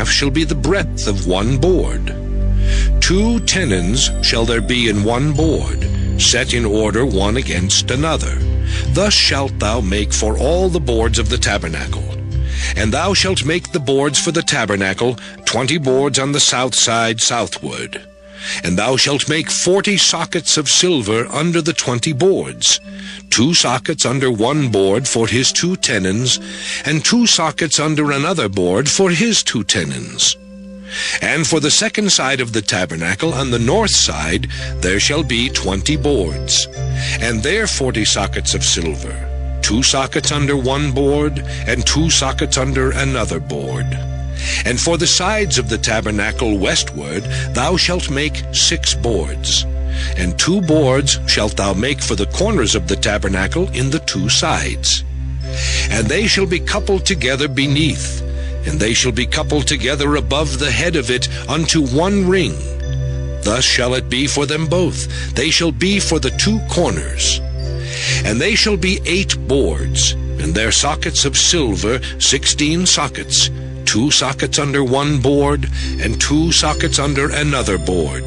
shall be the breadth of one board. 2 tenons shall there be in one board, set in order one against another. Thus shalt thou make for all the boards of the tabernacle. And thou shalt make the boards for the tabernacle, 20 boards on the south side southward. And thou shalt make 40 sockets of silver under the 20 boards, 2 sockets under one board for his 2 tenons, and 2 sockets under another board for his 2 tenons. And for the second side of the tabernacle, on the north side, there shall be 20 boards, and there 40 sockets of silver, 2 sockets under one board, and 2 sockets under another board. And for the sides of the tabernacle westward, thou shalt make 6 boards, and 2 boards shalt thou make for the corners of the tabernacle in the 2 sides. And they shall be coupled together beneath, and they shall be coupled together above the head of it unto one ring. Thus shall it be for them both. They shall be for the 2 corners. And they shall be 8 boards, and their sockets of silver 16 sockets, 2 sockets under one board, and 2 sockets under another board.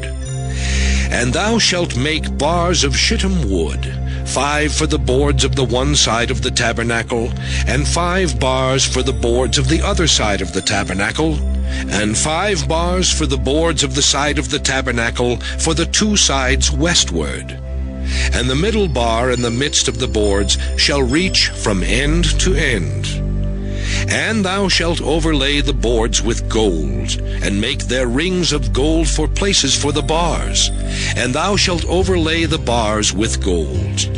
And thou shalt make bars of shittim wood, 5 for the boards of the one side of the tabernacle, and 5 bars for the boards of the other side of the tabernacle, and 5 bars for the boards of the side of the tabernacle for the 2 sides westward. And the middle bar in the midst of the boards shall reach from end to end. And thou shalt overlay the boards with gold, and make their rings of gold for places for the bars. And thou shalt overlay the bars with gold.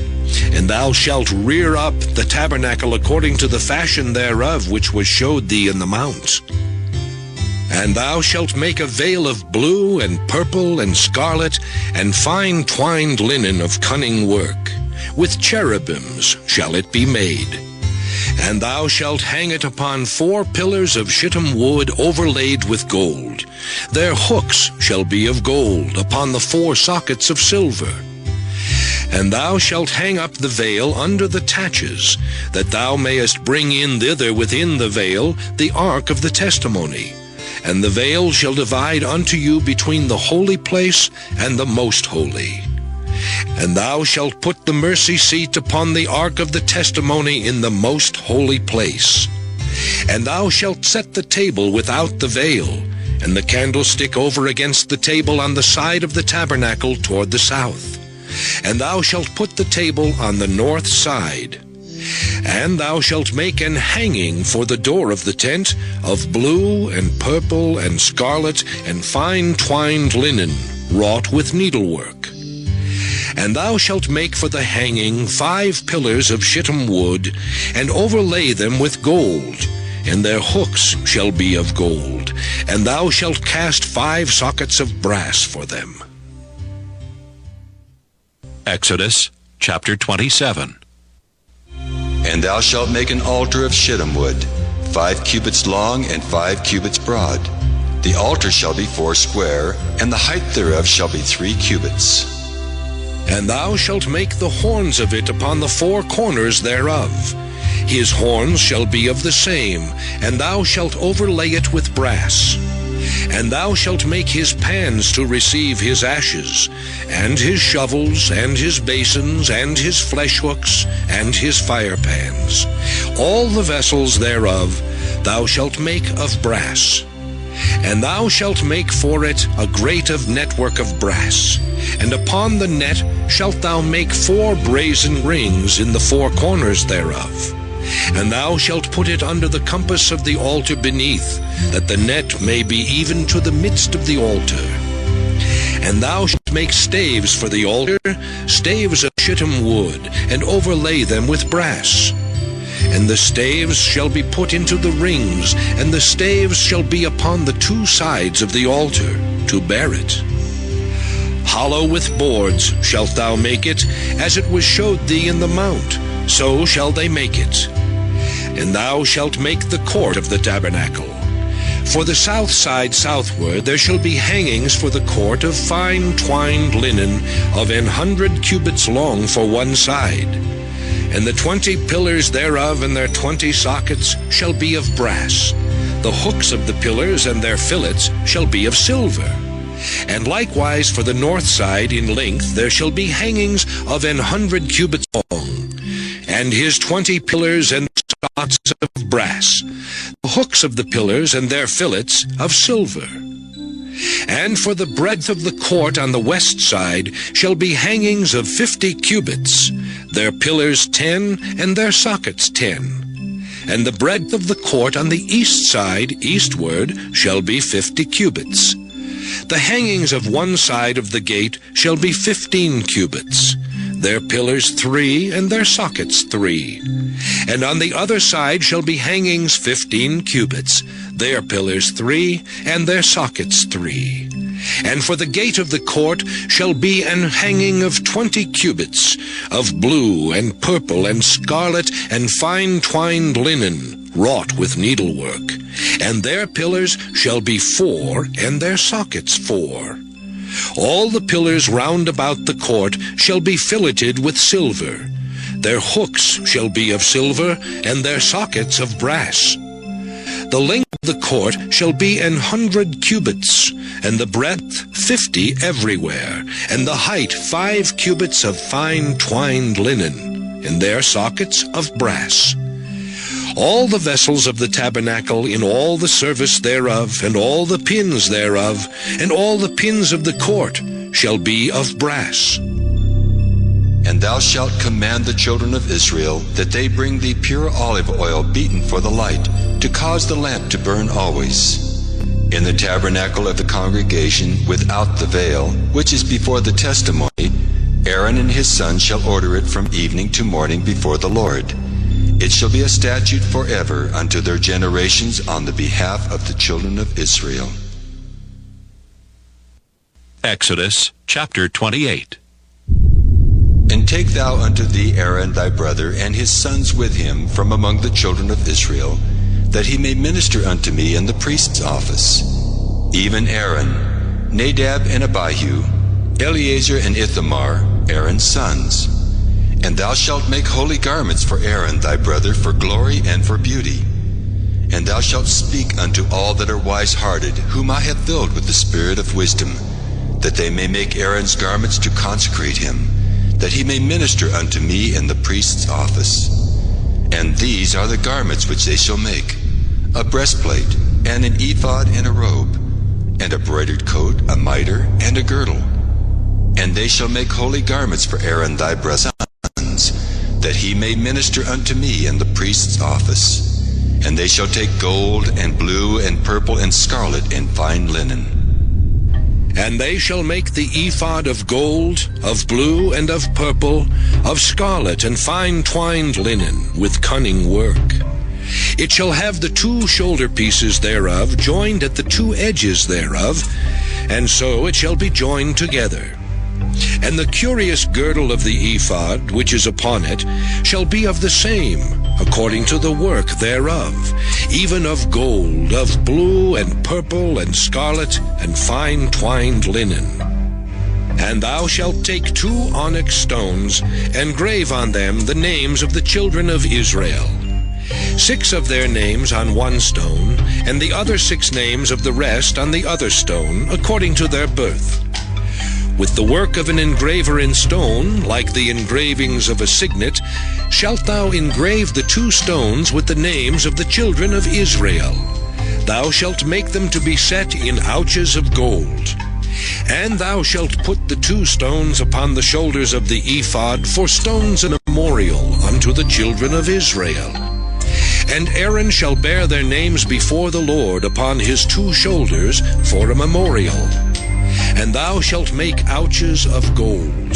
And thou shalt rear up the tabernacle according to the fashion thereof which was showed thee in the mount. And thou shalt make a veil of blue and purple and scarlet and fine twined linen of cunning work. With cherubims shall it be made. And thou shalt hang it upon 4 pillars of shittim wood overlaid with gold. Their hooks shall be of gold upon the 4 sockets of silver. And thou shalt hang up the veil under the taches, that thou mayest bring in thither within the veil the ark of the testimony. And the veil shall divide unto you between the holy place and the most holy. And thou shalt put the mercy seat upon the ark of the testimony in the most holy place. And thou shalt set the table without the veil, and the candlestick over against the table on the side of the tabernacle toward the south. And thou shalt put the table on the north side. And thou shalt make an hanging for the door of the tent of blue and purple and scarlet and fine twined linen, wrought with needlework. And thou shalt make for the hanging 5 pillars of shittim wood, and overlay them with gold, and their hooks shall be of gold, and thou shalt cast 5 sockets of brass for them. Exodus chapter 27. And thou shalt make an altar of shittim wood, 5 cubits long and 5 cubits broad. The altar shall be 4 square, and the height thereof shall be 3 cubits. And thou shalt make the horns of it upon the 4 corners thereof. His horns shall be of the same, and thou shalt overlay it with brass. And thou shalt make his pans to receive his ashes, and his shovels, and his basins, and his flesh hooks, and his fire pans. All the vessels thereof thou shalt make of brass. And thou shalt make for it a grate of network of brass. And upon the net shalt thou make 4 brazen rings in the 4 corners thereof. And thou shalt put it under the compass of the altar beneath, that the net may be even to the midst of the altar. And thou shalt make staves for the altar, staves of shittim wood, and overlay them with brass. And the staves shall be put into the rings, and the staves shall be upon the 2 sides of the altar, to bear it. Hollow with boards shalt thou make it, as it was showed thee in the mount, so shall they make it. And thou shalt make the court of the tabernacle. For the south side southward there shall be hangings for the court of fine twined linen of 100 cubits long for one side. And the 20 pillars thereof and their 20 sockets shall be of brass. The hooks of the pillars and their fillets shall be of silver. And likewise for the north side in length there shall be hangings of 100 cubits long, and his 20 pillars and sockets of brass, the hooks of the pillars and their fillets of silver. And for the breadth of the court on the west side shall be hangings of 50 cubits, their pillars 10, and their sockets 10. And the breadth of the court on the east side eastward shall be 50 cubits. The hangings of one side of the gate shall be 15 cubits, their pillars 3, and their sockets 3. And on the other side shall be hangings 15 cubits, their pillars 3, and their sockets 3. And for the gate of the court shall be an hanging of 20 cubits, of blue and purple and scarlet and fine twined linen, wrought with needlework. And their pillars shall be 4, and their sockets 4. All the pillars round about the court shall be filleted with silver. Their hooks shall be of silver, and their sockets of brass. The length of the court shall be 100 cubits, and the breadth 50 everywhere, and the height 5 cubits of fine twined linen, and their sockets of brass. All the vessels of the tabernacle in all the service thereof, and all the pins thereof, and all the pins of the court shall be of brass. And thou shalt command the children of Israel that they bring thee pure olive oil beaten for the light, to cause the lamp to burn always. In the tabernacle of the congregation without the veil, which is before the testimony, Aaron and his sons shall order it from evening to morning before the Lord. It shall be a statute forever unto their generations on the behalf of the children of Israel. Exodus chapter 28. And take thou unto thee Aaron thy brother and his sons with him from among the children of Israel, that he may minister unto me in the priest's office. Even Aaron, Nadab and Abihu, Eleazar and Ithamar, Aaron's sons. And thou shalt make holy garments for Aaron thy brother for glory and for beauty. And thou shalt speak unto all that are wise-hearted, whom I have filled with the spirit of wisdom, that they may make Aaron's garments to consecrate him, that he may minister unto me in the priest's office. And these are the garments which they shall make: a breastplate, and an ephod, and a robe, and a broidered coat, a mitre, and a girdle. And they shall make holy garments for Aaron thy brother, that he may minister unto me in the priest's office. And they shall take gold, and blue, and purple, and scarlet, and fine linen. And they shall make the ephod of gold, of blue, and of purple, of scarlet, and fine twined linen, with cunning work. It shall have the 2 shoulder pieces thereof joined at the 2 edges thereof, and so it shall be joined together. And the curious girdle of the ephod, which is upon it, shall be of the same, according to the work thereof, even of gold, of blue, and purple, and scarlet, and fine twined linen. And thou shalt take 2 onyx stones, and grave on them the names of the children of Israel, 6 of their names on one stone, and the other 6 names of the rest on the other stone, according to their birth. With the work of an engraver in stone, like the engravings of a signet, shalt thou engrave the 2 stones with the names of the children of Israel. Thou shalt make them to be set in ouches of gold. And thou shalt put the 2 stones upon the shoulders of the ephod for stones and a memorial unto the children of Israel. And Aaron shall bear their names before the Lord upon his 2 shoulders for a memorial. And thou shalt make ouches of gold,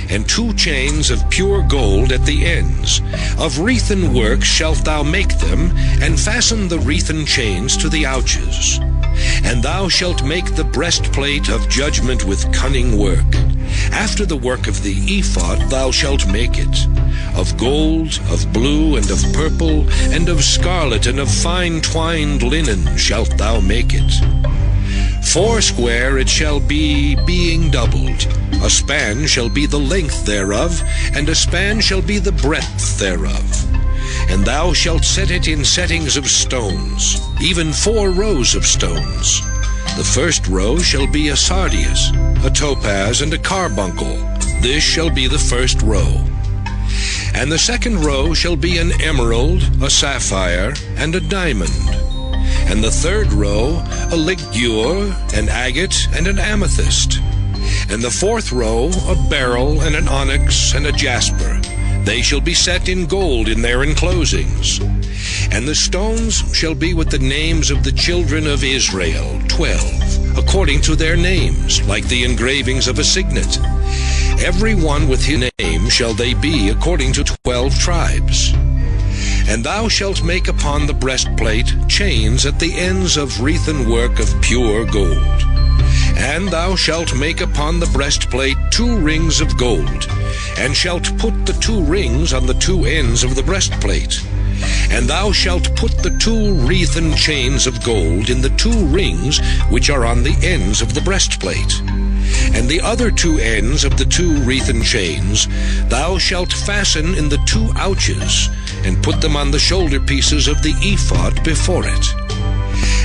and 2 chains of pure gold at the ends. Of wreathen work shalt thou make them, and fasten the wreathen chains to the ouches. And thou shalt make the breastplate of judgment with cunning work. After the work of the ephod thou shalt make it. Of gold, of blue, and of purple, and of scarlet, and of fine twined linen shalt thou make it. 4 square it shall be, being doubled. A span shall be the length thereof, and a span shall be the breadth thereof. And thou shalt set it in settings of stones, even 4 rows of stones. The first row shall be a sardius, a topaz, and a carbuncle. This shall be the first row. And the second row shall be an emerald, a sapphire, and a diamond. And the third row a ligure, an agate, and an amethyst. And the fourth row a beryl, and an onyx, and a jasper. They shall be set in gold in their enclosings. And the stones shall be with the names of the children of Israel, 12, according to their names, like the engravings of a signet. Every one with his name shall they be according to 12 tribes. And thou shalt make upon the breastplate chains at the ends of wreathen work of pure gold. And thou shalt make upon the breastplate 2 rings of gold, and shalt put the 2 rings on the 2 ends of the breastplate. And thou shalt put the 2 wreathen chains of gold in the 2 rings which are on the ends of the breastplate. And the other 2 ends of the 2 wreathen chains thou shalt fasten in the 2 ouches, and put them on the shoulder pieces of the ephod before it.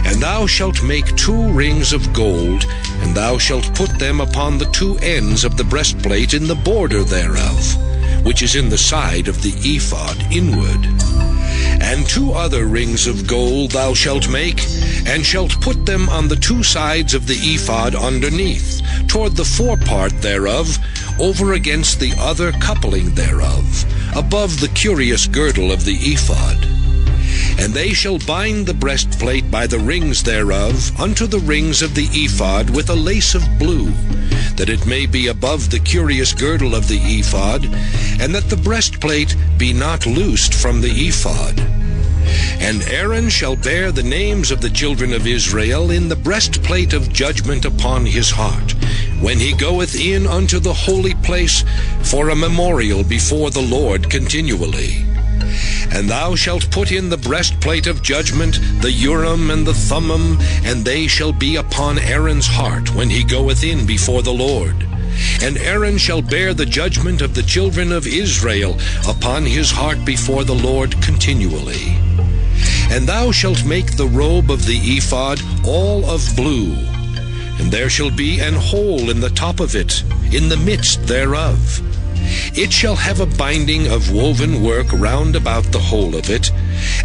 And thou shalt make 2 rings of gold, and thou shalt put them upon the 2 ends of the breastplate in the border thereof, which is in the side of the ephod inward. And 2 other rings of gold thou shalt make, and shalt put them on the 2 sides of the ephod underneath, toward the forepart thereof, over against the other coupling thereof, above the curious girdle of the ephod. And they shall bind the breastplate by the rings thereof unto the rings of the ephod with a lace of blue, that it may be above the curious girdle of the ephod, and that the breastplate be not loosed from the ephod. And Aaron shall bear the names of the children of Israel in the breastplate of judgment upon his heart, when he goeth in unto the holy place for a memorial before the Lord continually. And thou shalt put in the breastplate of judgment the Urim and the Thummim, and they shall be upon Aaron's heart when he goeth in before the Lord. And Aaron shall bear the judgment of the children of Israel upon his heart before the Lord continually. And thou shalt make the robe of the ephod all of blue, and there shall be an hole in the top of it, in the midst thereof. It shall have a binding of woven work round about the whole of it,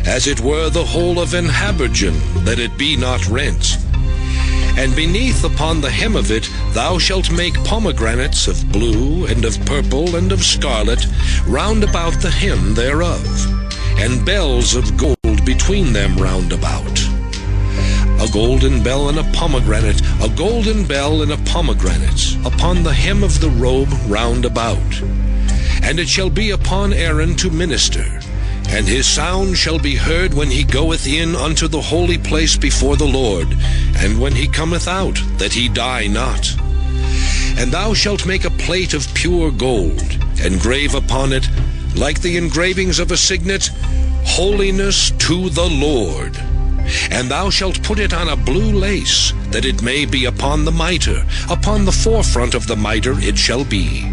as it were the whole of an habergeon, that it be not rent. And beneath upon the hem of it thou shalt make pomegranates of blue, and of purple, and of scarlet, round about the hem thereof, and bells of gold between them round about. A golden bell and a pomegranate, a golden bell and a pomegranate, upon the hem of the robe round about. And it shall be upon Aaron to minister, and his sound shall be heard when he goeth in unto the holy place before the Lord, and when he cometh out, that he die not. And thou shalt make a plate of pure gold, and grave upon it, like the engravings of a signet, Holiness to the Lord. And thou shalt put it on a blue lace, that it may be upon the mitre. Upon the forefront of the mitre it shall be.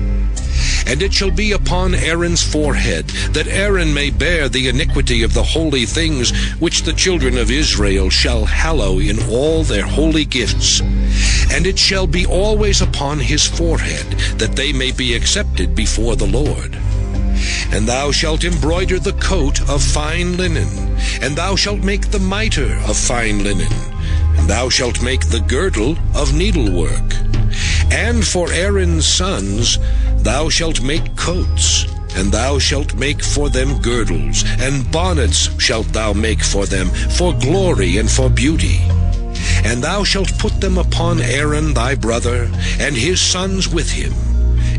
And it shall be upon Aaron's forehead, that Aaron may bear the iniquity of the holy things which the children of Israel shall hallow in all their holy gifts. And it shall be always upon his forehead, that they may be accepted before the Lord. And thou shalt embroider the coat of fine linen, and thou shalt make the mitre of fine linen, and thou shalt make the girdle of needlework. And for Aaron's sons thou shalt make coats, and thou shalt make for them girdles, and bonnets shalt thou make for them, for glory and for beauty. And thou shalt put them upon Aaron thy brother, and his sons with him,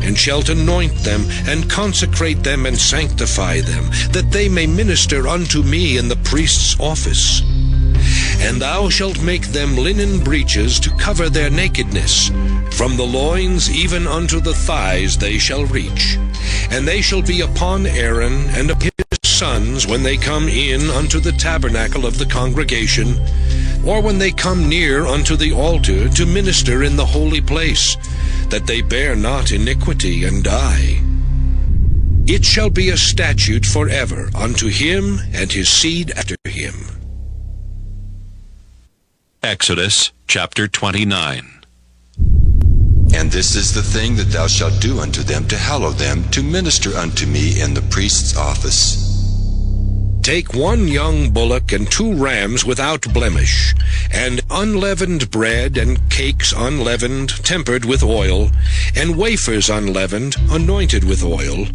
and shalt anoint them, and consecrate them, and sanctify them, that they may minister unto me in the priest's office. And thou shalt make them linen breeches to cover their nakedness. From the loins even unto the thighs they shall reach. And they shall be upon Aaron and upon his sons when they come in unto the tabernacle of the congregation, or when they come near unto the altar to minister in the holy place, that they bear not iniquity and die. It shall be a statute forever unto him and his seed after him. Exodus chapter 29. And this is the thing that thou shalt do unto them to hallow them, to minister unto me in the priest's office. Take 1 young bullock and 2 rams without blemish, and unleavened bread, and cakes unleavened, tempered with oil, and wafers unleavened, anointed with oil.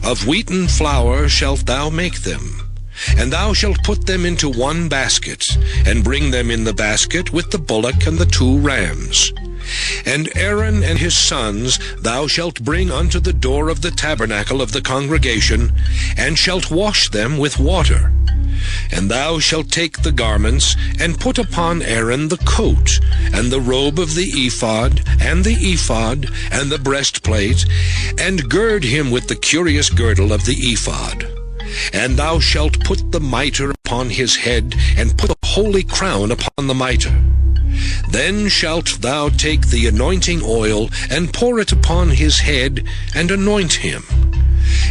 Of wheaten flour shalt thou make them. And thou shalt put them into 1 basket, and bring them in the basket with the bullock and the 2 rams. And Aaron and his sons thou shalt bring unto the door of the tabernacle of the congregation, and shalt wash them with water. And thou shalt take the garments, and put upon Aaron the coat, and the robe of the ephod, and the breastplate, and gird him with the curious girdle of the ephod. And thou shalt put the mitre upon his head, and put a holy crown upon the mitre. Then shalt thou take the anointing oil, and pour it upon his head, and anoint him.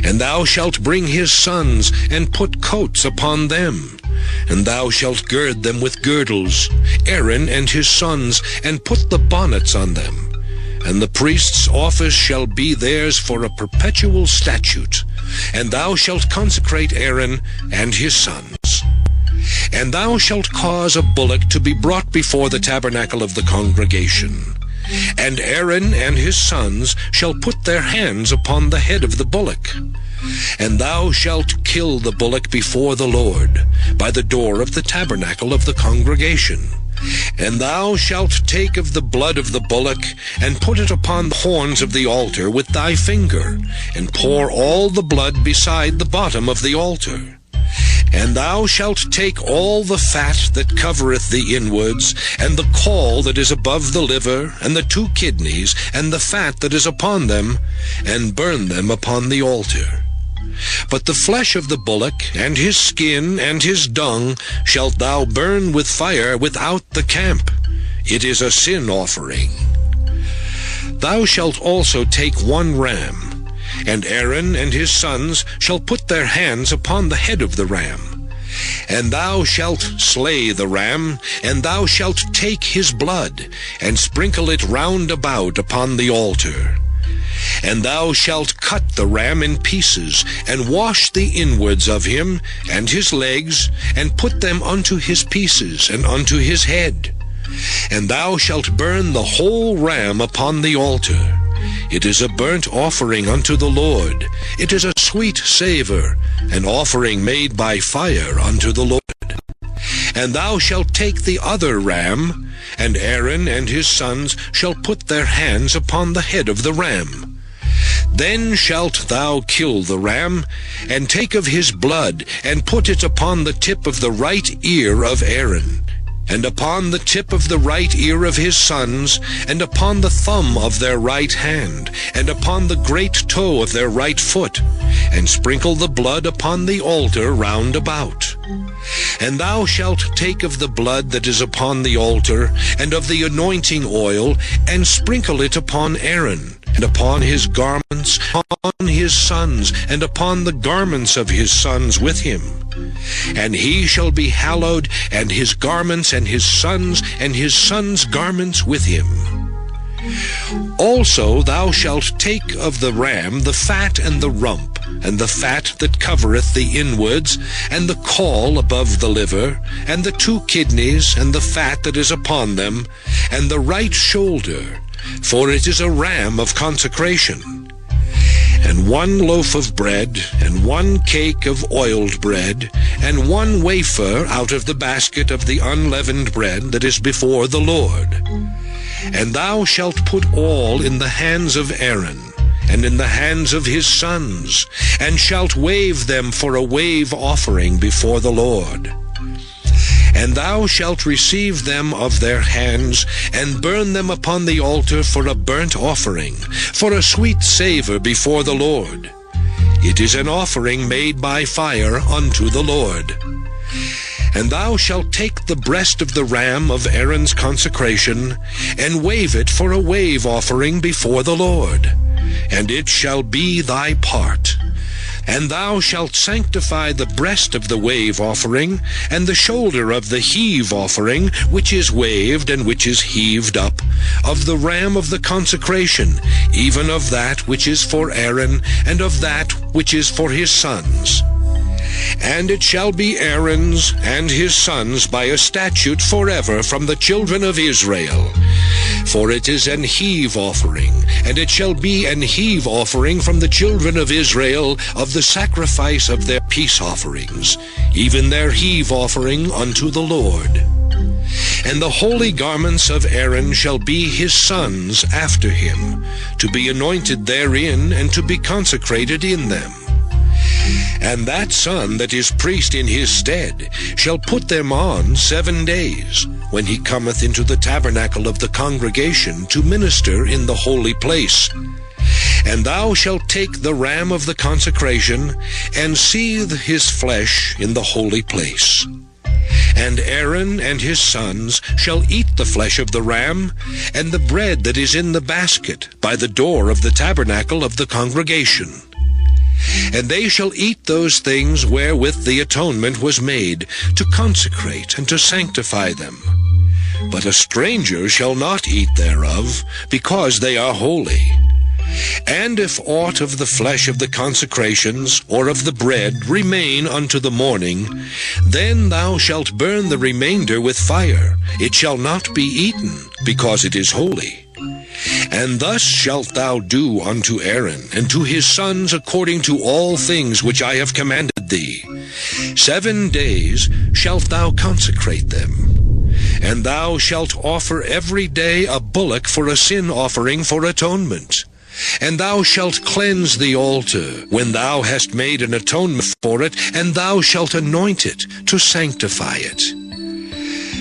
And thou shalt bring his sons, and put coats upon them. And thou shalt gird them with girdles, Aaron and his sons, and put the bonnets on them. And the priest's office shall be theirs for a perpetual statute. And thou shalt consecrate Aaron and his sons. And thou shalt cause a bullock to be brought before the tabernacle of the congregation. And Aaron and his sons shall put their hands upon the head of the bullock. And thou shalt kill the bullock before the Lord, by the door of the tabernacle of the congregation. And thou shalt take of the blood of the bullock, and put it upon the horns of the altar with thy finger, and pour all the blood beside the bottom of the altar. And thou shalt take all the fat that covereth the inwards, and the caul that is above the liver, and the 2 kidneys, and the fat that is upon them, and burn them upon the altar. But the flesh of the bullock, and his skin, and his dung, shalt thou burn with fire without the camp. It is a sin offering. Thou shalt also take 1 ram, and Aaron and his sons shall put their hands upon the head of the ram. And thou shalt slay the ram, and thou shalt take his blood, and sprinkle it round about upon the altar. And thou shalt cut the ram in pieces, and wash the inwards of him, and his legs, and put them unto his pieces, and unto his head. And thou shalt burn the whole ram upon the altar. It is a burnt offering unto the Lord. It is a sweet savour, an offering made by fire unto the Lord. And thou shalt take the other ram, and Aaron and his sons shall put their hands upon the head of the ram. Then shalt thou kill the ram, and take of his blood, and put it upon the tip of the right ear of Aaron, and upon the tip of the right ear of his sons, and upon the thumb of their right hand, and upon the great toe of their right foot, and sprinkle the blood upon the altar round about. And thou shalt take of the blood that is upon the altar, and of the anointing oil, and sprinkle it upon Aaron, and upon his garments, upon his sons, and upon the garments of his sons with him. And he shall be hallowed, and his garments, and his sons' garments with him. Also thou shalt take of the ram the fat and the rump, and the fat that covereth the inwards, and the caul above the liver, and the 2 kidneys, and the fat that is upon them, and the right shoulder, for it is a ram of consecration. And 1 loaf of bread, and 1 cake of oiled bread, and 1 wafer out of the basket of the unleavened bread that is before the Lord. And thou shalt put all in the hands of Aaron, and in the hands of his sons, and shalt wave them for a wave offering before the Lord. And thou shalt receive them of their hands, and burn them upon the altar for a burnt offering, for a sweet savour before the Lord. It is an offering made by fire unto the Lord. And thou shalt take the breast of the ram of Aaron's consecration, and wave it for a wave offering before the Lord. And it shall be thy part. And thou shalt sanctify the breast of the wave offering, and the shoulder of the heave offering, which is waved and which is heaved up, of the ram of the consecration, even of that which is for Aaron, and of that which is for his sons. And it shall be Aaron's and his sons by a statute forever from the children of Israel. For it is an heave offering, and it shall be an heave offering from the children of Israel of the sacrifice of their peace offerings, even their heave offering unto the Lord. And the holy garments of Aaron shall be his sons after him, to be anointed therein and to be consecrated in them. And that son that is priest in his stead shall put them on 7 days, when he cometh into the tabernacle of the congregation to minister in the holy place. And thou shalt take the ram of the consecration, and seethe his flesh in the holy place. And Aaron and his sons shall eat the flesh of the ram, and the bread that is in the basket by the door of the tabernacle of the congregation. And they shall eat those things wherewith the atonement was made, to consecrate and to sanctify them. But a stranger shall not eat thereof, because they are holy. And if aught of the flesh of the consecrations, or of the bread, remain unto the morning, then thou shalt burn the remainder with fire. It shall not be eaten, because it is holy. And thus shalt thou do unto Aaron and to his sons according to all things which I have commanded thee. 7 days shalt thou consecrate them. And thou shalt offer every day a bullock for a sin offering for atonement. And thou shalt cleanse the altar when thou hast made an atonement for it, and thou shalt anoint it to sanctify it.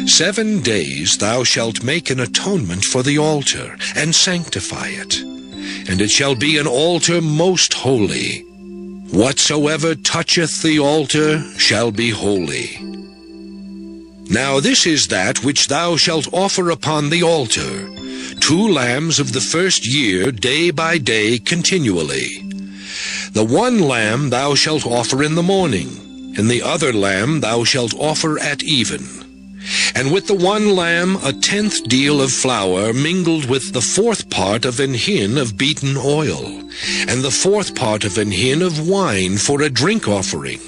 7 days thou shalt make an atonement for the altar, and sanctify it. And it shall be an altar most holy. Whatsoever toucheth the altar shall be holy. Now this is that which thou shalt offer upon the altar, 2 lambs of the first year, day by day, continually. The 1 lamb thou shalt offer in the morning, and the other lamb thou shalt offer at even. And with the 1 lamb 1/10 deal of flour mingled with the 4th part of an hin of beaten oil, and the 4th part of an hin of wine for a drink offering.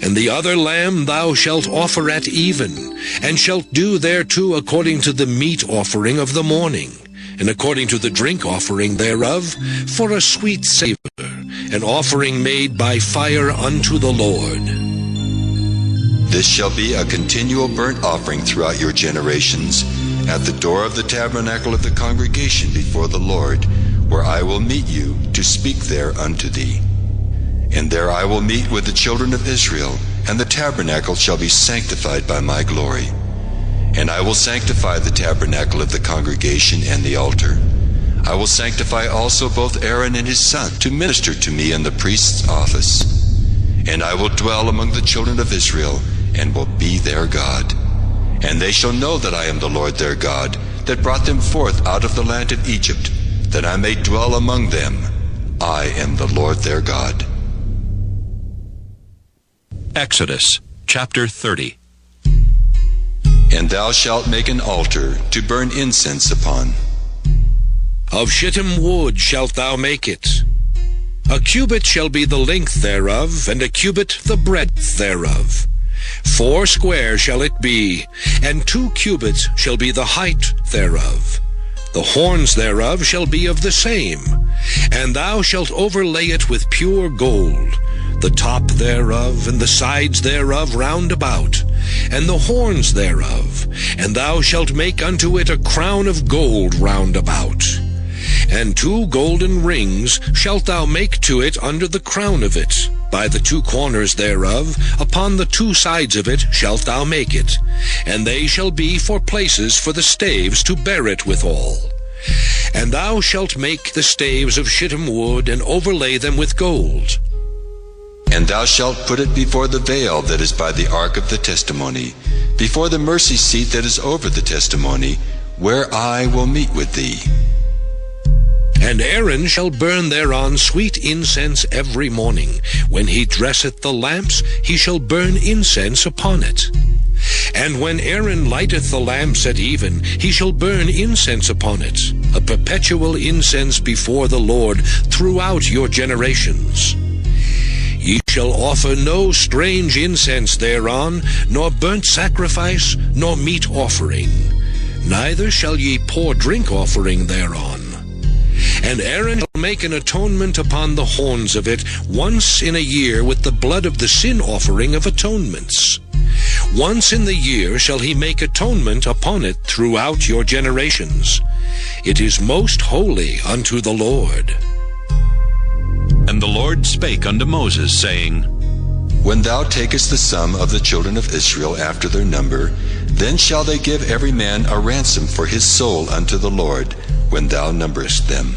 And the other lamb thou shalt offer at even, and shalt do thereto according to the meat offering of the morning, and according to the drink offering thereof, for a sweet savor, an offering made by fire unto the Lord. This shall be a continual burnt offering throughout your generations, at the door of the tabernacle of the congregation before the Lord, where I will meet you to speak there unto thee. And there I will meet with the children of Israel, and the tabernacle shall be sanctified by my glory. And I will sanctify the tabernacle of the congregation and the altar. I will sanctify also both Aaron and his son to minister to me in the priest's office. And I will dwell among the children of Israel, and will be their God. And they shall know that I am the Lord their God, that brought them forth out of the land of Egypt, that I may dwell among them. I am the Lord their God. Exodus chapter 30. And thou shalt make an altar to burn incense upon. Of shittim wood shalt thou make it. A cubit shall be the length thereof, and a cubit the breadth thereof. 4 square shall it be, and 2 cubits shall be the height thereof. The horns thereof shall be of the same, and thou shalt overlay it with pure gold, the top thereof and the sides thereof round about, and the horns thereof, and thou shalt make unto it a crown of gold round about. And 2 golden rings shalt thou make to it under the crown of it. By the 2 corners thereof, upon the 2 sides of it shalt thou make it, and they shall be for places for the staves to bear it withal. And thou shalt make the staves of shittim wood, and overlay them with gold. And thou shalt put it before the veil that is by the ark of the testimony, before the mercy seat that is over the testimony, where I will meet with thee. And Aaron shall burn thereon sweet incense every morning. When he dresseth the lamps, he shall burn incense upon it. And when Aaron lighteth the lamps at even, he shall burn incense upon it, a perpetual incense before the Lord throughout your generations. Ye shall offer no strange incense thereon, nor burnt sacrifice, nor meat offering. Neither shall ye pour drink offering thereon. And Aaron shall make an atonement upon the horns of it once in a year with the blood of the sin offering of atonements. Once in the year shall he make atonement upon it throughout your generations. It is most holy unto the Lord. And the Lord spake unto Moses, saying, When thou takest the sum of the children of Israel after their number, then shall they give every man a ransom for his soul unto the Lord, when thou numberest them.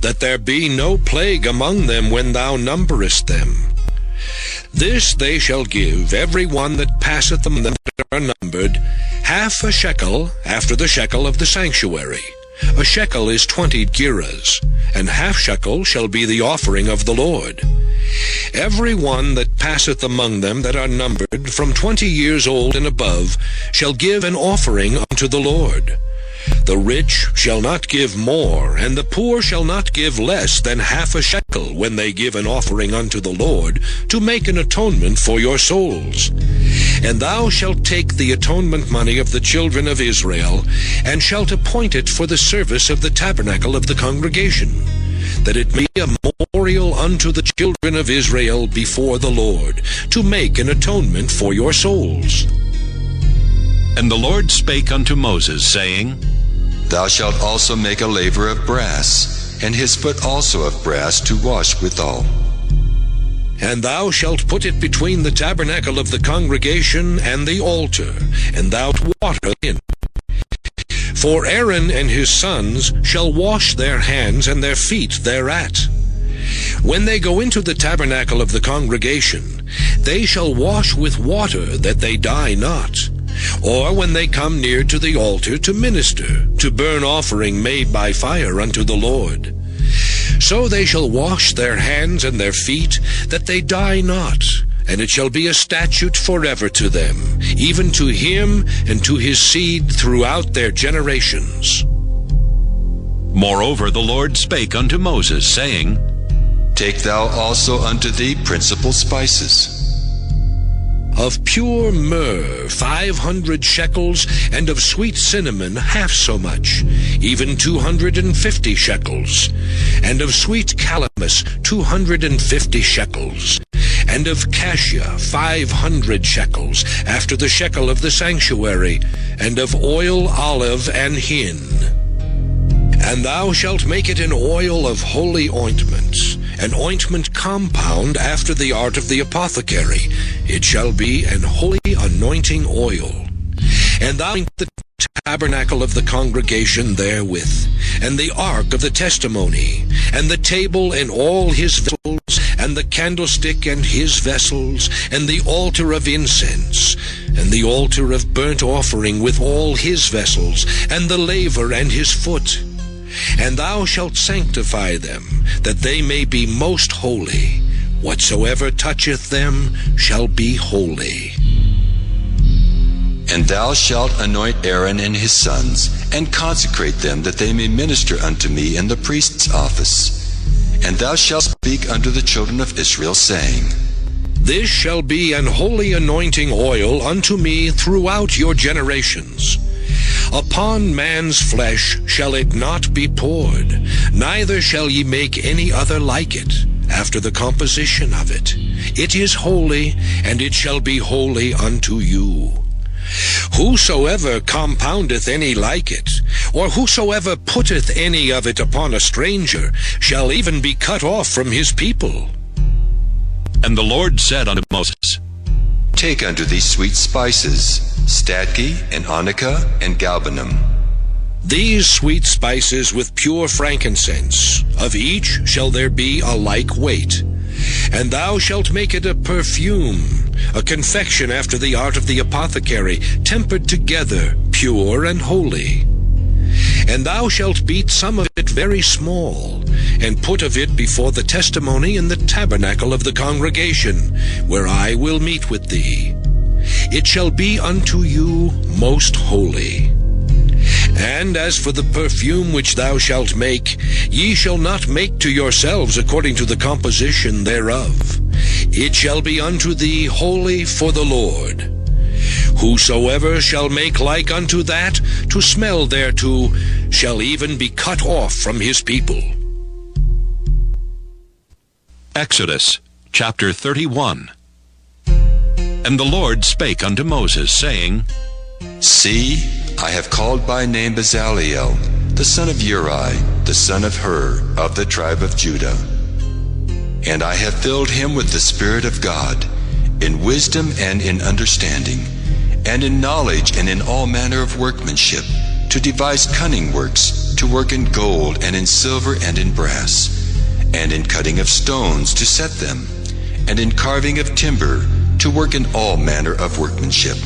That there be no plague among them when thou numberest them. This they shall give every one that passeth among them that are numbered, half a shekel after the shekel of the sanctuary. A shekel is 20 gerahs, and half shekel shall be the offering of the Lord. Every one that passeth among them that are numbered from 20 years old and above shall give an offering unto the Lord. The rich shall not give more, and the poor shall not give less than half a shekel when they give an offering unto the Lord, to make an atonement for your souls. And thou shalt take the atonement money of the children of Israel, and shalt appoint it for the service of the tabernacle of the congregation, that it may be a memorial unto the children of Israel before the Lord, to make an atonement for your souls. And the Lord spake unto Moses, saying, Thou shalt also make a laver of brass, and his foot also of brass to wash withal. And thou shalt put it between the tabernacle of the congregation and the altar, and thou shalt water in. For Aaron and his sons shall wash their hands and their feet thereat. When they go into the tabernacle of the congregation, they shall wash with water, that they die not. Or when they come near to the altar to minister, to burn offering made by fire unto the Lord. So they shall wash their hands and their feet, that they die not. And it shall be a statute forever to them, even to him and to his seed throughout their generations. Moreover the Lord spake unto Moses, saying, Take thou also unto thee principal spices. Of pure myrrh 500 shekels, and of sweet cinnamon half so much, even 250 shekels, and of sweet calamus 250 shekels, and of cassia 500 shekels, after the shekel of the sanctuary, and of oil, olive, and hin. And thou shalt make it an oil of holy ointment, an ointment compound after the art of the apothecary. It shall be an holy anointing oil. And thou anoint the tabernacle of the congregation therewith, and the ark of the testimony, and the table and all his vessels, and the candlestick and his vessels, and the altar of incense, and the altar of burnt offering with all his vessels, and the laver and his foot. And thou shalt sanctify them, that they may be most holy. Whatsoever toucheth them shall be holy. And thou shalt anoint Aaron and his sons, and consecrate them, that they may minister unto me in the priest's office. And thou shalt speak unto the children of Israel, saying, This shall be an holy anointing oil unto me throughout your generations. Upon man's flesh shall it not be poured, neither shall ye make any other like it, after the composition of it. It is holy, and it shall be holy unto you. Whosoever compoundeth any like it, or whosoever putteth any of it upon a stranger, shall even be cut off from his people. And the Lord said unto Moses, Take unto thee sweet spices, stadki, and onycha, and galbanum. These sweet spices with pure frankincense, of each shall there be a like weight. And thou shalt make it a perfume, a confection after the art of the apothecary, tempered together, pure and holy. And thou shalt beat some of it very small, and put of it before the testimony in the tabernacle of the congregation, where I will meet with thee. It shall be unto you most holy. And as for the perfume which thou shalt make, ye shall not make to yourselves according to the composition thereof. It shall be unto thee holy for the Lord. Whosoever shall make like unto that, to smell thereto, shall even be cut off from his people. Exodus chapter 31. And the Lord spake unto Moses, saying, See, I have called by name Bezaleel, the son of Uri, the son of Hur, of the tribe of Judah. And I have filled him with the Spirit of God, in wisdom and in understanding, and in knowledge and in all manner of workmanship, to devise cunning works, to work in gold and in silver and in brass, and in cutting of stones to set them, and in carving of timber, to work in all manner of workmanship.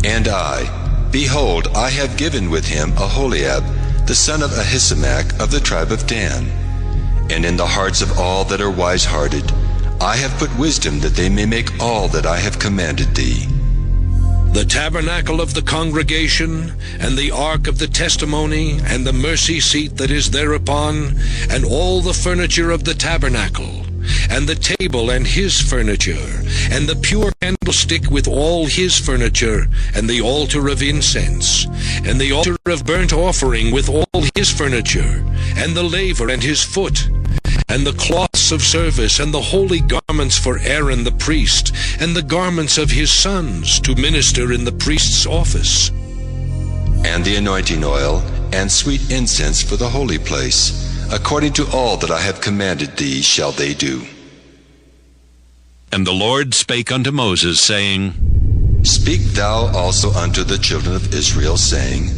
And I, behold, I have given with him Aholiab, the son of Ahisamach, of the tribe of Dan. And in the hearts of all that are wise-hearted, I have put wisdom, that they may make all that I have commanded thee. The tabernacle of the congregation, and the ark of the testimony, and the mercy seat that is thereupon, and all the furniture of the tabernacle, and the table and his furniture, and the pure candlestick with all his furniture, and the altar of incense, and the altar of burnt offering with all his furniture, and the laver and his foot, and the cloths of service, and the holy garments for Aaron the priest, and the garments of his sons to minister in the priest's office. And the anointing oil, and sweet incense for the holy place, according to all that I have commanded thee shall they do. And the Lord spake unto Moses, saying, Speak thou also unto the children of Israel, saying,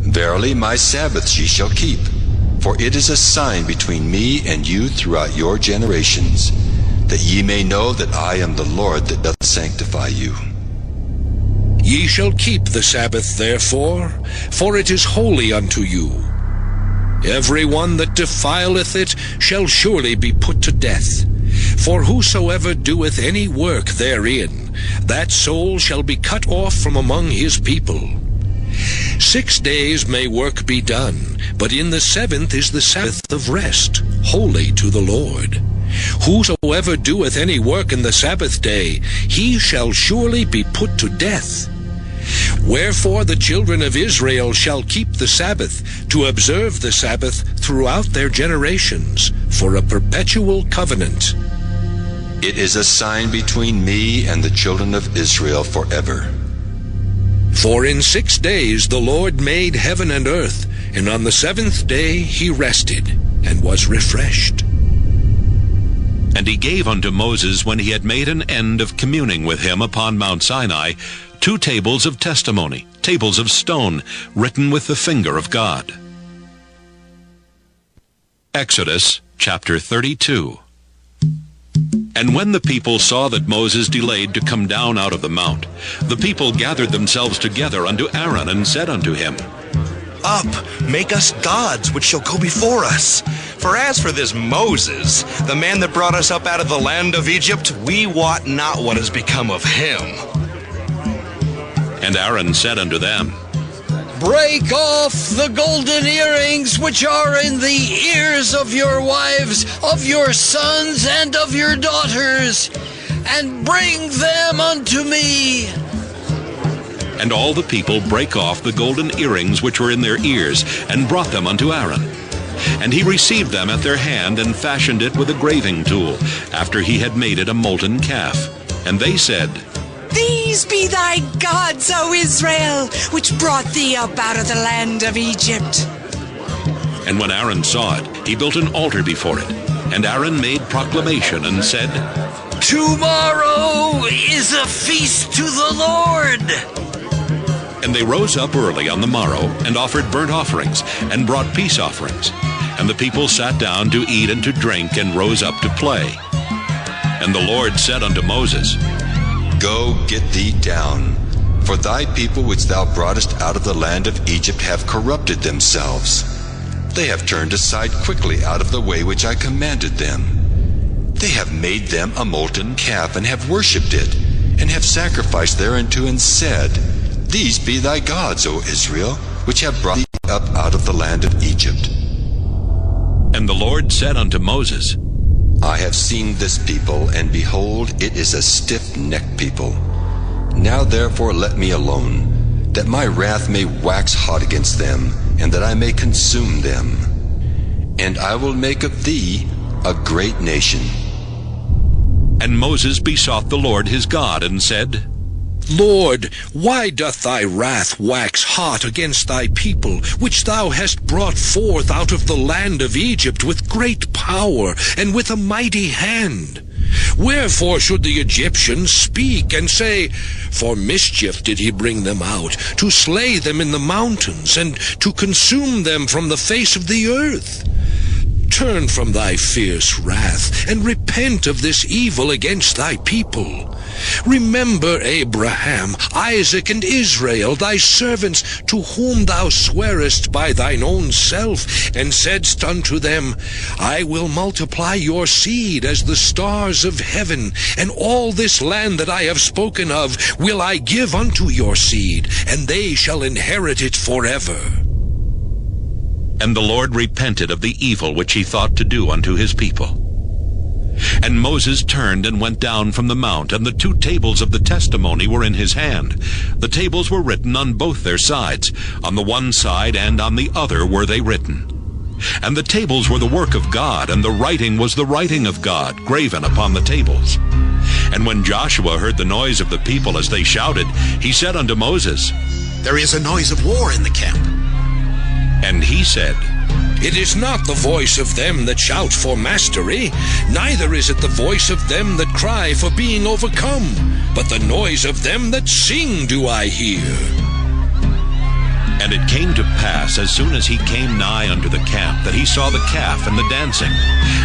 Verily my Sabbaths ye shall keep, for it is a sign between me and you throughout your generations, that ye may know that I am the Lord that doth sanctify you. Ye shall keep the Sabbath therefore, for it is holy unto you. Every one that defileth it shall surely be put to death. For whosoever doeth any work therein, that soul shall be cut off from among his people. 6 days may work be done, but in the 7th is the Sabbath of rest, holy to the Lord. Whosoever doeth any work in the Sabbath day, he shall surely be put to death. Wherefore the children of Israel shall keep the Sabbath, to observe the Sabbath throughout their generations, for a perpetual covenant. It is a sign between me and the children of Israel forever. For in 6 days the Lord made heaven and earth, and on the 7th day he rested, and was refreshed. And he gave unto Moses, when he had made an end of communing with him upon Mount Sinai, 2 tables of testimony, tables of stone, written with the finger of God. Exodus chapter 32. And when the people saw that Moses delayed to come down out of the mount, the people gathered themselves together unto Aaron, and said unto him, Up, make us gods which shall go before us. For as for this Moses, the man that brought us up out of the land of Egypt, we wot not what has become of him. And Aaron said unto them, Break off the golden earrings which are in the ears of your wives, of your sons, and of your daughters, and bring them unto me. And all the people brake off the golden earrings which were in their ears, and brought them unto Aaron. And he received them at their hand, and fashioned it with a graving tool, after he had made it a molten calf. And they said, These be thy gods, O Israel, which brought thee up out of the land of Egypt. And when Aaron saw it, he built an altar before it. And Aaron made proclamation, and said, Tomorrow is a feast to the Lord. And they rose up early on the morrow, and offered burnt offerings, and brought peace offerings. And the people sat down to eat and to drink, and rose up to play. And the Lord said unto Moses, Go, get thee down, for thy people which thou broughtest out of the land of Egypt have corrupted themselves. they have turned aside quickly out of the way which I commanded them. They have made them a molten calf, and have worshipped it, and have sacrificed thereunto, and said, These be thy gods, O Israel, which have brought thee up out of the land of Egypt. And the Lord said unto Moses, I have seen this people, and behold, it is a stiff-necked people. Now therefore let me alone, that my wrath may wax hot against them, and that I may consume them. And I will make of thee a great nation. And Moses besought the Lord his God, and said, Lord, why doth thy wrath wax hot against thy people, which thou hast brought forth out of the land of Egypt with great power and with a mighty hand? Wherefore should the Egyptians speak and say, For mischief did he bring them out, to slay them in the mountains, and to consume them from the face of the earth? Turn from thy fierce wrath, and repent of this evil against thy people. Remember Abraham, Isaac, and Israel, thy servants, to whom thou swarest by thine own self, and saidst unto them, I will multiply your seed as the stars of heaven, and all this land that I have spoken of will I give unto your seed, and they shall inherit it forever. And the Lord repented of the evil which he thought to do unto his people. And Moses turned and went down from the mount, and the 2 tables of the testimony were in his hand. The tables were written on both their sides. On the one side and on the other were they written. And the tables were the work of God, and the writing was the writing of God, graven upon the tables. And when Joshua heard the noise of the people as they shouted, he said unto Moses, There is a noise of war in the camp. And he said, It is not the voice of them that shout for mastery, neither is it the voice of them that cry for being overcome, but the noise of them that sing do I hear. And it came to pass, as soon as he came nigh unto the camp, that he saw the calf and the dancing.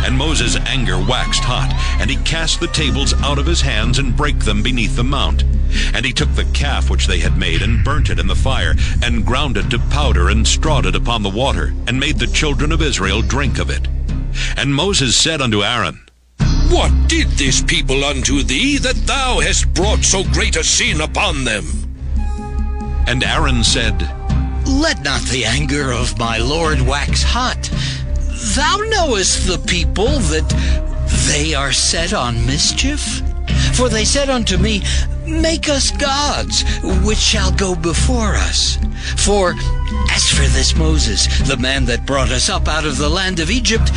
And Moses' anger waxed hot, and he cast the tables out of his hands, and brake them beneath the mount. And he took the calf which they had made, and burnt it in the fire, and ground it to powder, and strawed it upon the water, and made the children of Israel drink of it. And Moses said unto Aaron, What did this people unto thee, that thou hast brought so great a sin upon them? And Aaron said, Let not the anger of my Lord wax hot. Thou knowest the people that they are set on mischief. For they said unto me, Make us gods, which shall go before us. For as for this Moses, the man that brought us up out of the land of Egypt,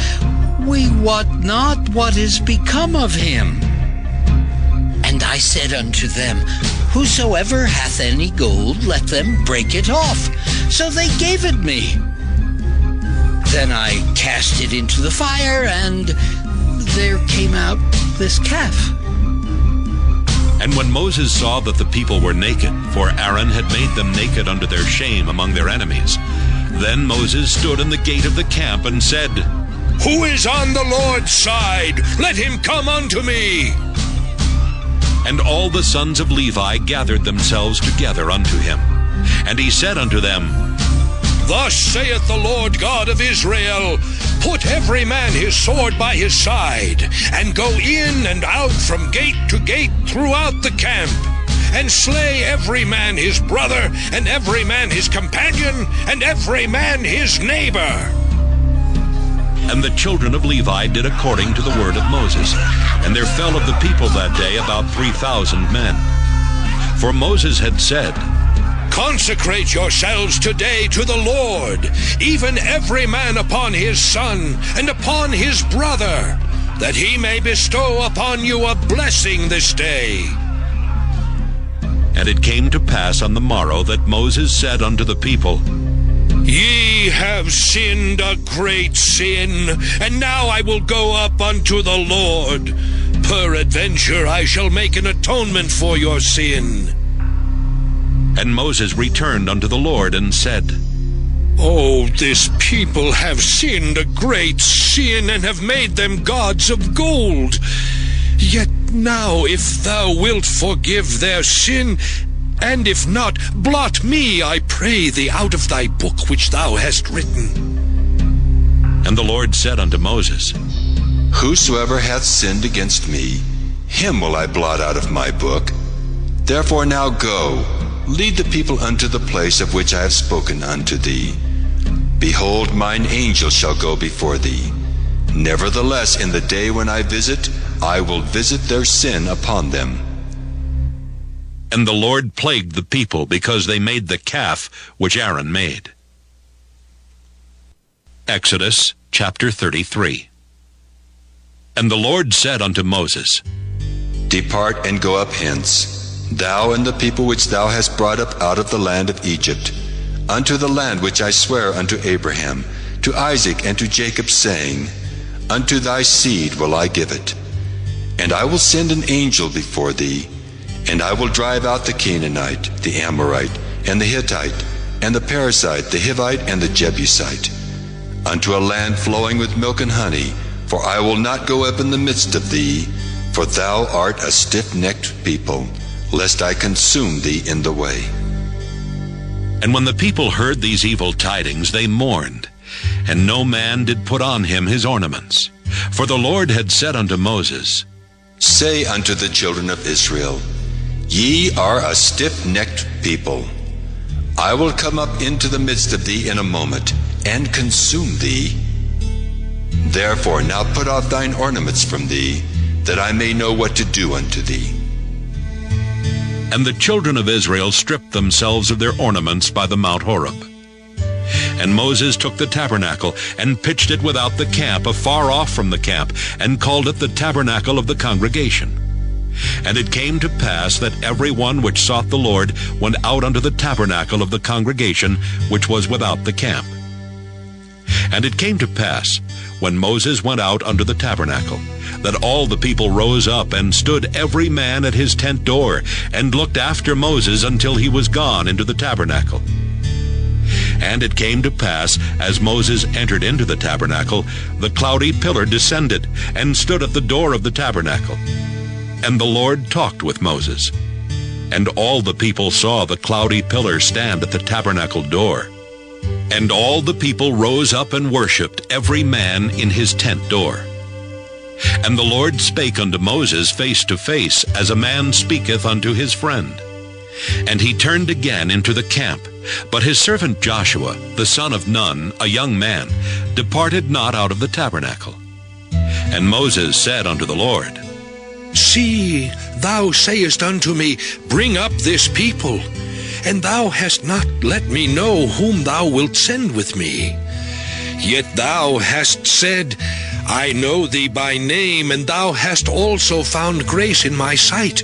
we wot not what is become of him. And I said unto them, Whosoever hath any gold, let them break it off. So they gave it me. Then I cast it into the fire, and there came out this calf. And when Moses saw that the people were naked, for Aaron had made them naked unto their shame among their enemies, then Moses stood in the gate of the camp and said, Who is on the Lord's side? Let him come unto me. And all the sons of Levi gathered themselves together unto him. And he said unto them, Thus saith the Lord God of Israel, Put every man his sword by his side, and go in and out from gate to gate throughout the camp, and slay every man his brother, and every man his companion, and every man his neighbor. And the children of Levi did according to the word of Moses. And there fell of the people that day about 3,000 men. For Moses had said, Consecrate yourselves today to the Lord, even every man upon his son and upon his brother, that he may bestow upon you a blessing this day. And it came to pass on the morrow that Moses said unto the people, Ye have sinned a great sin, and now I will go up unto the Lord. Peradventure I shall make an atonement for your sin. And Moses returned unto the Lord and said, Oh, this people have sinned a great sin, and have made them gods of gold. Yet now, if thou wilt forgive their sin, and if not, blot me, I pray thee, out of thy book which thou hast written. And the Lord said unto Moses, Whosoever hath sinned against me, him will I blot out of my book. Therefore now go, lead the people unto the place of which I have spoken unto thee. Behold, mine angel shall go before thee. Nevertheless, in the day when I visit, I will visit their sin upon them. And the Lord plagued the people because they made the calf which Aaron made. Exodus chapter 33. And the Lord said unto Moses, Depart and go up hence, thou and the people which thou hast brought up out of the land of Egypt, unto the land which I swear unto Abraham, to Isaac, and to Jacob, saying, Unto thy seed will I give it. And I will send an angel before thee, and I will drive out the Canaanite, the Amorite, and the Hittite, and the Perizzite, the Hivite, and the Jebusite, unto a land flowing with milk and honey, for I will not go up in the midst of thee, for thou art a stiff-necked people, lest I consume thee in the way. And when the people heard these evil tidings, they mourned, and no man did put on him his ornaments. For the Lord had said unto Moses, Say unto the children of Israel, Ye are a stiff-necked people. I will come up into the midst of thee in a moment, and consume thee. Therefore now put off thine ornaments from thee, that I may know what to do unto thee. And the children of Israel stripped themselves of their ornaments by the Mount Horeb. And Moses took the tabernacle, and pitched it without the camp, afar off from the camp, and called it the tabernacle of the congregation. And it came to pass that every one which sought the Lord went out unto the tabernacle of the congregation, which was without the camp. And it came to pass, when Moses went out unto the tabernacle, that all the people rose up, and stood every man at his tent door, and looked after Moses until he was gone into the tabernacle. And it came to pass, as Moses entered into the tabernacle, the cloudy pillar descended, and stood at the door of the tabernacle. And the Lord talked with Moses. And all the people saw the cloudy pillar stand at the tabernacle door. And all the people rose up and worshipped, every man in his tent door. And the Lord spake unto Moses face to face, as a man speaketh unto his friend. And he turned again into the camp. But his servant Joshua, the son of Nun, a young man, departed not out of the tabernacle. And Moses said unto the Lord, See, thou sayest unto me, Bring up this people, and thou hast not let me know whom thou wilt send with me. Yet thou hast said, I know thee by name, and thou hast also found grace in my sight.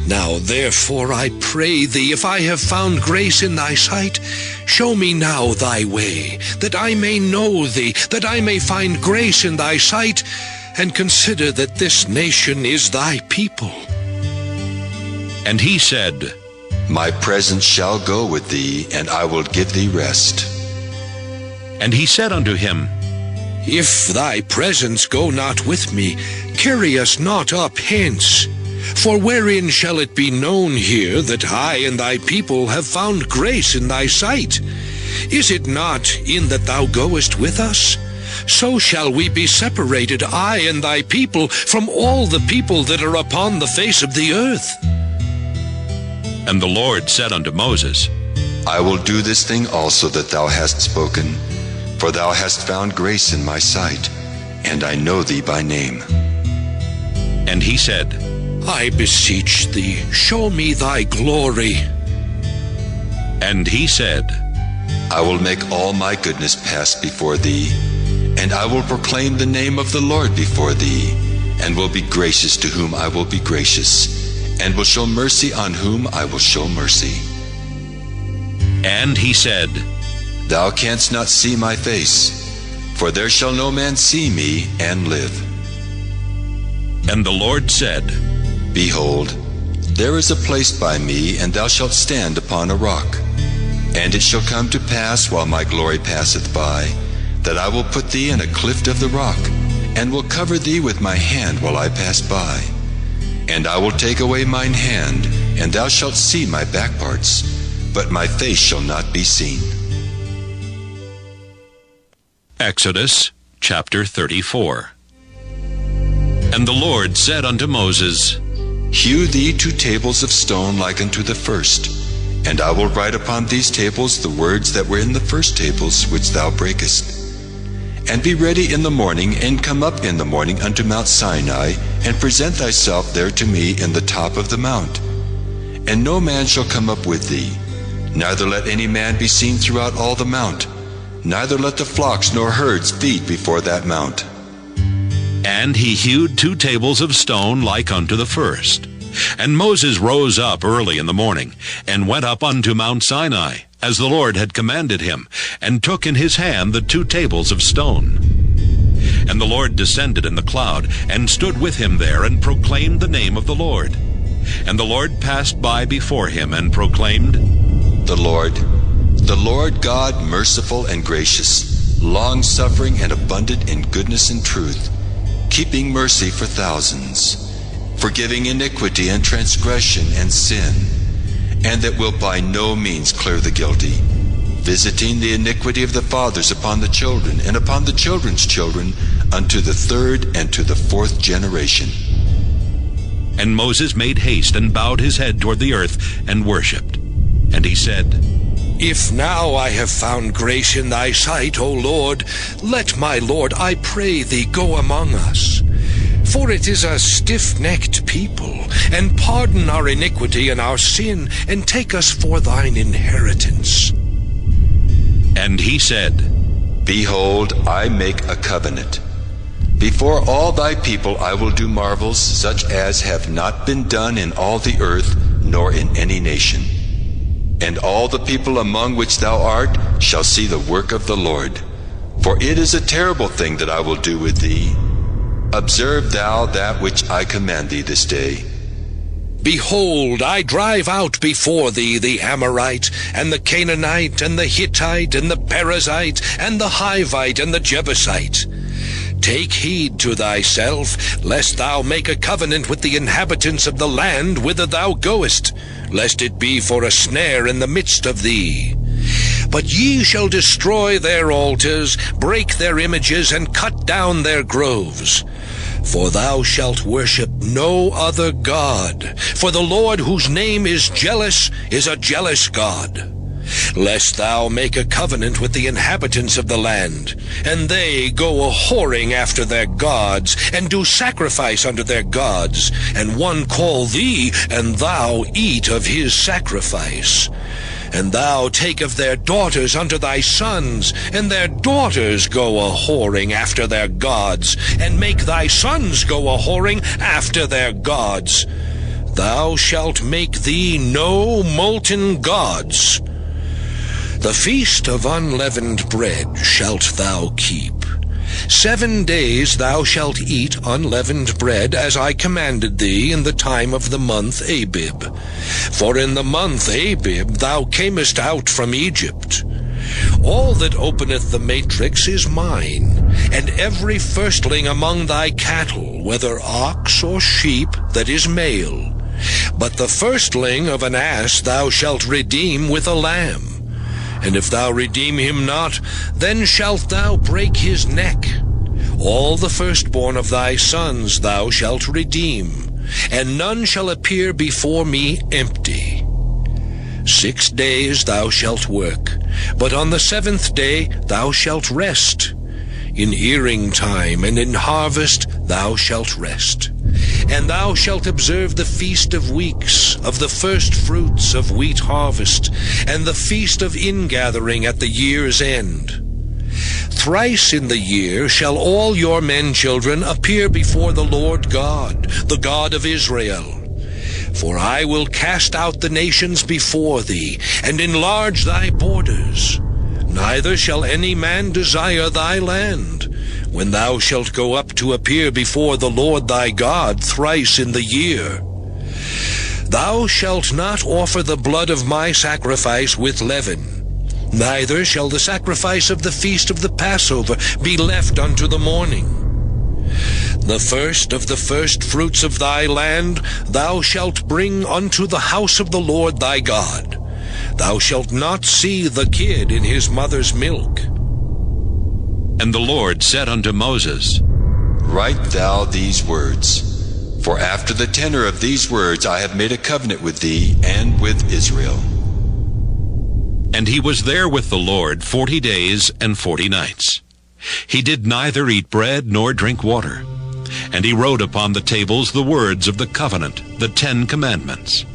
Now therefore I pray thee, if I have found grace in thy sight, show me now thy way, that I may know thee, that I may find grace in thy sight, and consider that this nation is thy people. And he said, My presence shall go with thee, and I will give thee rest. And he said unto him, If thy presence go not with me, carry us not up hence. For wherein shall it be known here that I and thy people have found grace in thy sight? Is it not in that thou goest with us? So shall we be separated, I and thy people, from all the people that are upon the face of the earth. And the Lord said unto Moses, I will do this thing also that thou hast spoken, for thou hast found grace in my sight, and I know thee by name. And he said, I beseech thee, show me thy glory. And he said, I will make all my goodness pass before thee, and I will proclaim the name of the Lord before thee, and will be gracious to whom I will be gracious, and will show mercy on whom I will show mercy. And he said, Thou canst not see my face, for there shall no man see me and live. And the Lord said, Behold, there is a place by me, and thou shalt stand upon a rock. And it shall come to pass, while my glory passeth by, that I will put thee in a cleft of the rock, and will cover thee with my hand while I pass by. And I will take away mine hand, and thou shalt see my back parts, but my face shall not be seen. Exodus chapter 34. And the Lord said unto Moses, Hew thee 2 tables of stone like unto the first, and I will write upon these tables the words that were in the first tables which thou breakest. And be ready in the morning, and come up in the morning unto Mount Sinai, and present thyself there to me in the top of the mount. And no man shall come up with thee, neither let any man be seen throughout all the mount, neither let the flocks nor herds feed before that mount. And he hewed 2 tables of stone like unto the first. And Moses rose up early in the morning, and went up unto Mount Sinai, as the Lord had commanded him, and took in his hand the 2 tables of stone. And the Lord descended in the cloud, and stood with him there, and proclaimed the name of the Lord. And the Lord passed by before him, and proclaimed, The Lord God, merciful and gracious, long-suffering and abundant in goodness and truth, keeping mercy for thousands, forgiving iniquity and transgression and sin, and that will by no means clear the guilty, visiting the iniquity of the fathers upon the children, and upon the children's children, unto the 3rd and to the 4th generation. And Moses made haste, and bowed his head toward the earth, and worshipped. And he said, If now I have found grace in thy sight, O Lord, let my Lord, I pray thee, go among us. For it is a stiff-necked people, and pardon our iniquity and our sin, and take us for thine inheritance. And he said, Behold, I make a covenant. Before all thy people I will do marvels such as have not been done in all the earth, nor in any nation. And all the people among which thou art shall see the work of the Lord. For it is a terrible thing that I will do with thee. Observe thou that which I command thee this day. Behold, I drive out before thee the Amorite, and the Canaanite, and the Hittite, and the Perizzite, and the Hivite, and the Jebusite. Take heed to thyself, lest thou make a covenant with the inhabitants of the land whither thou goest, lest it be for a snare in the midst of thee. But ye shall destroy their altars, break their images, and cut down their groves. For thou shalt worship no other God, for the Lord, whose name is jealous, is a jealous God. Lest thou make a covenant with the inhabitants of the land, and they go a-whoring after their gods, and do sacrifice unto their gods, and one call thee, and thou eat of his sacrifice. And thou take of their daughters unto thy sons, and their daughters go a-whoring after their gods, and make thy sons go a-whoring after their gods. Thou shalt make thee no molten gods. The feast of unleavened bread shalt thou keep. 7 days thou shalt eat unleavened bread, as I commanded thee in the time of the month Abib. For in the month Abib thou camest out from Egypt. All that openeth the matrix is mine, and every firstling among thy cattle, whether ox or sheep, that is male. But the firstling of an ass thou shalt redeem with a lamb. And if thou redeem him not, then shalt thou break his neck. All the firstborn of thy sons thou shalt redeem, and none shall appear before me empty. 6 days thou shalt work, but on the 7th day thou shalt rest. In earing time and in harvest thou shalt rest. And thou shalt observe the feast of weeks, of the first fruits of wheat harvest, and the feast of ingathering at the year's end. Thrice in the year shall all your men children appear before the Lord God, the God of Israel. For I will cast out the nations before thee, and enlarge thy borders. Neither shall any man desire thy land, when thou shalt go up to appear before the Lord thy God thrice in the year. Thou shalt not offer the blood of my sacrifice with leaven, neither shall the sacrifice of the feast of the Passover be left unto the morning. The first of the first fruits of thy land thou shalt bring unto the house of the Lord thy God. Thou shalt not see the kid in his mother's milk. And the Lord said unto Moses, Write thou these words, for after the tenor of these words I have made a covenant with thee and with Israel. And he was there with the Lord 40 days and 40 nights. He did neither eat bread nor drink water. And he wrote upon the tables the words of the covenant, the 10 commandments.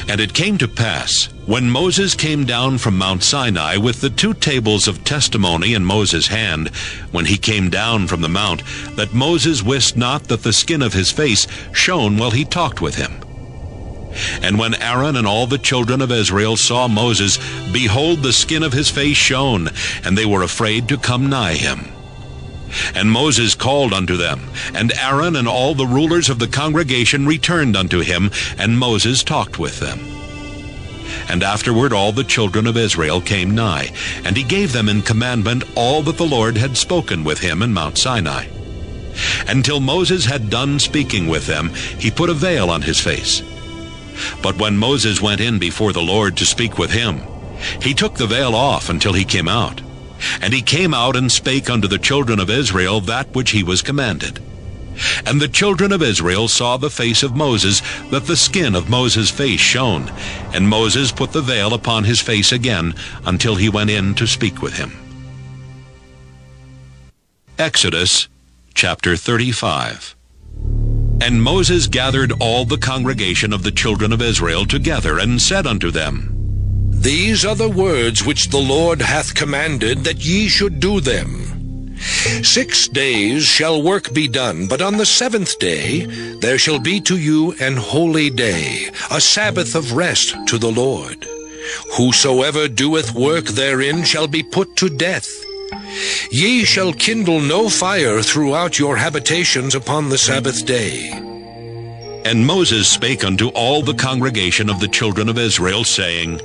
And it came to pass, when Moses came down from Mount Sinai with the 2 tables of testimony in Moses' hand, when he came down from the mount, that Moses wist not that the skin of his face shone while he talked with him. And when Aaron and all the children of Israel saw Moses, behold, the skin of his face shone, and they were afraid to come nigh him. And Moses called unto them, and Aaron and all the rulers of the congregation returned unto him, and Moses talked with them. And afterward all the children of Israel came nigh, and he gave them in commandment all that the Lord had spoken with him in Mount Sinai. Until Moses had done speaking with them, he put a veil on his face. But when Moses went in before the Lord to speak with him, he took the veil off until he came out. And he came out and spake unto the children of Israel that which he was commanded. And the children of Israel saw the face of Moses, that the skin of Moses' face shone. And Moses put the veil upon his face again, until he went in to speak with him. Exodus chapter 35. And Moses gathered all the congregation of the children of Israel together, and said unto them, These are the words which the Lord hath commanded, that ye should do them. 6 days shall work be done, but on the 7th day there shall be to you an holy day, a Sabbath of rest to the Lord. Whosoever doeth work therein shall be put to death. Ye shall kindle no fire throughout your habitations upon the Sabbath day. And Moses spake unto all the congregation of the children of Israel, saying,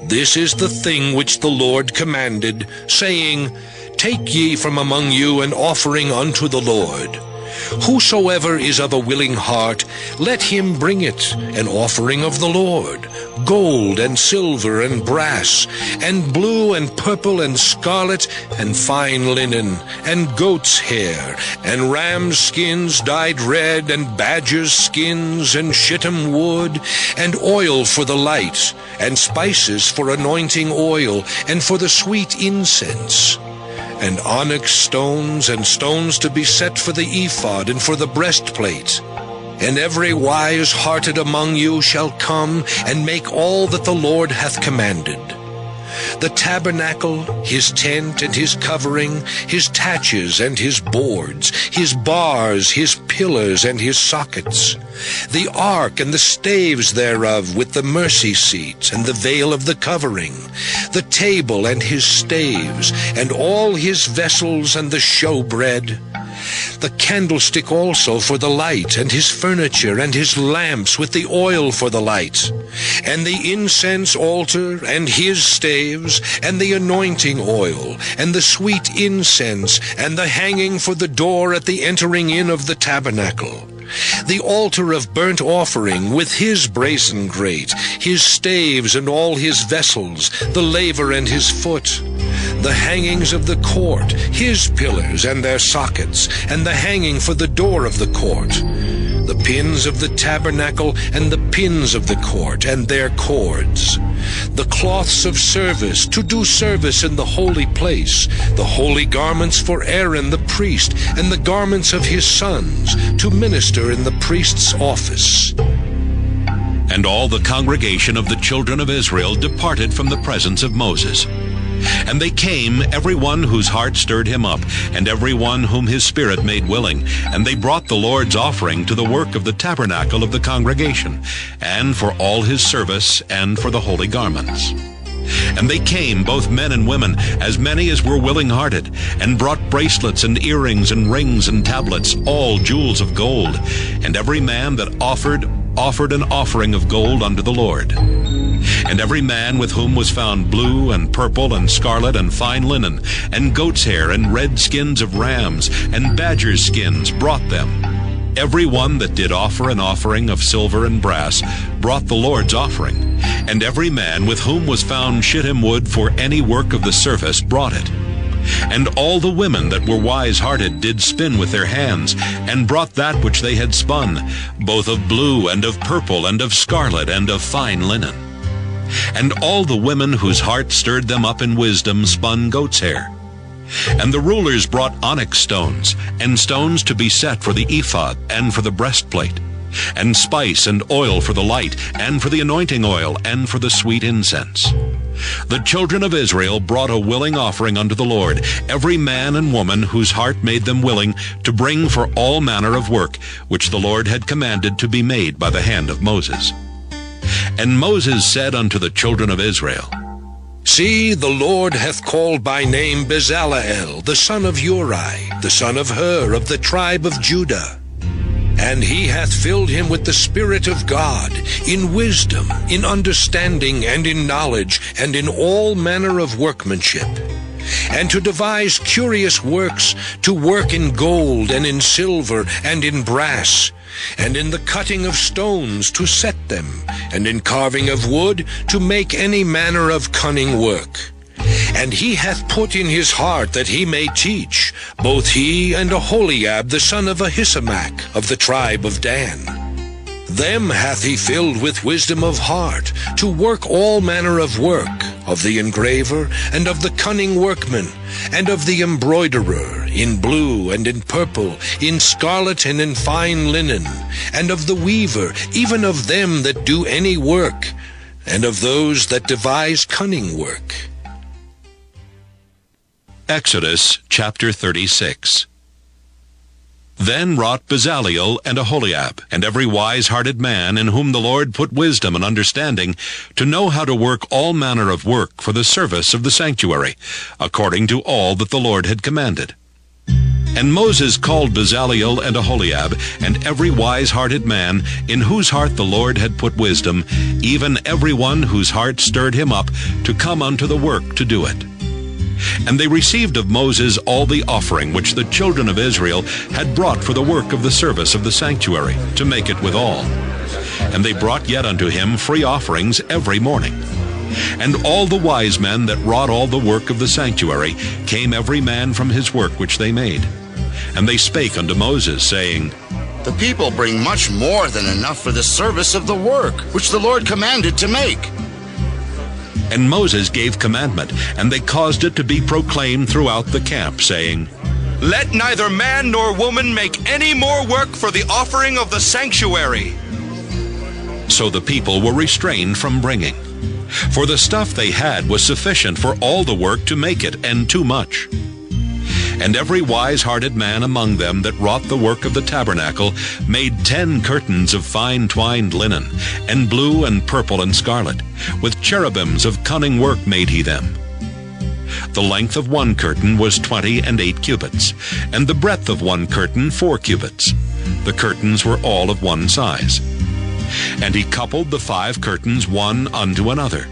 This is the thing which the Lord commanded, saying, Take ye from among you an offering unto the Lord. Whosoever is of a willing heart, let him bring it, an offering of the Lord, gold and silver and brass, and blue and purple and scarlet, and fine linen, and goat's hair, and ram's skins dyed red, and badger's skins, and shittim wood, and oil for the light, and spices for anointing oil, and for the sweet incense, and onyx stones, and stones to be set for the ephod, and for the breastplate. And every wise-hearted among you shall come, and make all that the Lord hath commanded. The tabernacle, his tent and his covering, his taches and his boards, his bars, his pillars and his sockets, the ark and the staves thereof with the mercy seat and the veil of the covering, the table and his staves, and all his vessels and the showbread, the candlestick also for the light, and his furniture, and his lamps with the oil for the light, and the incense altar, and his staves, and the anointing oil, and the sweet incense, and the hanging for the door at the entering in of the tabernacle, the altar of burnt offering with his brazen grate, his staves and all his vessels, the laver and his foot, the hangings of the court, his pillars and their sockets, and the hanging for the door of the court, the pins of the tabernacle and the pins of the court and their cords, the cloths of service to do service in the holy place, the holy garments for Aaron the priest, and the garments of his sons to minister in the priest's office. And all the congregation of the children of Israel departed from the presence of Moses. And they came, every one whose heart stirred him up, and every one whom his spirit made willing. And they brought the Lord's offering to the work of the tabernacle of the congregation, and for all his service, and for the holy garments. And they came, both men and women, as many as were willing-hearted, and brought bracelets and earrings and rings and tablets, all jewels of gold. And every man that offered an offering of gold unto the Lord. And every man with whom was found blue and purple and scarlet and fine linen, and goat's hair and red skins of rams and badger's skins brought them. Every one that did offer an offering of silver and brass brought the Lord's offering. And every man with whom was found shittim wood for any work of the service brought it. And all the women that were wise-hearted did spin with their hands, and brought that which they had spun, both of blue and of purple and of scarlet and of fine linen. And all the women whose heart stirred them up in wisdom spun goat's hair. And the rulers brought onyx stones, and stones to be set for the ephod and for the breastplate, and spice and oil for the light, and for the anointing oil, and for the sweet incense. The children of Israel brought a willing offering unto the Lord, every man and woman whose heart made them willing to bring for all manner of work, which the Lord had commanded to be made by the hand of Moses. And Moses said unto the children of Israel, See, the Lord hath called by name Bezaleel, the son of Uri, the son of Hur, of the tribe of Judah. And he hath filled him with the Spirit of God, in wisdom, in understanding, and in knowledge, and in all manner of workmanship, and to devise curious works, to work in gold, and in silver, and in brass, and in the cutting of stones, to set them, and in carving of wood, to make any manner of cunning work. And he hath put in his heart that he may teach, both he and Aholiab the son of Ahisamach, of the tribe of Dan. Them hath he filled with wisdom of heart, to work all manner of work, of the engraver, and of the cunning workman, and of the embroiderer, in blue and in purple, in scarlet and in fine linen, and of the weaver, even of them that do any work, and of those that devise cunning work. Exodus chapter 36. Then wrought Bezaleel and Aholiab, and every wise-hearted man in whom the Lord put wisdom and understanding, to know how to work all manner of work for the service of the sanctuary, according to all that the Lord had commanded. And Moses called Bezaleel and Aholiab, and every wise-hearted man in whose heart the Lord had put wisdom, even every one whose heart stirred him up, to come unto the work to do it. And they received of Moses all the offering which the children of Israel had brought for the work of the service of the sanctuary, to make it withal. And they brought yet unto him free offerings every morning. And all the wise men that wrought all the work of the sanctuary came every man from his work which they made. And they spake unto Moses, saying, The people bring much more than enough for the service of the work which the Lord commanded to make. And Moses gave commandment, and they caused it to be proclaimed throughout the camp, saying, Let neither man nor woman make any more work for the offering of the sanctuary. So the people were restrained from bringing. For the stuff they had was sufficient for all the work to make it, and too much. And every wise-hearted man among them that wrought the work of the tabernacle made 10 curtains of fine twined linen, and blue and purple and scarlet. With cherubims of cunning work made he them. The length of one curtain was 28 cubits, and the breadth of one curtain 4 cubits. The curtains were all of one size. And he coupled the 5 curtains one unto another,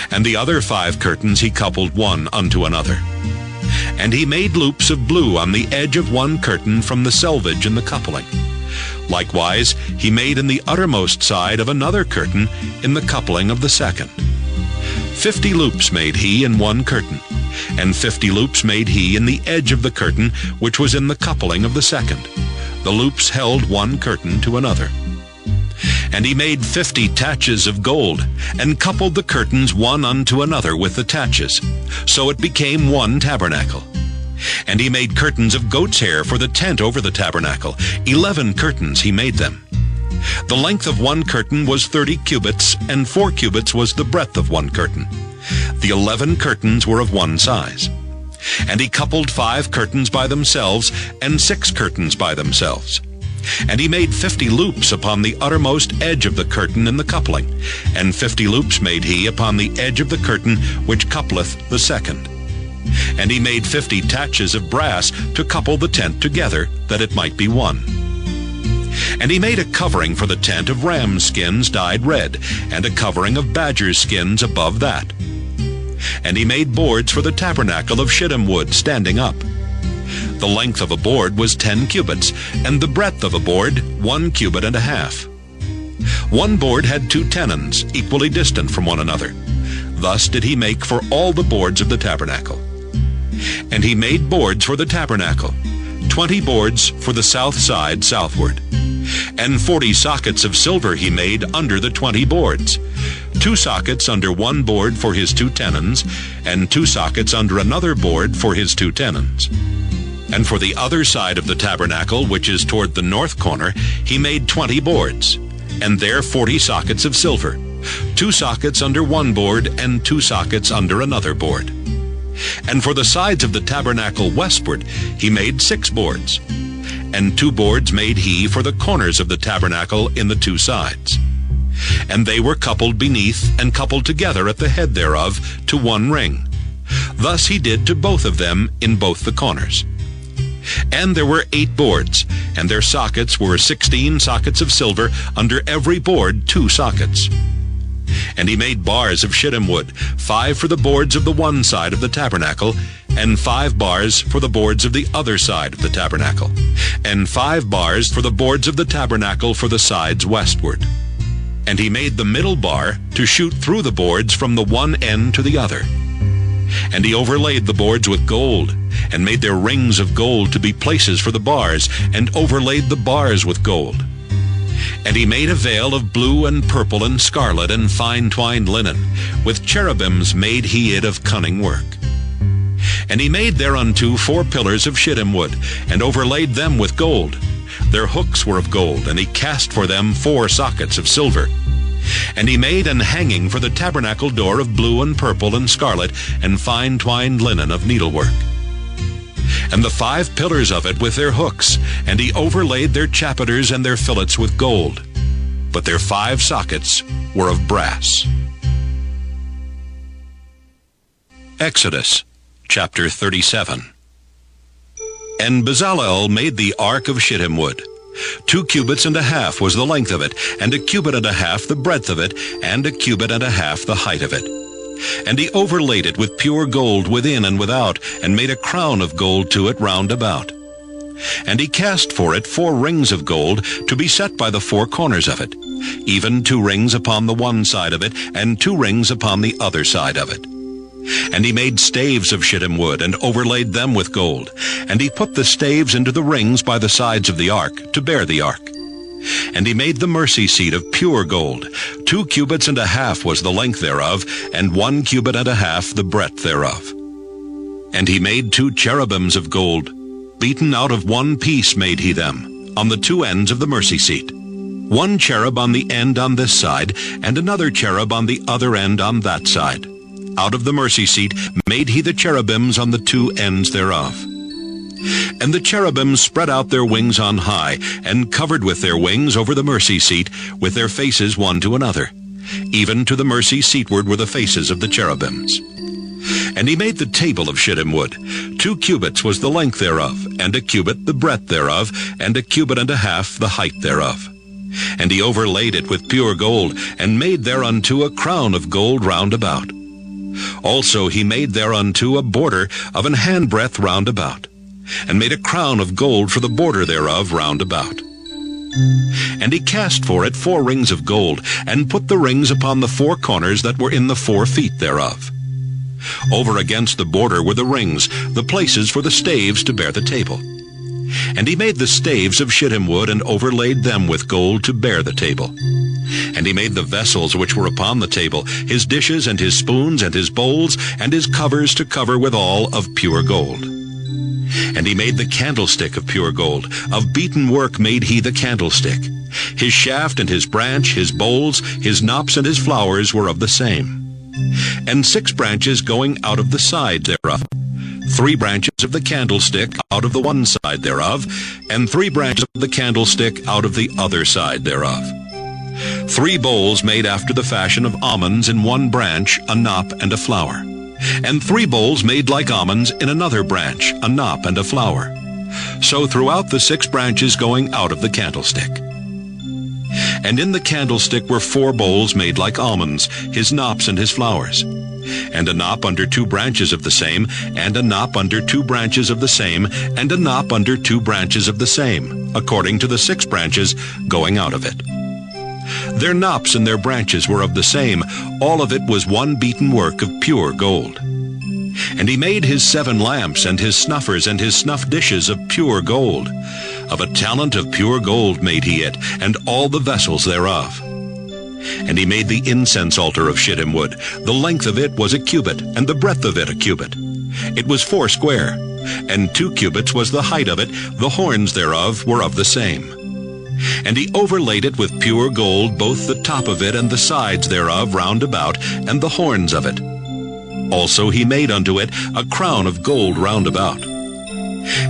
and the other 5 curtains he coupled one unto another. And he made loops of blue on the edge of one curtain from the selvage in the coupling. Likewise, he made in the uttermost side of another curtain in the coupling of the second. 50 loops made he in one curtain, and 50 loops made he in the edge of the curtain which was in the coupling of the second. The loops held one curtain to another. And he made 50 taches of gold, and coupled the curtains one unto another with the taches. So it became one tabernacle. And he made curtains of goat's hair for the tent over the tabernacle. 11 curtains he made them. The length of one curtain was 30 cubits, and 4 cubits was the breadth of one curtain. The 11 curtains were of one size. And he coupled 5 curtains by themselves, and 6 curtains by themselves. And he made 50 loops upon the uttermost edge of the curtain in the coupling, and 50 loops made he upon the edge of the curtain which coupleth the second. And he made 50 taches of brass to couple the tent together, that it might be one. And he made a covering for the tent of ram skins dyed red, and a covering of badger skins above that. And he made boards for the tabernacle of shittim wood standing up. The length of a board was 10 cubits, and the breadth of a board 1 cubit and a half. One board had 2 tenons, equally distant from one another. Thus did he make for all the boards of the tabernacle. And he made boards for the tabernacle, 20 boards for the south side southward. And 40 sockets of silver he made under the 20 boards, 2 sockets under one board for his 2 tenons, and 2 sockets under another board for his 2 tenons. And for the other side of the tabernacle, which is toward the north corner, he made 20 boards, and there 40 sockets of silver, 2 sockets under one board and 2 sockets under another board. And for the sides of the tabernacle westward he made 6 boards, and 2 boards made he for the corners of the tabernacle in the 2 sides. And they were coupled beneath and coupled together at the head thereof to one ring. Thus he did to both of them in both the corners. And there were 8 boards, and their sockets were 16 sockets of silver, under every board 2 sockets. And he made bars of shittim wood, 5 for the boards of the one side of the tabernacle, and 5 bars for the boards of the other side of the tabernacle, and 5 bars for the boards of the tabernacle for the sides westward. And he made the middle bar to shoot through the boards from the one end to the other. And he overlaid the boards with gold, and made their rings of gold to be places for the bars, and overlaid the bars with gold. And he made a veil of blue and purple and scarlet and fine twined linen. With cherubims made he it of cunning work. And he made thereunto 4 pillars of shittim wood, and overlaid them with gold. Their hooks were of gold, and he cast for them 4 sockets of silver. And he made an hanging for the tabernacle door of blue and purple and scarlet and fine twined linen of needlework. And the 5 pillars of it with their hooks, and he overlaid their chapiters and their fillets with gold. But their 5 sockets were of brass. Exodus chapter 37. And Bezalel made the ark of shittim wood. 2 cubits and a half was the length of it, and 1 cubit and a half the breadth of it, and 1 cubit and a half the height of it. And he overlaid it with pure gold within and without, and made a crown of gold to it round about. And he cast for it 4 rings of gold to be set by the 4 corners of it, even 2 rings upon the one side of it, and 2 rings upon the other side of it. And he made staves of shittim wood, and overlaid them with gold. And he put the staves into the rings by the sides of the ark, to bear the ark. And he made the mercy seat of pure gold. 2 cubits and a half was the length thereof, and 1 cubit and a half the breadth thereof. And he made 2 cherubims of gold. Beaten out of one piece made he them, on the 2 ends of the mercy seat. 1 cherub on the end on this side, and another cherub on the other end on that side. Out of the mercy seat made he the cherubims on the 2 ends thereof. And the cherubims spread out their wings on high, and covered with their wings over the mercy seat, with their faces one to another. Even to the mercy seatward were the faces of the cherubims. And he made the table of shittim wood. 2 cubits was the length thereof, and 1 cubit the breadth thereof, and 1 cubit and a half the height thereof. And he overlaid it with pure gold, and made thereunto a crown of gold round about. Also he made thereunto a border of an handbreadth round about, and made a crown of gold for the border thereof round about. And he cast for it 4 rings of gold, and put the rings upon the 4 corners that were in the 4 feet thereof. Over against the border were the rings, the places for the staves to bear the table. And he made the staves of shittim wood, and overlaid them with gold to bear the table. And he made the vessels which were upon the table, his dishes and his spoons and his bowls, and his covers to cover withal of pure gold. And he made the candlestick of pure gold. Of beaten work made he the candlestick. His shaft and his branch, his bowls, his knops and his flowers were of the same. And 6 branches going out of the side thereof. 3 branches of the candlestick out of the one side thereof, and 3 branches of the candlestick out of the other side thereof. 3 bowls made after the fashion of almonds in one branch, a knop and a flower. And 3 bowls made like almonds in another branch, a knop and a flower. So throughout the 6 branches going out of the candlestick. And in the candlestick were 4 bowls made like almonds, his knops and his flowers. And a knop under 2 branches of the same, and a knop under 2 branches of the same, and a knop under 2 branches of the same, according to the 6 branches going out of it. Their knops and their branches were of the same. All of it was one beaten work of pure gold. And he made his 7 lamps, and his snuffers, and his snuff dishes of pure gold. Of a talent of pure gold made he it, and all the vessels thereof. And he made the incense altar of shittim wood. The length of it was a cubit, and the breadth of it a cubit. It was 4 square, and 2 cubits was the height of it. The horns thereof were of the same. And he overlaid it with pure gold, both the top of it and the sides thereof round about, and the horns of it. Also he made unto it a crown of gold round about.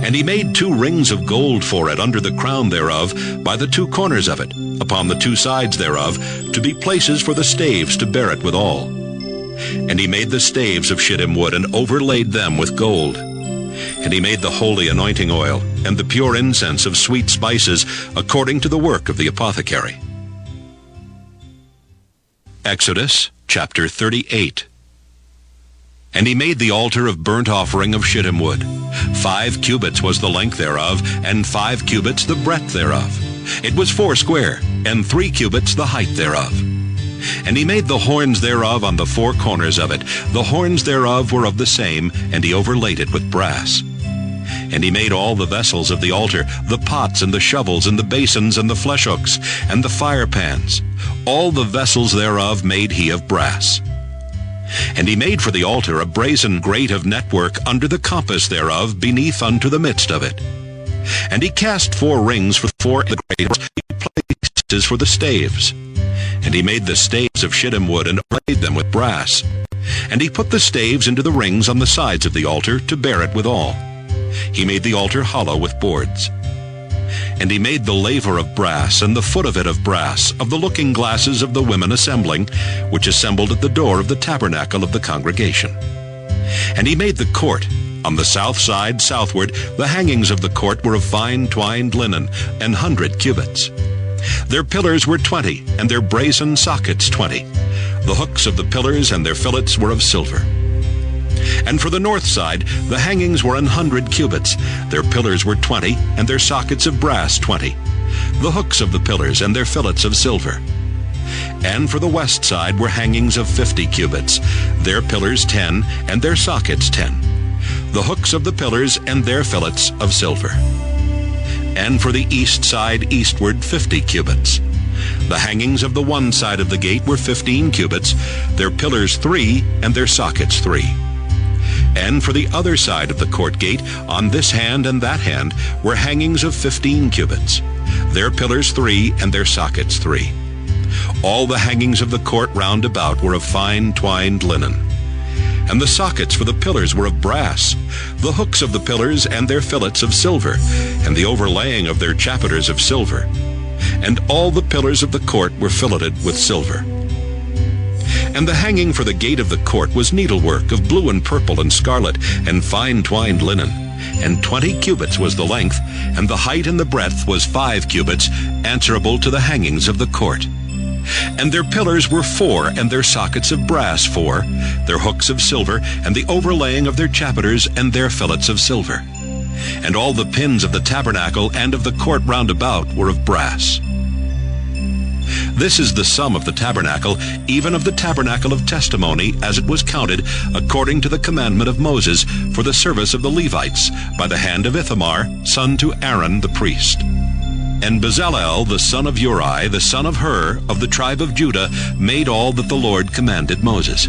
And he made 2 rings of gold for it under the crown thereof, by the 2 corners of it, upon the 2 sides thereof, to be places for the staves to bear it withal. And he made the staves of shittim wood, and overlaid them with gold. And he made the holy anointing oil, and the pure incense of sweet spices, according to the work of the apothecary. Exodus chapter 38. And he made the altar of burnt offering of shittim wood. 5 cubits was the length thereof, and 5 cubits the breadth thereof. It was 4 square, and 3 cubits the height thereof. And he made the horns thereof on the 4 corners of it. The horns thereof were of the same, and he overlaid it with brass. And he made all the vessels of the altar, the pots and the shovels and the basins and the flesh hooks and the fire pans. All the vessels thereof made he of brass. And he made for the altar a brazen grate of network under the compass thereof, beneath unto the midst of it. And he cast 4 rings for 4 of the grates, places for the staves. And he made the staves of shittim wood, and overlaid them with brass. And he put the staves into the rings on the sides of the altar, to bear it withal. He made the altar hollow with boards. And he made the laver of brass, and the foot of it of brass, of the looking glasses of the women assembling, which assembled at the door of the tabernacle of the congregation. And he made the court. On the south side southward, the hangings of the court were of fine twined linen, 100 cubits. Their pillars were 20, and their brazen sockets 20. The hooks of the pillars and their fillets were of silver. And for the north side, the hangings were 100 cubits. Their pillars were 20, and their sockets of brass 20. The hooks of the pillars and their fillets of silver. And for the west side were hangings of 50 cubits. Their pillars 10, and their sockets 10. The hooks of the pillars and their fillets of silver. And for the east side eastward 50 cubits. The hangings of the one side of the gate were 15 cubits, their pillars 3, and their sockets 3. And for the other side of the court gate, on this hand and that hand, were hangings of 15 cubits, their pillars 3, and their sockets 3. All the hangings of the court round about were of fine twined linen. And the sockets for the pillars were of brass, the hooks of the pillars and their fillets of silver, and the overlaying of their chapiters of silver. And all the pillars of the court were filleted with silver. And the hanging for the gate of the court was needlework of blue and purple and scarlet, and fine twined linen. And 20 cubits was the length, and the height and the breadth was 5 cubits, answerable to the hangings of the court. And their pillars were 4, and their sockets of brass 4, their hooks of silver, and the overlaying of their chapiters and their fillets of silver. And all the pins of the tabernacle and of the court round about were of brass. This is the sum of the tabernacle, even of the tabernacle of testimony, as it was counted, according to the commandment of Moses, for the service of the Levites, by the hand of Ithamar, son to Aaron the priest. And Bezalel, the son of Uri, the son of Hur, of the tribe of Judah, made all that the Lord commanded Moses.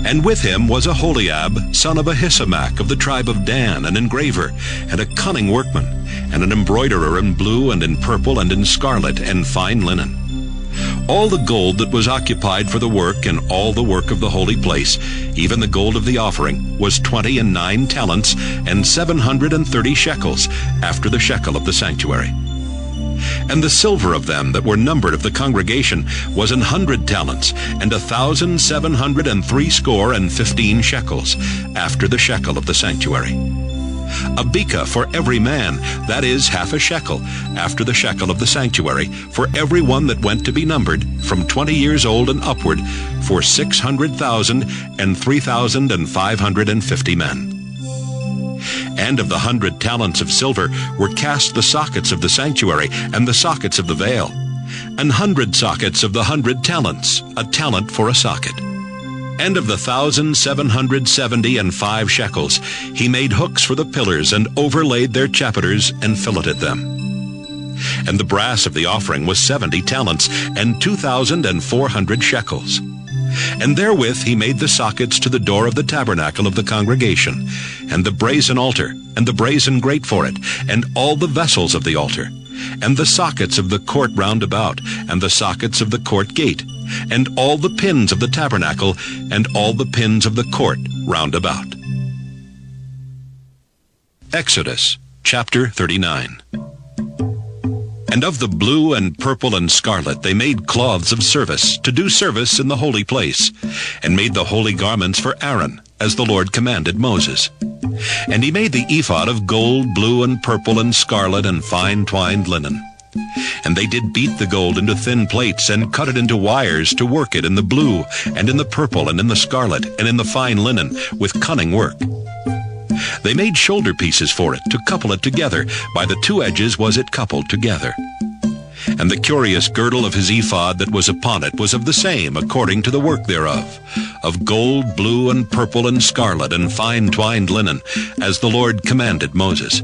And with him was Aholiab, son of Ahisamach, of the tribe of Dan, an engraver, and a cunning workman, and an embroiderer in blue and in purple and in scarlet and fine linen. All the gold that was occupied for the work and all the work of the holy place, even the gold of the offering, was 29 talents and 730 shekels, after the shekel of the sanctuary. And the silver of them that were numbered of the congregation was 100 talents, and 1,763 shekels, after the shekel of the sanctuary. A beka for every man, that is, half a shekel, after the shekel of the sanctuary, for every one that went to be numbered, from 20 years old and upward, for 600,000 and 3,550 men. And of the 100 talents of silver were cast the sockets of the sanctuary and the sockets of the veil, 100 sockets of the 100 talents, a talent for a socket. And of the 1,770 shekels, he made hooks for the pillars, and overlaid their chapiters, and filleted them. And the brass of the offering was 70 talents, and 2,400 shekels. And therewith he made the sockets to the door of the tabernacle of the congregation, and the brazen altar, and the brazen grate for it, and all the vessels of the altar, and the sockets of the court round about, and the sockets of the court gate, and all the pins of the tabernacle, and all the pins of the court round about. Exodus chapter 39. And of the blue and purple and scarlet they made cloths of service, to do service in the holy place, and made the holy garments for Aaron, as the Lord commanded Moses. And he made the ephod of gold, blue, and purple, and scarlet, and fine twined linen. And they did beat the gold into thin plates, and cut it into wires, to work it in the blue, and in the purple, and in the scarlet, and in the fine linen, with cunning work. They made shoulder pieces for it, to couple it together. By the two edges was it coupled together. And the curious girdle of his ephod that was upon it was of the same, according to the work thereof, of gold, blue, and purple, and scarlet, and fine twined linen, as the Lord commanded Moses.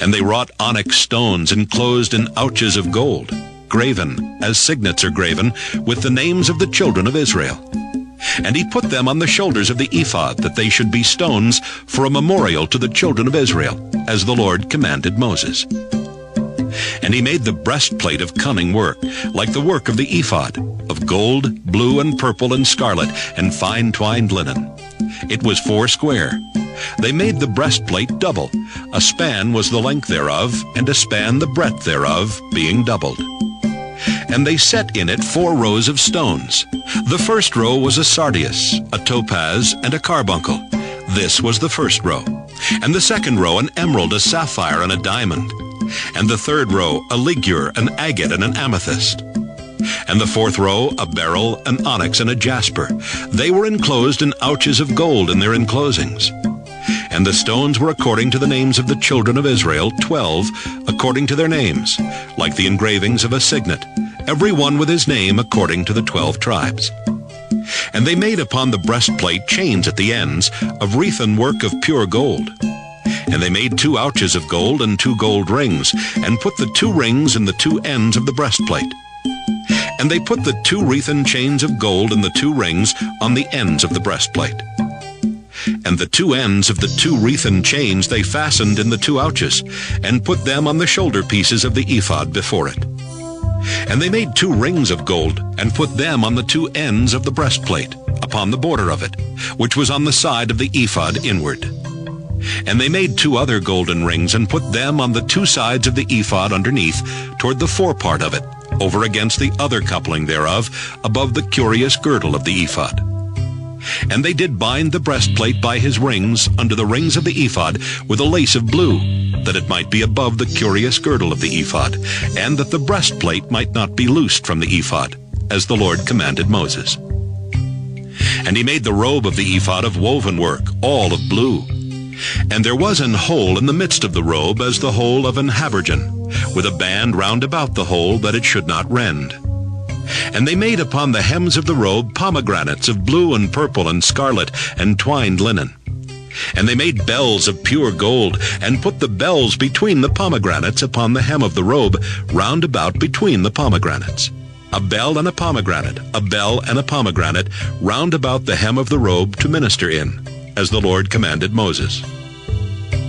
And they wrought onyx stones enclosed in ouches of gold, graven, as signets are graven, with the names of the children of Israel. And he put them on the shoulders of the ephod, that they should be stones for a memorial to the children of Israel, as the Lord commanded Moses. And he made the breastplate of cunning work, like the work of the ephod, of gold, blue, and purple, and scarlet, and fine twined linen. It was 4 square. They made the breastplate double. A span was the length thereof, and a span the breadth thereof, being doubled. And they set in it 4 rows of stones. The first row was a sardius, a topaz, and a carbuncle. This was the first row. And the second row an emerald, a sapphire, and a diamond. And the third row a ligure, an agate, and an amethyst. And the fourth row a beryl, an onyx, and a jasper. They were enclosed in ouches of gold in their enclosings. And the stones were according to the names of the children of Israel, 12, according to their names, like the engravings of a signet, every one with his name according to the 12 tribes. And they made upon the breastplate chains at the ends, of wreathen work of pure gold. And they made 2 ouches of gold and 2 gold rings, and put the 2 rings in the 2 ends of the breastplate. And they put the 2 wreathen chains of gold and the 2 rings on the ends of the breastplate. And the 2 ends of the 2 wreathen chains they fastened in the 2 ouches, and put them on the shoulder pieces of the ephod before it. And they made 2 rings of gold, and put them on the 2 ends of the breastplate, upon the border of it, which was on the side of the ephod inward. And they made 2 other golden rings, and put them on the 2 sides of the ephod underneath, toward the forepart of it, over against the other coupling thereof, above the curious girdle of the ephod. And they did bind the breastplate by his rings under the rings of the ephod with a lace of blue, that it might be above the curious girdle of the ephod, and that the breastplate might not be loosed from the ephod, as the Lord commanded Moses. And he made the robe of the ephod of woven work, all of blue. And there was an hole in the midst of the robe as the hole of an habergeon, with a band round about the hole, that it should not rend. And they made upon the hems of the robe pomegranates of blue and purple and scarlet and twined linen. And they made bells of pure gold, and put the bells between the pomegranates upon the hem of the robe, round about between the pomegranates. A bell and a pomegranate, a bell and a pomegranate, round about the hem of the robe to minister in, as the Lord commanded Moses.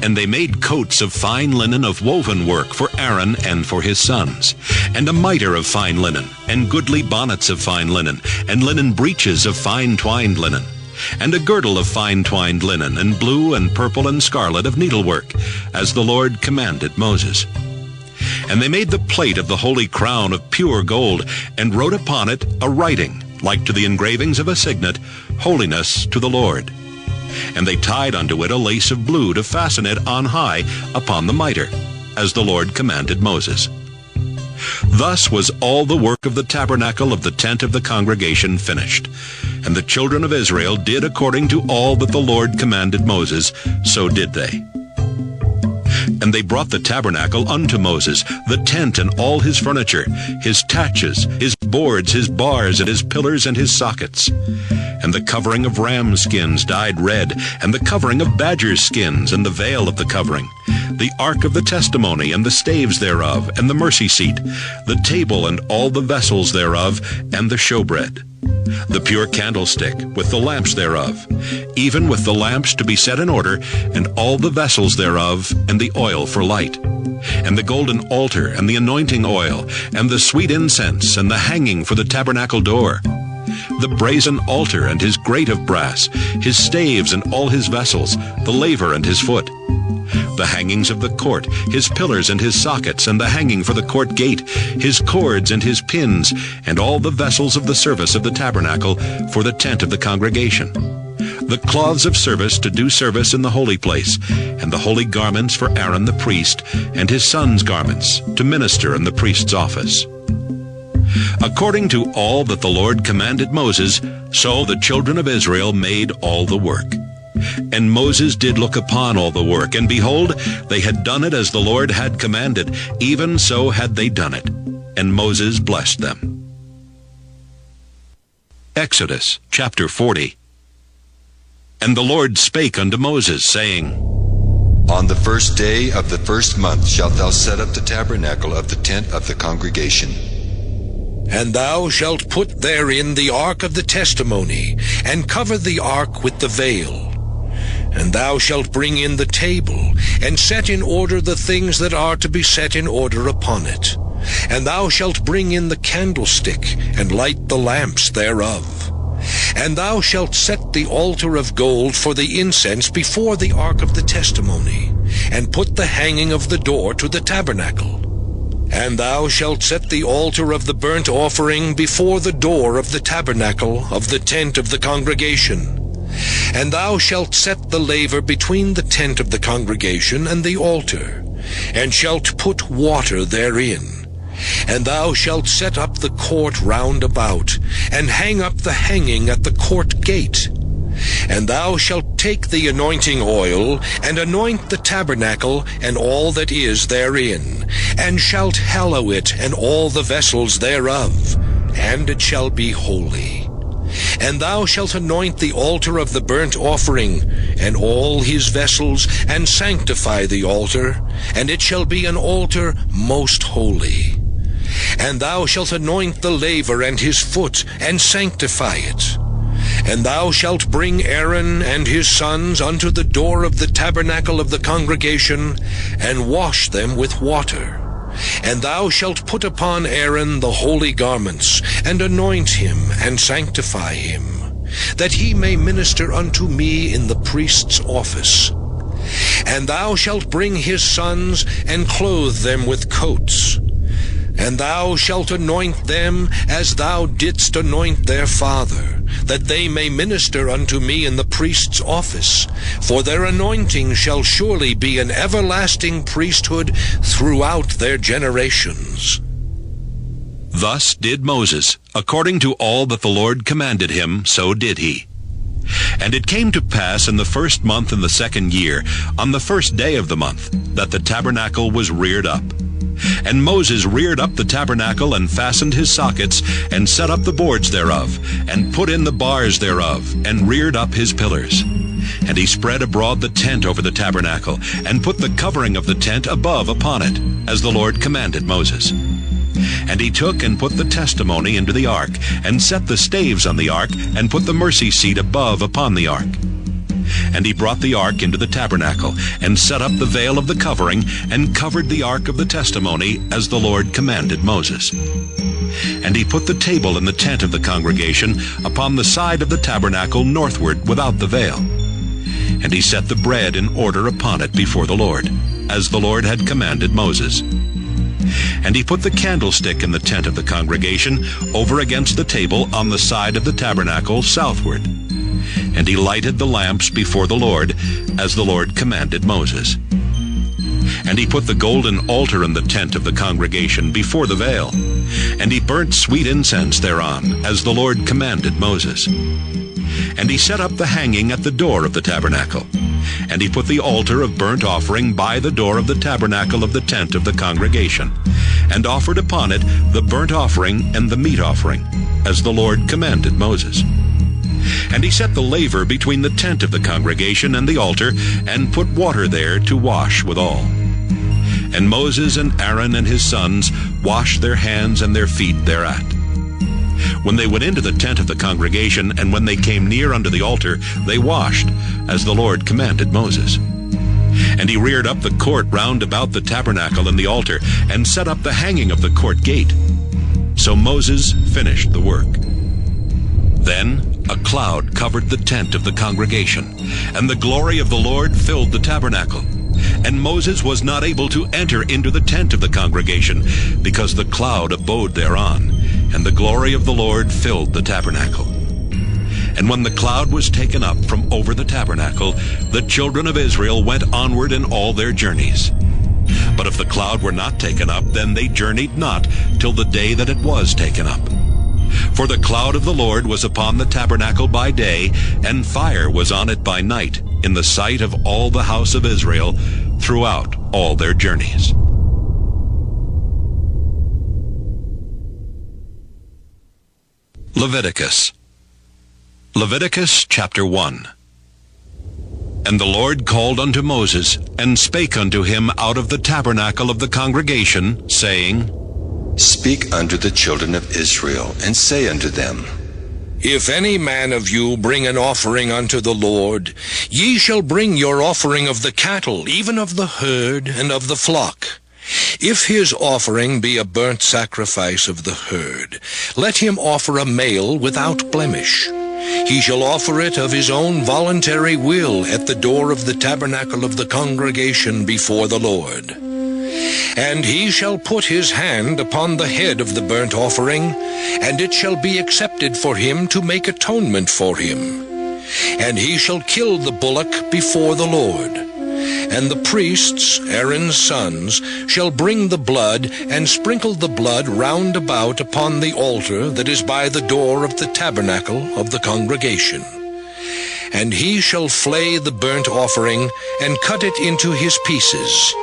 And they made coats of fine linen of woven work for Aaron and for his sons, and a mitre of fine linen, and goodly bonnets of fine linen, and linen breeches of fine twined linen, and a girdle of fine twined linen, and blue and purple and scarlet of needlework, as the Lord commanded Moses. And they made the plate of the holy crown of pure gold, and wrote upon it a writing, like to the engravings of a signet, Holiness to the Lord. And they tied unto it a lace of blue to fasten it on high upon the mitre, as the Lord commanded Moses. Thus was all the work of the tabernacle of the tent of the congregation finished. And the children of Israel did according to all that the Lord commanded Moses, so did they. And they brought the tabernacle unto Moses, the tent and all his furniture, his taches, his boards, his bars, and his pillars and his sockets. And the covering of ram skins dyed red, and the covering of badger skins, and the veil of the covering, the ark of the testimony, and the staves thereof, and the mercy seat, the table and all the vessels thereof, and the showbread, the pure candlestick, with the lamps thereof, even with the lamps to be set in order, and all the vessels thereof, and the oil for light, and the golden altar, and the anointing oil, and the sweet incense, and the hanging for the tabernacle door, the brazen altar, and his grate of brass, his staves, and all his vessels, the laver and his foot, the hangings of the court, his pillars and his sockets, and the hanging for the court gate, his cords and his pins, and all the vessels of the service of the tabernacle for the tent of the congregation, the cloths of service to do service in the holy place, and the holy garments for Aaron the priest, and his sons' garments, to minister in the priest's office. According to all that the Lord commanded Moses, so the children of Israel made all the work. And Moses did look upon all the work, and behold, they had done it as the Lord had commanded, even so had they done it. And Moses blessed them. Exodus chapter 40. And the Lord spake unto Moses, saying, On the first day of the first month shalt thou set up the tabernacle of the tent of the congregation. And thou shalt put therein the ark of the testimony, and cover the ark with the veil. And thou shalt bring in the table, and set in order the things that are to be set in order upon it. And thou shalt bring in the candlestick, and light the lamps thereof. And thou shalt set the altar of gold for the incense before the ark of the testimony, and put the hanging of the door to the tabernacle. And thou shalt set the altar of the burnt offering before the door of the tabernacle of the tent of the congregation. And thou shalt set the laver between the tent of the congregation and the altar, and shalt put water therein. And thou shalt set up the court round about, and hang up the hanging at the court gate. And thou shalt take the anointing oil, and anoint the tabernacle, and all that is therein, and shalt hallow it, and all the vessels thereof, and it shall be holy. And thou shalt anoint the altar of the burnt offering, and all his vessels, and sanctify the altar, and it shall be an altar most holy. And thou shalt anoint the laver and his foot, and sanctify it. And thou shalt bring Aaron and his sons unto the door of the tabernacle of the congregation, and wash them with water. And thou shalt put upon Aaron the holy garments, and anoint him, and sanctify him, that he may minister unto me in the priest's office. And thou shalt bring his sons, and clothe them with coats. And thou shalt anoint them as thou didst anoint their father, that they may minister unto me in the priest's office. For their anointing shall surely be an everlasting priesthood throughout their generations. Thus did Moses, according to all that the Lord commanded him, so did he. And it came to pass in the first month in the second year, on the first day of the month, that the tabernacle was reared up. And Moses reared up the tabernacle, and fastened his sockets, and set up the boards thereof, and put in the bars thereof, and reared up his pillars. And he spread abroad the tent over the tabernacle, and put the covering of the tent above upon it, as the Lord commanded Moses. And he took and put the testimony into the ark, and set the staves on the ark, and put the mercy seat above upon the ark. And he brought the ark into the tabernacle, and set up the veil of the covering, and covered the ark of the testimony, as the Lord commanded Moses. And he put the table in the tent of the congregation upon the side of the tabernacle northward without the veil. And he set the bread in order upon it before the Lord, as the Lord had commanded Moses. And he put the candlestick in the tent of the congregation over against the table on the side of the tabernacle southward. And he lighted the lamps before the Lord, as the Lord commanded Moses. And he put the golden altar in the tent of the congregation before the veil. And he burnt sweet incense thereon, as the Lord commanded Moses. And he set up the hanging at the door of the tabernacle. And he put the altar of burnt offering by the door of the tabernacle of the tent of the congregation, and offered upon it the burnt offering and the meat offering, as the Lord commanded Moses. And he set the laver between the tent of the congregation and the altar, and put water there to wash withal. And Moses and Aaron and his sons washed their hands and their feet thereat. When they went into the tent of the congregation, and when they came near unto the altar, they washed, as the Lord commanded Moses. And he reared up the court round about the tabernacle and the altar, and set up the hanging of the court gate. So Moses finished the work. Then a cloud covered the tent of the congregation, and the glory of the Lord filled the tabernacle. And Moses was not able to enter into the tent of the congregation, because the cloud abode thereon, and the glory of the Lord filled the tabernacle. And when the cloud was taken up from over the tabernacle, the children of Israel went onward in all their journeys. But if the cloud were not taken up, then they journeyed not till the day that it was taken up. For the cloud of the Lord was upon the tabernacle by day, and fire was on it by night, in the sight of all the house of Israel, throughout all their journeys. Leviticus chapter 1. And the Lord called unto Moses, and spake unto him out of the tabernacle of the congregation, saying, Speak unto the children of Israel, and say unto them, If any man of you bring an offering unto the Lord, ye shall bring your offering of the cattle, even of the herd and of the flock. If his offering be a burnt sacrifice of the herd, let him offer a male without blemish. He shall offer it of his own voluntary will at the door of the tabernacle of the congregation before the Lord. And he shall put his hand upon the head of the burnt offering, and it shall be accepted for him to make atonement for him. And he shall kill the bullock before the Lord. And the priests, Aaron's sons, shall bring the blood, and sprinkle the blood round about upon the altar that is by the door of the tabernacle of the congregation. And he shall flay the burnt offering, and cut it into his pieces.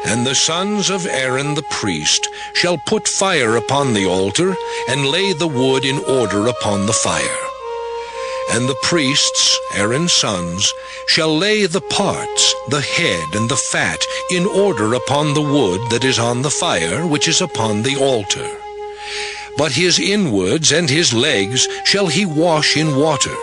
And the sons of Aaron the priest shall put fire upon the altar, and lay the wood in order upon the fire. And the priests, Aaron's sons, shall lay the parts, the head and the fat, in order upon the wood that is on the fire, which is upon the altar. But his inwards and his legs shall he wash in water,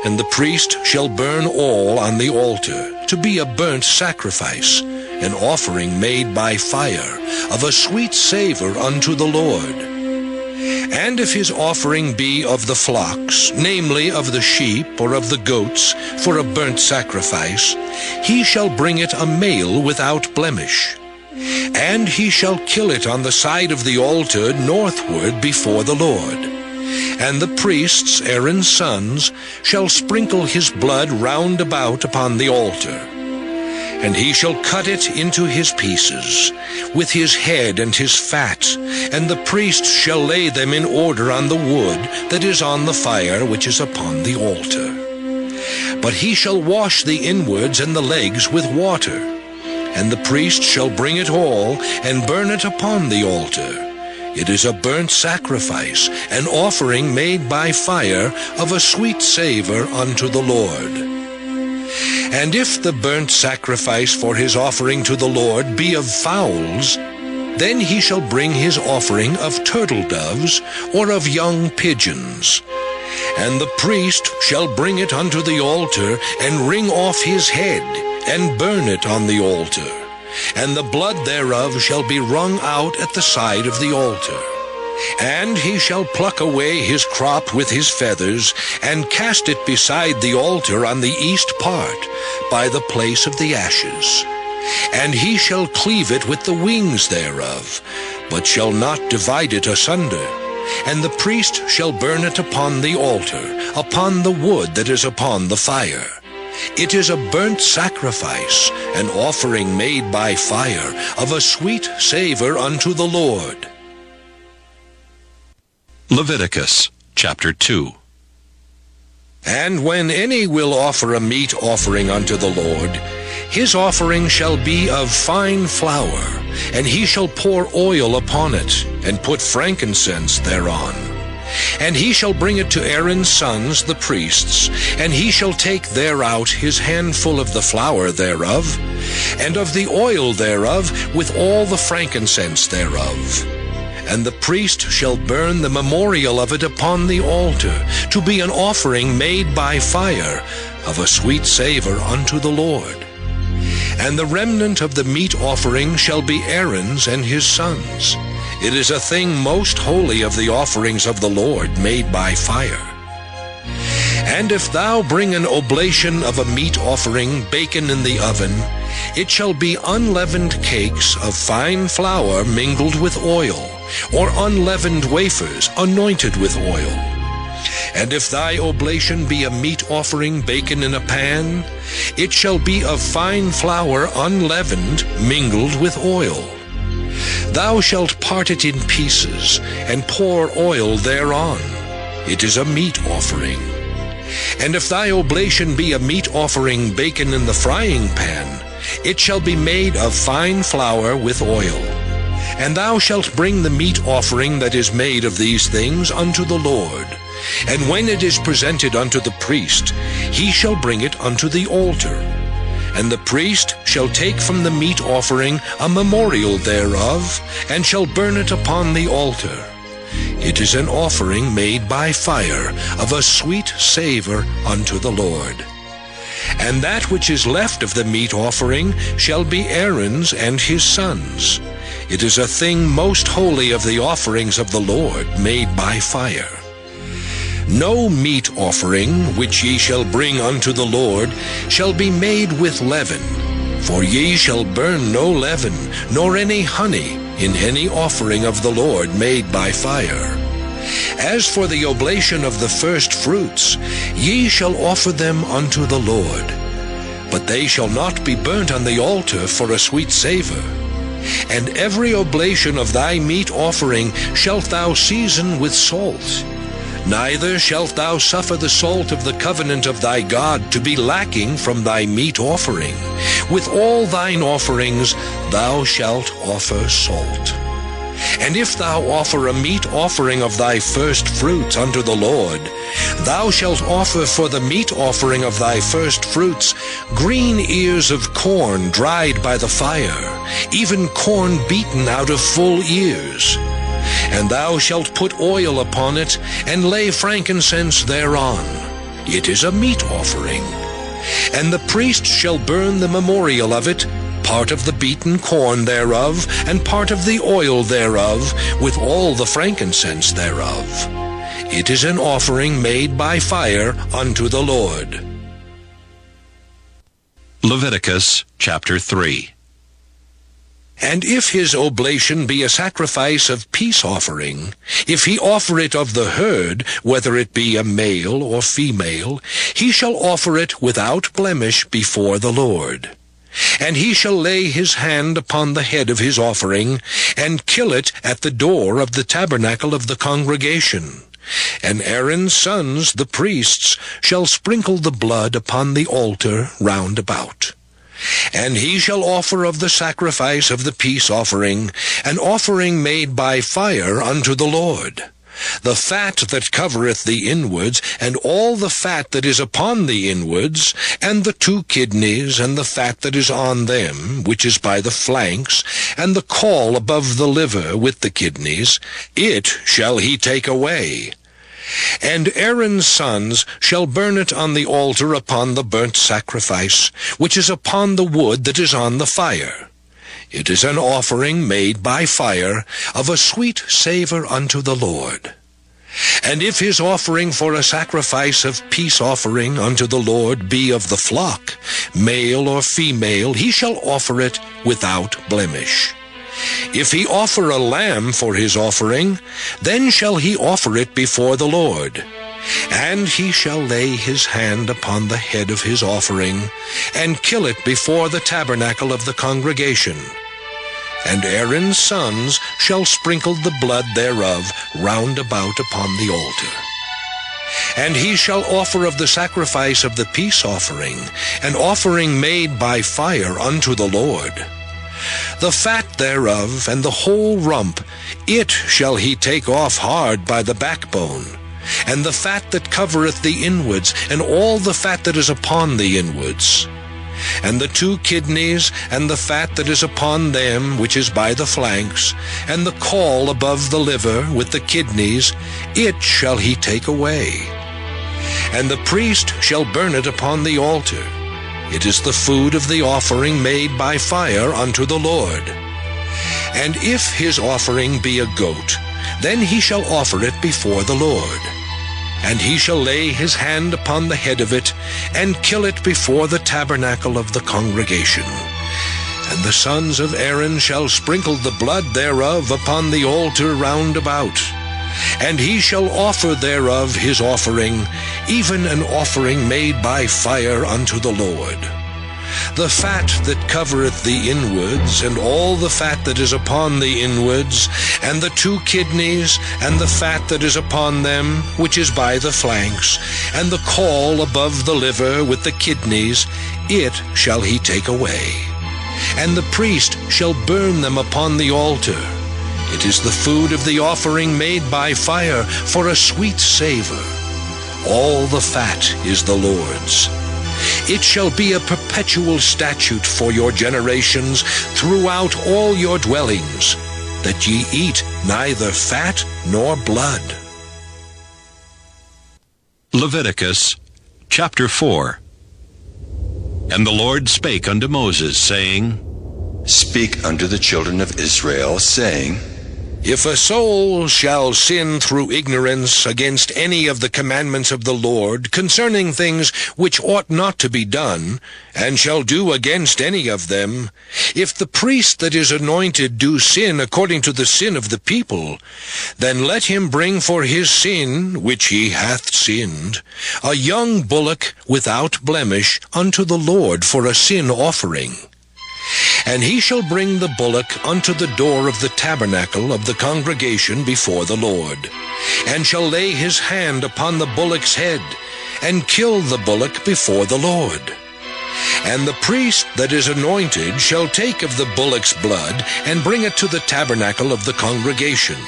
and the priest shall burn all on the altar, to be a burnt sacrifice, an offering made by fire, of a sweet savor unto the Lord. And if his offering be of the flocks, namely of the sheep or of the goats, for a burnt sacrifice, he shall bring it a male without blemish. And he shall kill it on the side of the altar northward before the Lord. And the priests, Aaron's sons, shall sprinkle his blood round about upon the altar. And he shall cut it into his pieces, with his head and his fat, and the priest shall lay them in order on the wood that is on the fire which is upon the altar. But he shall wash the inwards and the legs with water, and the priest shall bring it all, and burn it upon the altar. It is a burnt sacrifice, an offering made by fire, of a sweet savor unto the Lord. And if the burnt sacrifice for his offering to the Lord be of fowls, then he shall bring his offering of turtle doves or of young pigeons. And the priest shall bring it unto the altar, and wring off his head, and burn it on the altar. And the blood thereof shall be wrung out at the side of the altar. And he shall pluck away his crop with his feathers, and cast it beside the altar on the east part, by the place of the ashes. And he shall cleave it with the wings thereof, but shall not divide it asunder. And the priest shall burn it upon the altar, upon the wood that is upon the fire. It is a burnt sacrifice, an offering made by fire, of a sweet savor unto the Lord. Leviticus chapter 2. And when any will offer a meat offering unto the Lord, his offering shall be of fine flour, and he shall pour oil upon it, and put frankincense thereon. And he shall bring it to Aaron's sons the priests, and he shall take thereout his handful of the flour thereof, and of the oil thereof, with all the frankincense thereof. And the priest shall burn the memorial of it upon the altar, to be an offering made by fire, of a sweet savor unto the Lord. And the remnant of the meat offering shall be Aaron's and his sons. It is a thing most holy of the offerings of the Lord made by fire. And if thou bring an oblation of a meat offering baken in the oven, it shall be unleavened cakes of fine flour mingled with oil, or unleavened wafers anointed with oil. And if thy oblation be a meat offering baken in a pan, it shall be of fine flour unleavened mingled with oil. Thou shalt part it in pieces, and pour oil thereon. It is a meat offering. And if thy oblation be a meat offering baken in the frying pan, it shall be made of fine flour with oil. And thou shalt bring the meat offering that is made of these things unto the Lord. And when it is presented unto the priest, he shall bring it unto the altar. And the priest shall take from the meat offering a memorial thereof, and shall burn it upon the altar. It is an offering made by fire, of a sweet savor unto the Lord. And that which is left of the meat offering shall be Aaron's and his sons. It is a thing most holy of the offerings of the Lord made by fire. No meat offering which ye shall bring unto the Lord shall be made with leaven, for ye shall burn no leaven, nor any honey, in any offering of the Lord made by fire. As for the oblation of the first fruits, ye shall offer them unto the Lord. But they shall not be burnt on the altar for a sweet savor. And every oblation of thy meat offering shalt thou season with salt. Neither shalt thou suffer the salt of the covenant of thy God to be lacking from thy meat offering. With all thine offerings thou shalt offer salt. And if thou offer a meat offering of thy first fruits unto the Lord, thou shalt offer for the meat offering of thy first fruits green ears of corn dried by the fire, even corn beaten out of full ears. And thou shalt put oil upon it, and lay frankincense thereon. It is a meat offering. And the priest shall burn the memorial of it, part of the beaten corn thereof, and part of the oil thereof, with all the frankincense thereof. It is an offering made by fire unto the Lord. Leviticus chapter 3. And if his oblation be a sacrifice of peace offering, if he offer it of the herd, whether it be a male or female, he shall offer it without blemish before the Lord. And he shall lay his hand upon the head of his offering, and kill it at the door of the tabernacle of the congregation. And Aaron's sons, the priests, shall sprinkle the blood upon the altar round about. And he shall offer of the sacrifice of the peace offering, an offering made by fire unto the Lord. The fat that covereth the inwards, and all the fat that is upon the inwards, and the 2 kidneys, and the fat that is on them, which is by the flanks, and the caul above the liver with the kidneys, it shall he take away. And Aaron's sons shall burn it on the altar upon the burnt sacrifice, which is upon the wood that is on the fire. It is an offering made by fire, of a sweet savor unto the Lord. And if his offering for a sacrifice of peace offering unto the Lord be of the flock, male or female, he shall offer it without blemish. If he offer a lamb for his offering, then shall he offer it before the Lord. And he shall lay his hand upon the head of his offering, and kill it before the tabernacle of the congregation. And Aaron's sons shall sprinkle the blood thereof round about upon the altar. And he shall offer of the sacrifice of the peace offering, an offering made by fire unto the Lord. The fat thereof, and the whole rump, it shall he take off hard by the backbone, and the fat that covereth the inwards, and all the fat that is upon the inwards. And the 2 kidneys, and the fat that is upon them, which is by the flanks, and the caul above the liver, with the kidneys, it shall he take away. And the priest shall burn it upon the altar. It is the food of the offering made by fire unto the Lord. And if his offering be a goat, then he shall offer it before the Lord. And he shall lay his hand upon the head of it, and kill it before the tabernacle of the congregation. And the sons of Aaron shall sprinkle the blood thereof upon the altar round about. And he shall offer thereof his offering, even an offering made by fire unto the Lord. The fat that covereth the inwards, and all the fat that is upon the inwards, and the 2 kidneys, and the fat that is upon them, which is by the flanks, and the caul above the liver with the kidneys, it shall he take away. And the priest shall burn them upon the altar. It is the food of the offering made by fire for a sweet savor. All the fat is the Lord's. It shall be a perpetual statute for your generations throughout all your dwellings, that ye eat neither fat nor blood. Leviticus chapter 4. And the Lord spake unto Moses, saying, Speak unto the children of Israel, saying, If a soul shall sin through ignorance against any of the commandments of the Lord concerning things which ought not to be done, and shall do against any of them, if the priest that is anointed do sin according to the sin of the people, then let him bring for his sin, which he hath sinned, a young bullock without blemish unto the Lord for a sin offering. And he shall bring the bullock unto the door of the tabernacle of the congregation before the Lord, and shall lay his hand upon the bullock's head, and kill the bullock before the Lord. And the priest that is anointed shall take of the bullock's blood, and bring it to the tabernacle of the congregation.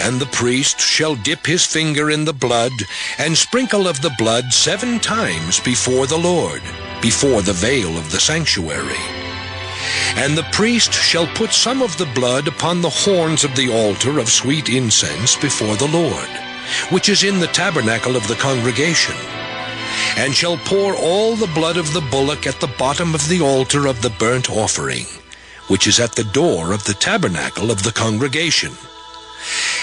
And the priest shall dip his finger in the blood, and sprinkle of the blood 7 times before the Lord, before the veil of the sanctuary. And the priest shall put some of the blood upon the horns of the altar of sweet incense before the Lord, which is in the tabernacle of the congregation, and shall pour all the blood of the bullock at the bottom of the altar of the burnt offering, which is at the door of the tabernacle of the congregation.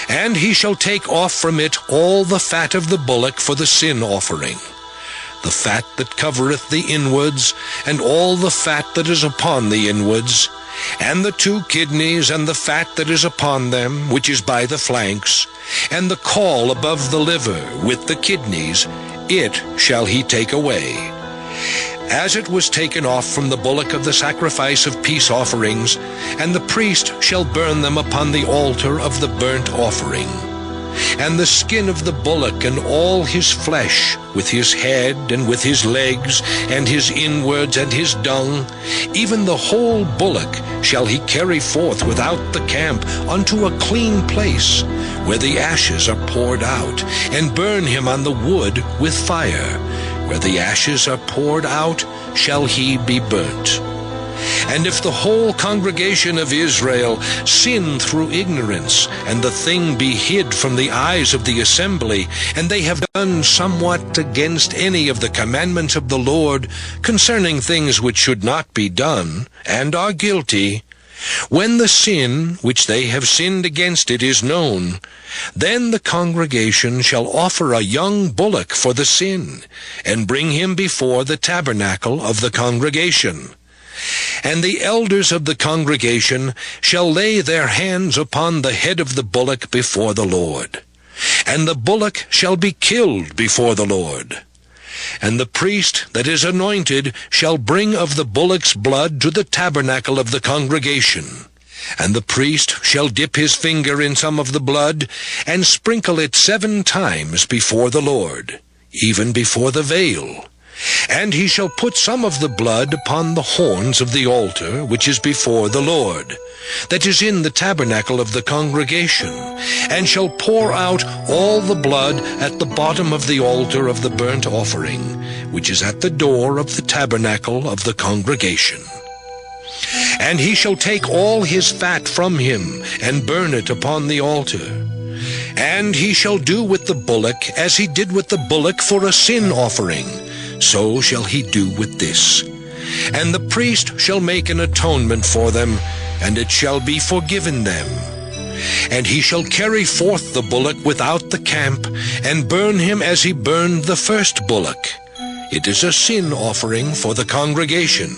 And he shall take off from it all the fat of the bullock for the sin offering, the fat that covereth the inwards, and all the fat that is upon the inwards, and the 2 kidneys, and the fat that is upon them, which is by the flanks, and the caul above the liver with the kidneys, it shall he take away, as it was taken off from the bullock of the sacrifice of peace offerings, and the priest shall burn them upon the altar of the burnt offering. And the skin of the bullock and all his flesh, with his head and with his legs and his inwards and his dung, even the whole bullock shall he carry forth without the camp unto a clean place, where the ashes are poured out, and burn him on the wood with fire. Where the ashes are poured out shall he be burnt. And if the whole congregation of Israel sin through ignorance, and the thing be hid from the eyes of the assembly, and they have done somewhat against any of the commandments of the Lord concerning things which should not be done, and are guilty, when the sin which they have sinned against it is known, then the congregation shall offer a young bullock for the sin, and bring him before the tabernacle of the congregation. And the elders of the congregation shall lay their hands upon the head of the bullock before the Lord, and the bullock shall be killed before the Lord. And the priest that is anointed shall bring of the bullock's blood to the tabernacle of the congregation. And the priest shall dip his finger in some of the blood, and sprinkle it 7 times before the Lord, even before the veil. And he shall put some of the blood upon the horns of the altar which is before the Lord, that is in the tabernacle of the congregation, and shall pour out all the blood at the bottom of the altar of the burnt offering, which is at the door of the tabernacle of the congregation. And he shall take all his fat from him, and burn it upon the altar. And he shall do with the bullock as he did with the bullock for a sin offering, so shall he do with this. And the priest shall make an atonement for them, and it shall be forgiven them. And he shall carry forth the bullock without the camp, and burn him as he burned the first bullock. It is a sin offering for the congregation.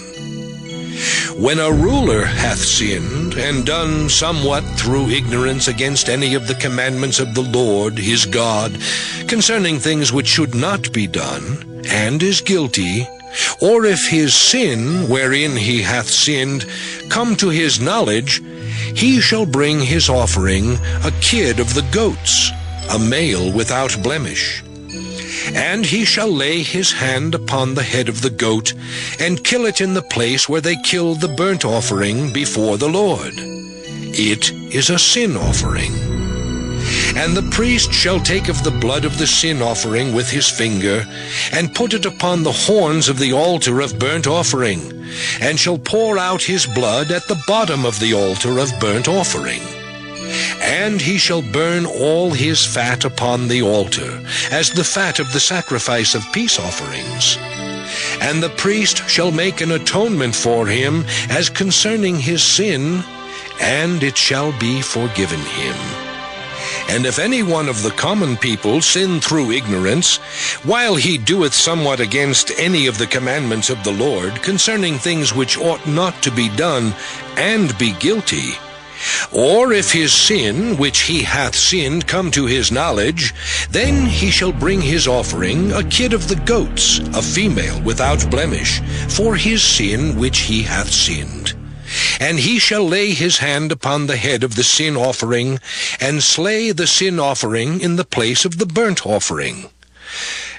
When a ruler hath sinned, and done somewhat through ignorance against any of the commandments of the Lord his God, concerning things which should not be done, and is guilty, or if his sin, wherein he hath sinned, come to his knowledge, he shall bring his offering, a kid of the goats, a male without blemish. And he shall lay his hand upon the head of the goat, and kill it in the place where they kill the burnt offering before the Lord. It is a sin offering. And the priest shall take of the blood of the sin offering with his finger, and put it upon the horns of the altar of burnt offering, and shall pour out his blood at the bottom of the altar of burnt offering. And he shall burn all his fat upon the altar, as the fat of the sacrifice of peace offerings. And the priest shall make an atonement for him as concerning his sin, and it shall be forgiven him. And if any one of the common people sin through ignorance, while he doeth somewhat against any of the commandments of the Lord, concerning things which ought not to be done, and be guilty, or if his sin, which he hath sinned, come to his knowledge, then he shall bring his offering, a kid of the goats, a female without blemish, for his sin which he hath sinned. And he shall lay his hand upon the head of the sin offering, and slay the sin offering in the place of the burnt offering.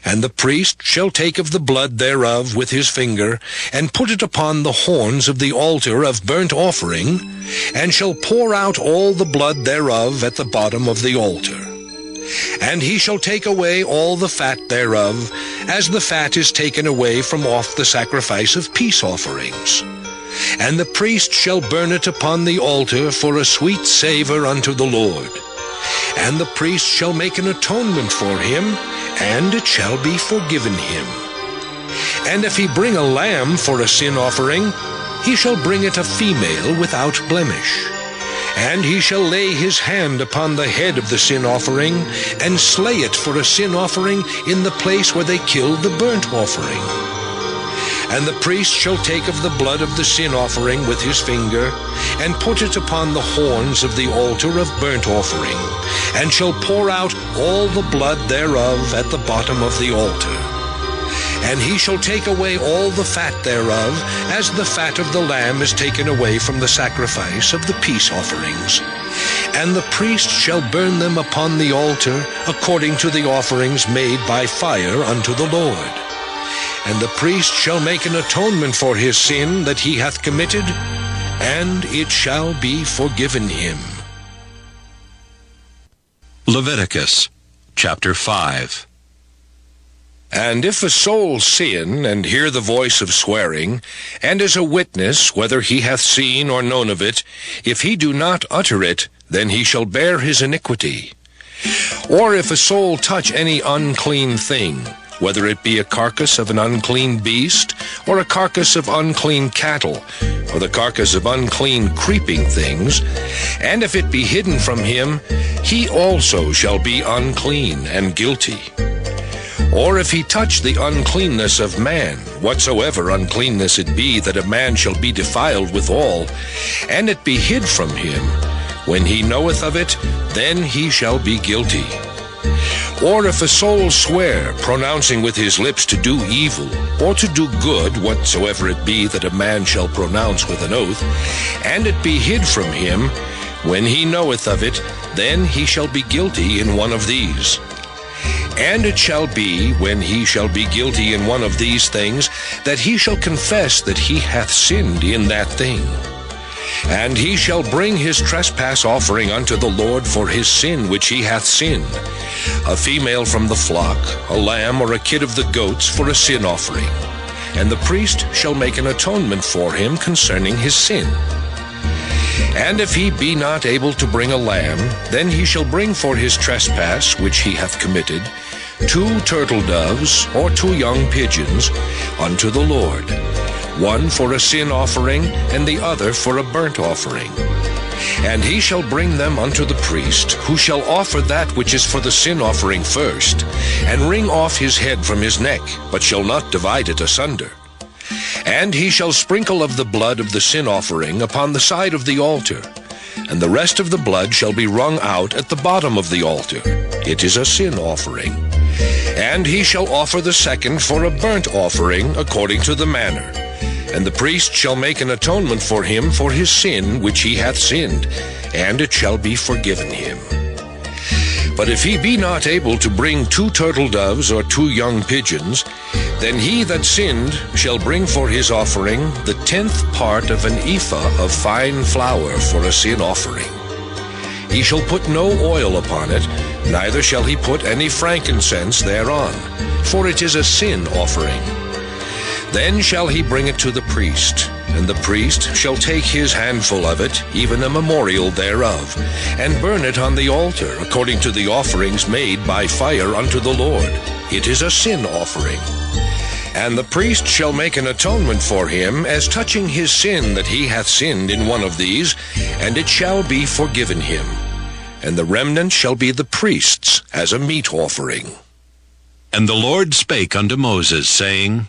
And the priest shall take of the blood thereof with his finger, and put it upon the horns of the altar of burnt offering, and shall pour out all the blood thereof at the bottom of the altar. And he shall take away all the fat thereof, as the fat is taken away from off the sacrifice of peace offerings. And the priest shall burn it upon the altar for a sweet savour unto the Lord. And the priest shall make an atonement for him, and it shall be forgiven him. And if he bring a lamb for a sin offering, he shall bring it a female without blemish. And he shall lay his hand upon the head of the sin offering, and slay it for a sin offering in the place where they killed the burnt offering. And the priest shall take of the blood of the sin offering with his finger, and put it upon the horns of the altar of burnt offering, and shall pour out all the blood thereof at the bottom of the altar. And he shall take away all the fat thereof, as the fat of the lamb is taken away from the sacrifice of the peace offerings. And the priest shall burn them upon the altar, according to the offerings made by fire unto the Lord. And the priest shall make an atonement for his sin that he hath committed, and it shall be forgiven him. Leviticus chapter 5. And if a soul sin, and hear the voice of swearing, and is a witness, whether he hath seen or known of it, if he do not utter it, then he shall bear his iniquity. Or if a soul touch any unclean thing, whether it be a carcass of an unclean beast, or a carcass of unclean cattle, or the carcass of unclean creeping things, and if it be hidden from him, he also shall be unclean and guilty. Or if he touch the uncleanness of man, whatsoever uncleanness it be, that a man shall be defiled withal, and it be hid from him, when he knoweth of it, then he shall be guilty. Or if a soul swear, pronouncing with his lips to do evil, or to do good, whatsoever it be that a man shall pronounce with an oath, and it be hid from him, when he knoweth of it, then he shall be guilty in one of these. And it shall be, when he shall be guilty in one of these things, that he shall confess that he hath sinned in that thing. And he shall bring his trespass offering unto the Lord for his sin which he hath sinned, a female from the flock, a lamb or a kid of the goats for a sin offering. And the priest shall make an atonement for him concerning his sin. And if he be not able to bring a lamb, then he shall bring for his trespass which he hath committed 2 turtle doves or 2 young pigeons unto the Lord, one for a sin offering, and the other for a burnt offering. And he shall bring them unto the priest, who shall offer that which is for the sin offering first, and wring off his head from his neck, but shall not divide it asunder. And he shall sprinkle of the blood of the sin offering upon the side of the altar, and the rest of the blood shall be wrung out at the bottom of the altar. It is a sin offering. And he shall offer the second for a burnt offering according to the manner. And the priest shall make an atonement for him for his sin which he hath sinned, and it shall be forgiven him. But if he be not able to bring 2 turtle doves or 2 young pigeons, then he that sinned shall bring for his offering the 10th part of an ephah of fine flour for a sin offering. He shall put no oil upon it, neither shall he put any frankincense thereon, for it is a sin offering. Then shall he bring it to the priest, and the priest shall take his handful of it, even a memorial thereof, and burn it on the altar, according to the offerings made by fire unto the Lord. It is a sin offering. And the priest shall make an atonement for him, as touching his sin that he hath sinned in one of these, and it shall be forgiven him. And the remnant shall be the priest's, as a meat offering. And the Lord spake unto Moses, saying,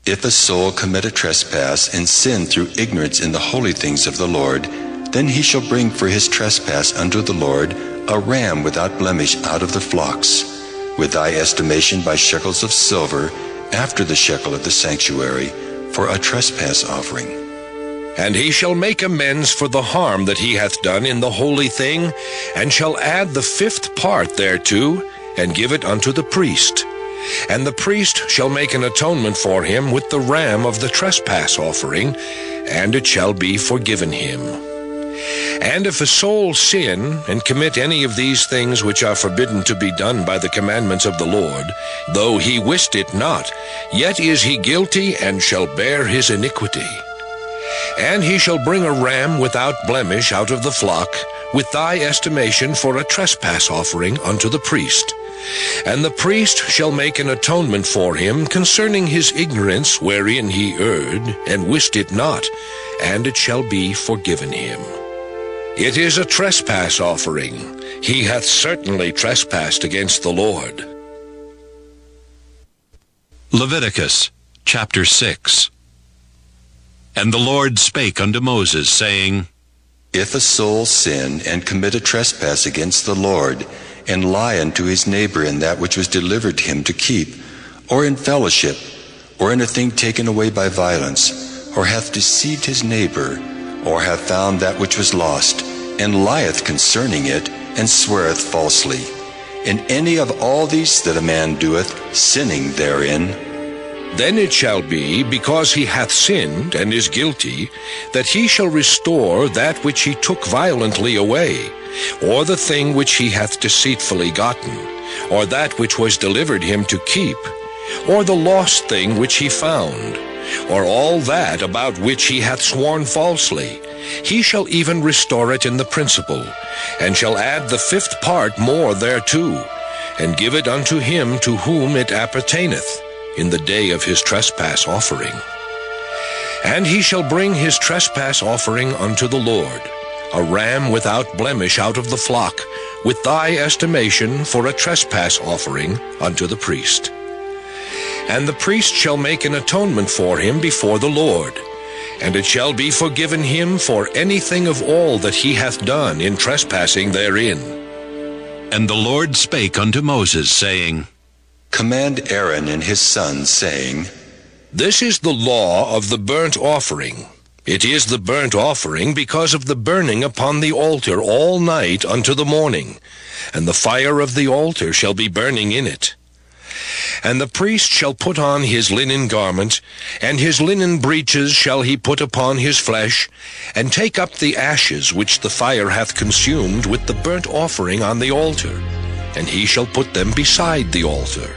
If a soul commit a trespass and sin through ignorance in the holy things of the Lord, then he shall bring for his trespass unto the Lord a ram without blemish out of the flocks, with thy estimation by shekels of silver, after the shekel of the sanctuary, for a trespass offering. And he shall make amends for the harm that he hath done in the holy thing, and shall add the 5th part thereto, and give it unto the priest. And the priest shall make an atonement for him with the ram of the trespass offering, and it shall be forgiven him. And if a soul sin, and commit any of these things which are forbidden to be done by the commandments of the Lord, though he wist it not, yet is he guilty, and shall bear his iniquity. And he shall bring a ram without blemish out of the flock, with thy estimation for a trespass offering unto the priest. And the priest shall make an atonement for him concerning his ignorance wherein he erred, and wist it not, and it shall be forgiven him. It is a trespass offering. He hath certainly trespassed against the Lord. Leviticus chapter 6. And the Lord spake unto Moses, saying, If a soul sin and commit a trespass against the Lord, and lie unto his neighbor in that which was delivered him to keep, or in fellowship, or in a thing taken away by violence, or hath deceived his neighbor, or hath found that which was lost, and lieth concerning it, and sweareth falsely, in any of all these that a man doeth, sinning therein, then it shall be, because he hath sinned and is guilty, that he shall restore that which he took violently away, or the thing which he hath deceitfully gotten, or that which was delivered him to keep, or the lost thing which he found, or all that about which he hath sworn falsely. He shall even restore it in the principal, and shall add the 5th part more thereto, and give it unto him to whom it appertaineth, in the day of his trespass offering. And he shall bring his trespass offering unto the Lord, a ram without blemish out of the flock, with thy estimation for a trespass offering unto the priest. And the priest shall make an atonement for him before the Lord, and it shall be forgiven him for anything of all that he hath done in trespassing therein. And the Lord spake unto Moses, saying, Command Aaron and his sons, saying, This is the law of the burnt offering. It is the burnt offering because of the burning upon the altar all night unto the morning, and the fire of the altar shall be burning in it. And the priest shall put on his linen garment, and his linen breeches shall he put upon his flesh, and take up the ashes which the fire hath consumed with the burnt offering on the altar, and he shall put them beside the altar.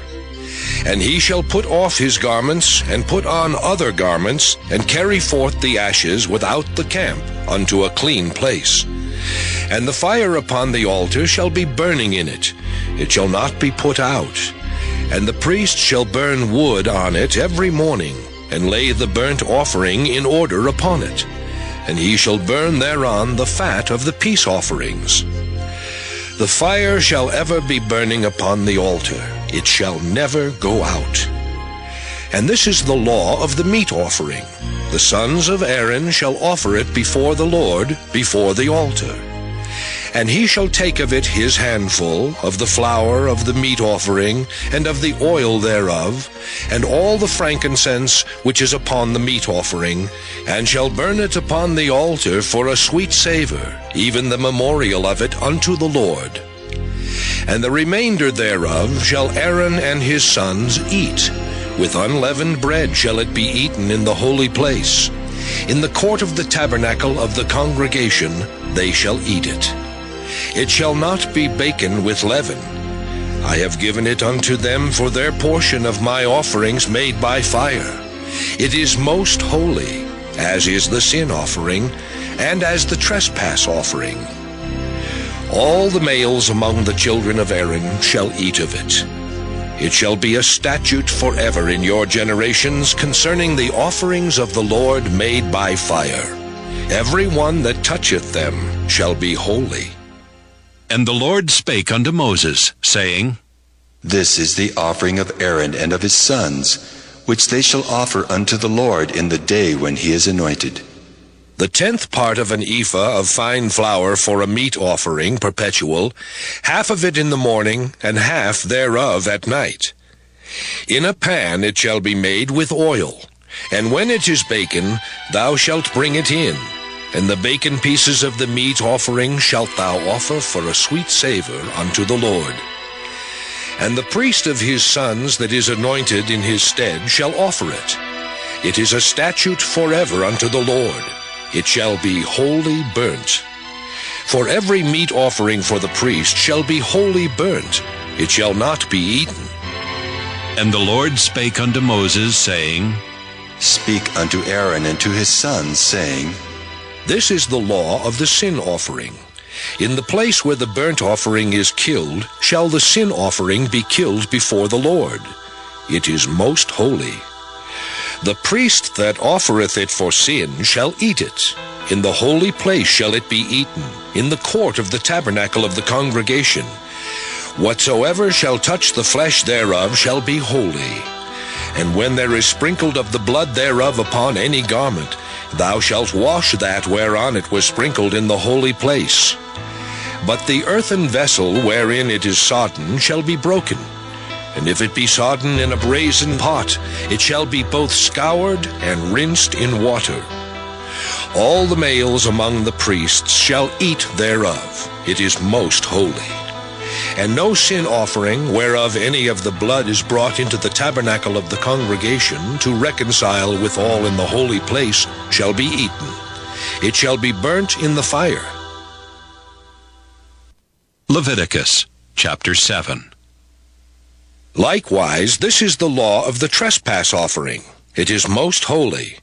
And he shall put off his garments, and put on other garments, and carry forth the ashes without the camp unto a clean place. And the fire upon the altar shall be burning in it, it shall not be put out. And the priest shall burn wood on it every morning, and lay the burnt offering in order upon it. And he shall burn thereon the fat of the peace offerings. The fire shall ever be burning upon the altar, it shall never go out. And this is the law of the meat offering. The sons of Aaron shall offer it before the Lord, before the altar. And he shall take of it his handful, of the flour of the meat offering, and of the oil thereof, and all the frankincense which is upon the meat offering, and shall burn it upon the altar for a sweet savour, even the memorial of it unto the Lord. And the remainder thereof shall Aaron and his sons eat. With unleavened bread shall it be eaten in the holy place. In the court of the tabernacle of the congregation they shall eat it. It shall not be baken with leaven. I have given it unto them for their portion of my offerings made by fire. It is most holy, as is the sin offering, and as the trespass offering. All the males among the children of Aaron shall eat of it. It shall be a statute forever in your generations concerning the offerings of the Lord made by fire. Every one that toucheth them shall be holy. And the Lord spake unto Moses, saying, This is the offering of Aaron and of his sons, which they shall offer unto the Lord in the day when he is anointed. The 10th part of an ephah of fine flour for a meat offering perpetual, half of it in the morning, and half thereof at night. In a pan it shall be made with oil, and when it is baken, thou shalt bring it in. And the baken pieces of the meat offering shalt thou offer for a sweet savour unto the Lord. And the priest of his sons that is anointed in his stead shall offer it. It is a statute forever unto the Lord. It shall be wholly burnt. For every meat offering for the priest shall be wholly burnt. It shall not be eaten. And the Lord spake unto Moses, saying, Speak unto Aaron and to his sons, saying, This is the law of the sin offering. In the place where the burnt offering is killed, shall the sin offering be killed before the Lord. It is most holy. The priest that offereth it for sin shall eat it. In the holy place shall it be eaten, in the court of the tabernacle of the congregation. Whatsoever shall touch the flesh thereof shall be holy. And when there is sprinkled of the blood thereof upon any garment, thou shalt wash that whereon it was sprinkled in the holy place. But the earthen vessel wherein it is sodden shall be broken. And if it be sodden in a brazen pot, it shall be both scoured and rinsed in water. All the males among the priests shall eat thereof. It is most holy. And no sin offering, whereof any of the blood is brought into the tabernacle of the congregation to reconcile with all in the holy place, shall be eaten. It shall be burnt in the fire. Leviticus chapter 7. Likewise, this is the law of the trespass offering. It is most holy.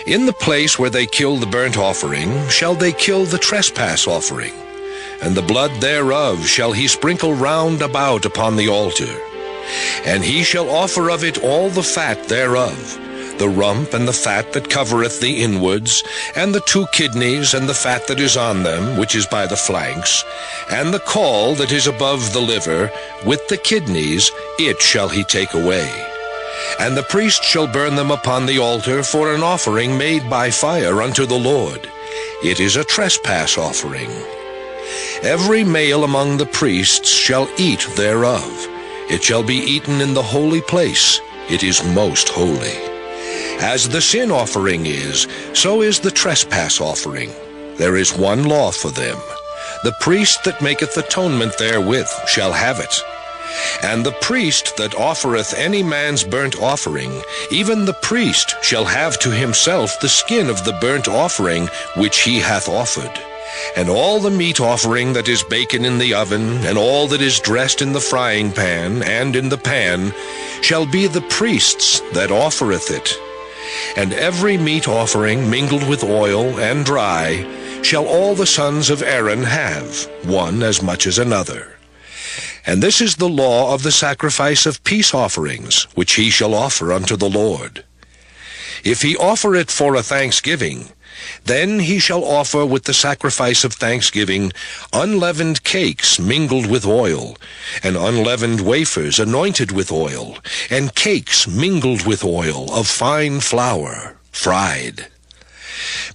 In the place where they kill the burnt offering shall they kill the trespass offering, and the blood thereof shall he sprinkle round about upon the altar. And he shall offer of it all the fat thereof, the rump and the fat that covereth the inwards, and the 2 kidneys and the fat that is on them, which is by the flanks, and the caul that is above the liver, with the kidneys, it shall he take away. And the priest shall burn them upon the altar for an offering made by fire unto the Lord. It is a trespass offering. Every male among the priests shall eat thereof. It shall be eaten in the holy place. It is most holy. As the sin offering is, so is the trespass offering. There is one law for them. The priest that maketh atonement therewith shall have it. And the priest that offereth any man's burnt offering, even the priest shall have to himself the skin of the burnt offering which he hath offered. And all the meat offering that is baken in the oven, and all that is dressed in the frying pan and in the pan, shall be the priest's that offereth it. And every meat offering mingled with oil and dry shall all the sons of Aaron have, one as much as another. And this is the law of the sacrifice of peace offerings, which he shall offer unto the Lord. If he offer it for a thanksgiving, then he shall offer with the sacrifice of thanksgiving unleavened cakes mingled with oil, and unleavened wafers anointed with oil, and cakes mingled with oil of fine flour, fried.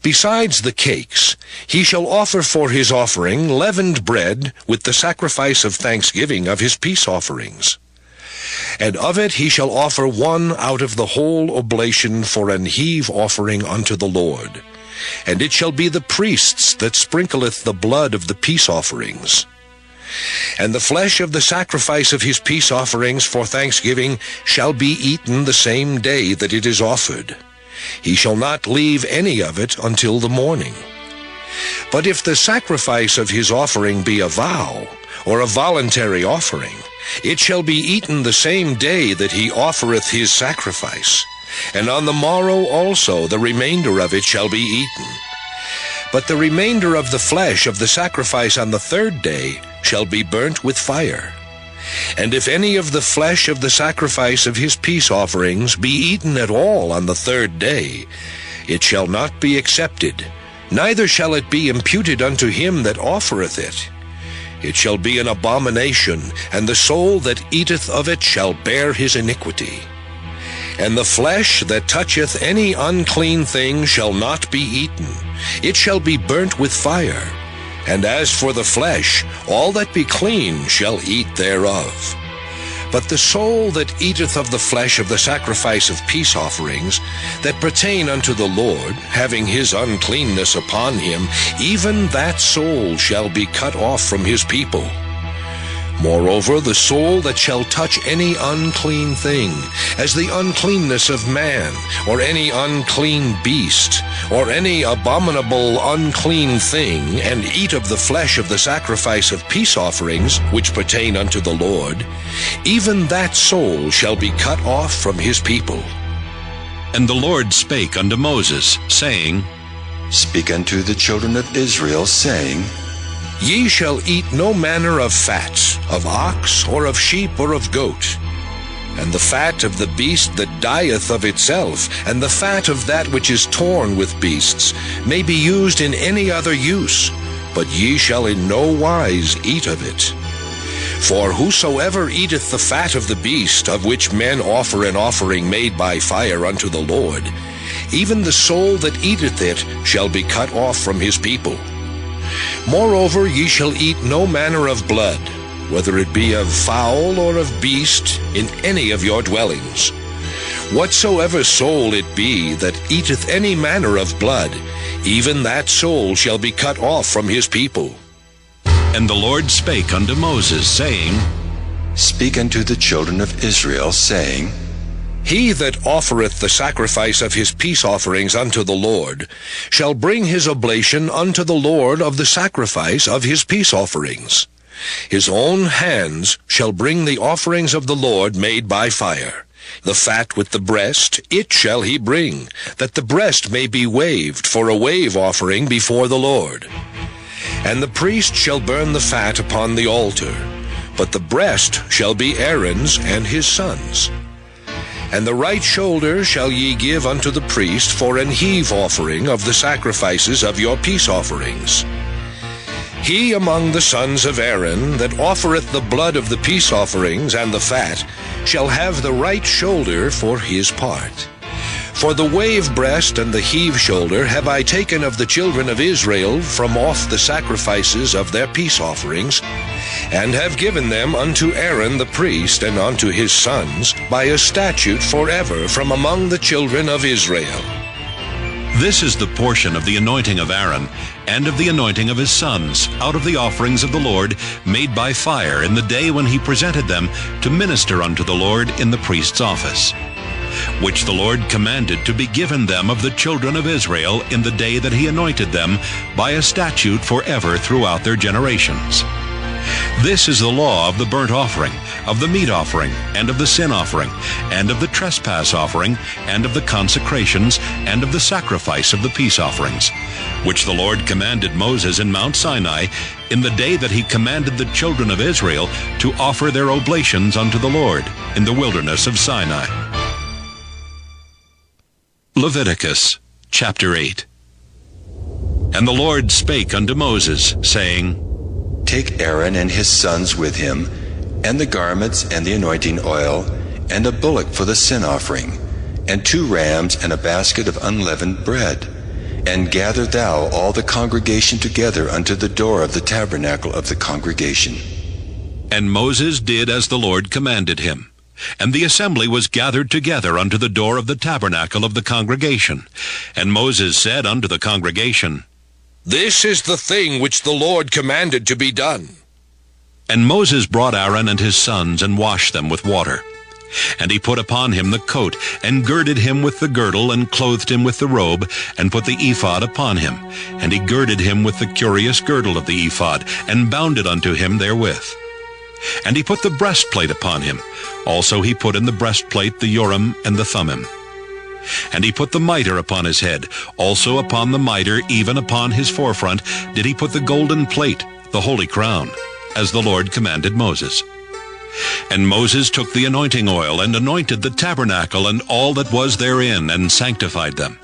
Besides the cakes, he shall offer for his offering leavened bread with the sacrifice of thanksgiving of his peace offerings. And of it he shall offer one out of the whole oblation for an heave offering unto the Lord. And it shall be the priest's that sprinkleth the blood of the peace offerings. And the flesh of the sacrifice of his peace offerings for thanksgiving shall be eaten the same day that it is offered. He shall not leave any of it until the morning. But if the sacrifice of his offering be a vow, or a voluntary offering, it shall be eaten the same day that he offereth his sacrifice. And on the morrow also the remainder of it shall be eaten. But the remainder of the flesh of the sacrifice on the third day shall be burnt with fire. And if any of the flesh of the sacrifice of his peace offerings be eaten at all on the third day, it shall not be accepted, neither shall it be imputed unto him that offereth it. It shall be an abomination, and the soul that eateth of it shall bear his iniquity. And the flesh that toucheth any unclean thing shall not be eaten. It shall be burnt with fire. And as for the flesh, all that be clean shall eat thereof. But the soul that eateth of the flesh of the sacrifice of peace offerings, that pertain unto the Lord, having his uncleanness upon him, even that soul shall be cut off from his people. Moreover, the soul that shall touch any unclean thing, as the uncleanness of man, or any unclean beast, or any abominable unclean thing, and eat of the flesh of the sacrifice of peace offerings, which pertain unto the Lord, even that soul shall be cut off from his people. And the Lord spake unto Moses, saying, Speak unto the children of Israel, saying, Ye shall eat no manner of fat, of ox, or of sheep, or of goat. And the fat of the beast that dieth of itself, and the fat of that which is torn with beasts, may be used in any other use, but ye shall in no wise eat of it. For whosoever eateth the fat of the beast, of which men offer an offering made by fire unto the Lord, even the soul that eateth it shall be cut off from his people. Moreover, ye shall eat no manner of blood, whether it be of fowl or of beast, in any of your dwellings. Whatsoever soul it be that eateth any manner of blood, even that soul shall be cut off from his people. And the Lord spake unto Moses, saying, Speak unto the children of Israel, saying, He that offereth the sacrifice of his peace offerings unto the Lord shall bring his oblation unto the Lord of the sacrifice of his peace offerings. His own hands shall bring the offerings of the Lord made by fire. The fat with the breast, it shall he bring, that the breast may be waved for a wave offering before the Lord. And the priest shall burn the fat upon the altar, but the breast shall be Aaron's and his sons'. And the right shoulder shall ye give unto the priest for an heave offering of the sacrifices of your peace offerings. He among the sons of Aaron that offereth the blood of the peace offerings and the fat shall have the right shoulder for his part. For the wave breast and the heave shoulder have I taken of the children of Israel from off the sacrifices of their peace offerings, and have given them unto Aaron the priest and unto his sons by a statute forever from among the children of Israel. This is the portion of the anointing of Aaron and of the anointing of his sons out of the offerings of the Lord made by fire in the day when he presented them to minister unto the Lord in the priest's office, which the Lord commanded to be given them of the children of Israel in the day that he anointed them by a statute forever throughout their generations. This is the law of the burnt offering, of the meat offering, and of the sin offering, and of the trespass offering, and of the consecrations, and of the sacrifice of the peace offerings, which the Lord commanded Moses in Mount Sinai in the day that he commanded the children of Israel to offer their oblations unto the Lord in the wilderness of Sinai. Leviticus chapter 8. And the Lord spake unto Moses, saying, Take Aaron and his sons with him, and the garments and the anointing oil, and a bullock for the sin offering, and 2 rams and a basket of unleavened bread. And gather thou all the congregation together unto the door of the tabernacle of the congregation. And Moses did as the Lord commanded him. And the assembly was gathered together unto the door of the tabernacle of the congregation. And Moses said unto the congregation, This is the thing which the Lord commanded to be done. And Moses brought Aaron and his sons, and washed them with water. And he put upon him the coat, and girded him with the girdle, and clothed him with the robe, and put the ephod upon him. And he girded him with the curious girdle of the ephod, and bound it unto him therewith. And he put the breastplate upon him. Also he put in the breastplate the Urim and the Thummim. And he put the mitre upon his head. Also upon the mitre, even upon his forefront, did he put the golden plate, the holy crown, as the Lord commanded Moses. And Moses took the anointing oil, and anointed the tabernacle and all that was therein, and sanctified them.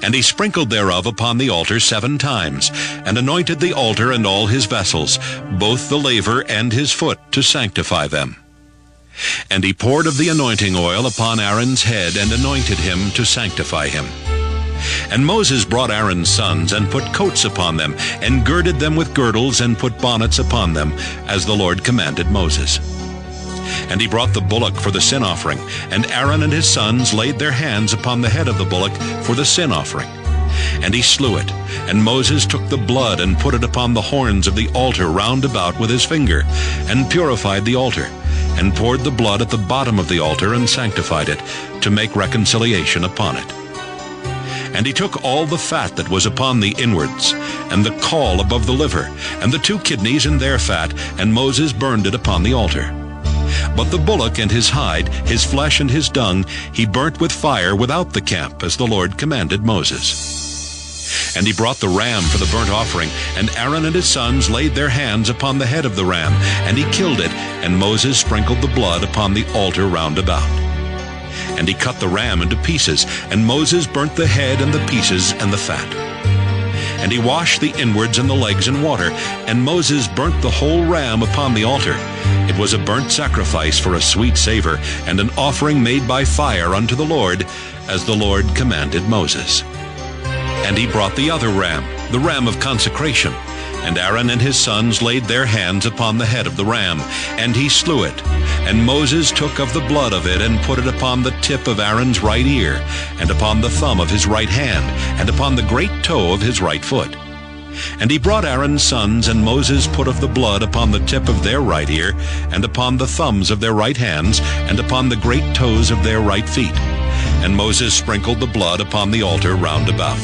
And he sprinkled thereof upon the altar 7 times, and anointed the altar and all his vessels, both the laver and his foot, to sanctify them. And he poured of the anointing oil upon Aaron's head, and anointed him to sanctify him. And Moses brought Aaron's sons, and put coats upon them, and girded them with girdles, and put bonnets upon them, as the Lord commanded Moses. And he brought the bullock for the sin offering, and Aaron and his sons laid their hands upon the head of the bullock for the sin offering. And he slew it, and Moses took the blood, and put it upon the horns of the altar round about with his finger, and purified the altar, and poured the blood at the bottom of the altar, and sanctified it, to make reconciliation upon it. And he took all the fat that was upon the inwards, and the caul above the liver, and the 2 kidneys and their fat, and Moses burned it upon the altar. But the bullock and his hide, his flesh and his dung, he burnt with fire without the camp, as the Lord commanded Moses. And he brought the ram for the burnt offering, and Aaron and his sons laid their hands upon the head of the ram, and he killed it, and Moses sprinkled the blood upon the altar round about. And he cut the ram into pieces, and Moses burnt the head and the pieces and the fat. And he washed the inwards and the legs in water, and Moses burnt the whole ram upon the altar. It was a burnt sacrifice for a sweet savor, and an offering made by fire unto the Lord, as the Lord commanded Moses. And he brought the other ram, the ram of consecration, and Aaron and his sons laid their hands upon the head of the ram, and he slew it. And Moses took of the blood of it, and put it upon the tip of Aaron's right ear, and upon the thumb of his right hand, and upon the great toe of his right foot. And he brought Aaron's sons, and Moses put of the blood upon the tip of their right ear, and upon the thumbs of their right hands, and upon the great toes of their right feet. And Moses sprinkled the blood upon the altar round about.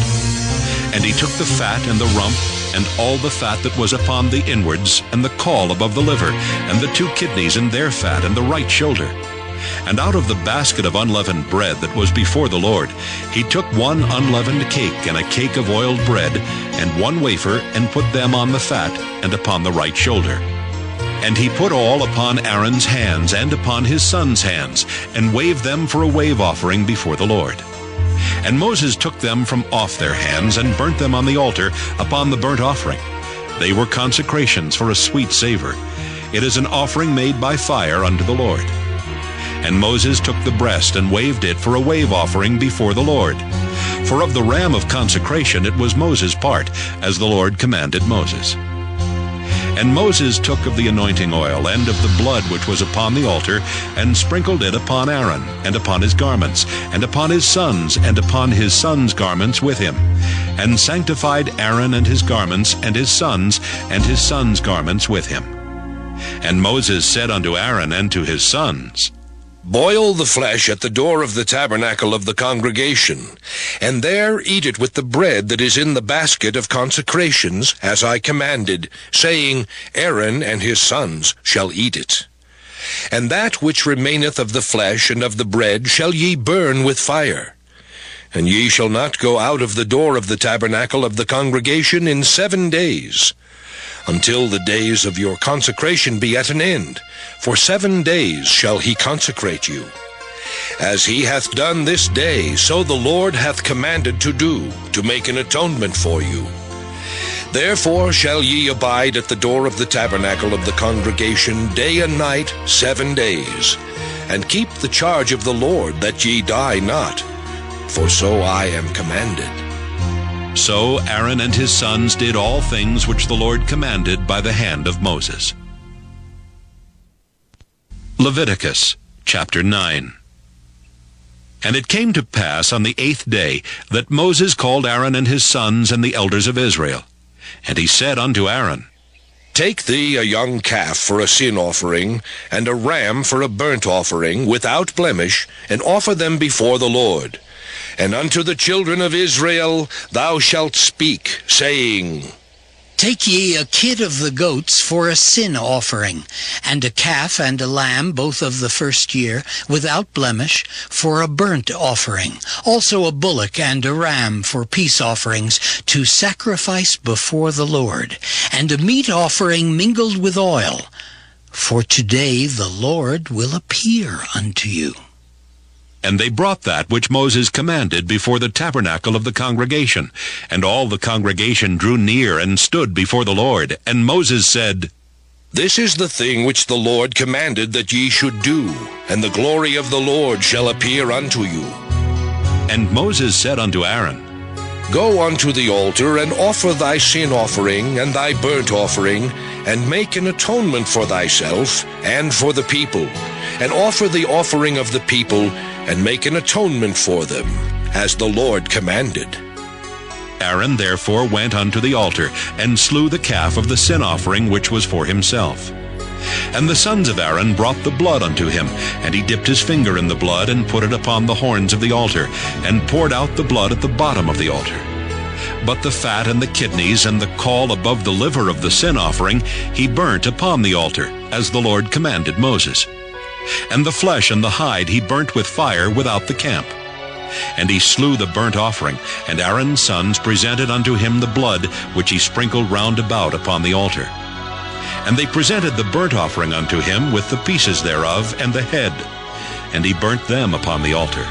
And he took the fat and the rump, and all the fat that was upon the inwards, and the caul above the liver, and the 2 kidneys and their fat, and the right shoulder. And out of the basket of unleavened bread that was before the Lord, he took 1 unleavened cake, and a cake of oiled bread, and 1 wafer, and put them on the fat, and upon the right shoulder. And he put all upon Aaron's hands, and upon his sons' hands, and waved them for a wave offering before the Lord. And Moses took them from off their hands, and burnt them on the altar upon the burnt offering. They were consecrations for a sweet savor. It is an offering made by fire unto the Lord. And Moses took the breast and waved it for a wave offering before the Lord. For of the ram of consecration it was Moses' part, as the Lord commanded Moses. And Moses took of the anointing oil and of the blood which was upon the altar, and sprinkled it upon Aaron, and upon his garments, and upon his sons, and upon his sons' garments with him, and sanctified Aaron and his garments, and his sons garments with him. And Moses said unto Aaron and to his sons, Boil the flesh at the door of the tabernacle of the congregation, and there eat it with the bread that is in the basket of consecrations, as I commanded, saying, Aaron and his sons shall eat it. And that which remaineth of the flesh and of the bread shall ye burn with fire. And ye shall not go out of the door of the tabernacle of the congregation in 7 days, until the days of your consecration be at an end. For 7 days shall he consecrate you. As he hath done this day, so the Lord hath commanded to do, to make an atonement for you. Therefore shall ye abide at the door of the tabernacle of the congregation day and night 7 days, and keep the charge of the Lord, that ye die not, for so I am commanded. So Aaron and his sons did all things which the Lord commanded by the hand of Moses. Leviticus chapter 9. And it came to pass on the 8th day that Moses called Aaron and his sons and the elders of Israel. And he said unto Aaron, Take thee a young calf for a sin offering, and a ram for a burnt offering, without blemish, and offer them before the Lord. And unto the children of Israel thou shalt speak, saying, Take ye a kid of the goats for a sin offering, and a calf and a lamb, both of the first year, without blemish, for a burnt offering. Also a bullock and a ram for peace offerings, to sacrifice before the Lord, and a meat offering mingled with oil. For today the Lord will appear unto you. And they brought that which Moses commanded before the tabernacle of the congregation. And all the congregation drew near and stood before the Lord. And Moses said, This is the thing which the Lord commanded that ye should do, and the glory of the Lord shall appear unto you. And Moses said unto Aaron, Go unto the altar, and offer thy sin offering and thy burnt offering, and make an atonement for thyself and for the people, and offer the offering of the people, and make an atonement for them, as the Lord commanded. Aaron therefore went unto the altar, and slew the calf of the sin offering which was for himself. And the sons of Aaron brought the blood unto him, and he dipped his finger in the blood, and put it upon the horns of the altar, and poured out the blood at the bottom of the altar. But the fat and the kidneys and the caul above the liver of the sin offering he burnt upon the altar, as the Lord commanded Moses. And the flesh and the hide he burnt with fire without the camp. And he slew the burnt offering, and Aaron's sons presented unto him the blood which he sprinkled round about upon the altar. And they presented the burnt offering unto him with the pieces thereof and the head, and he burnt them upon the altar.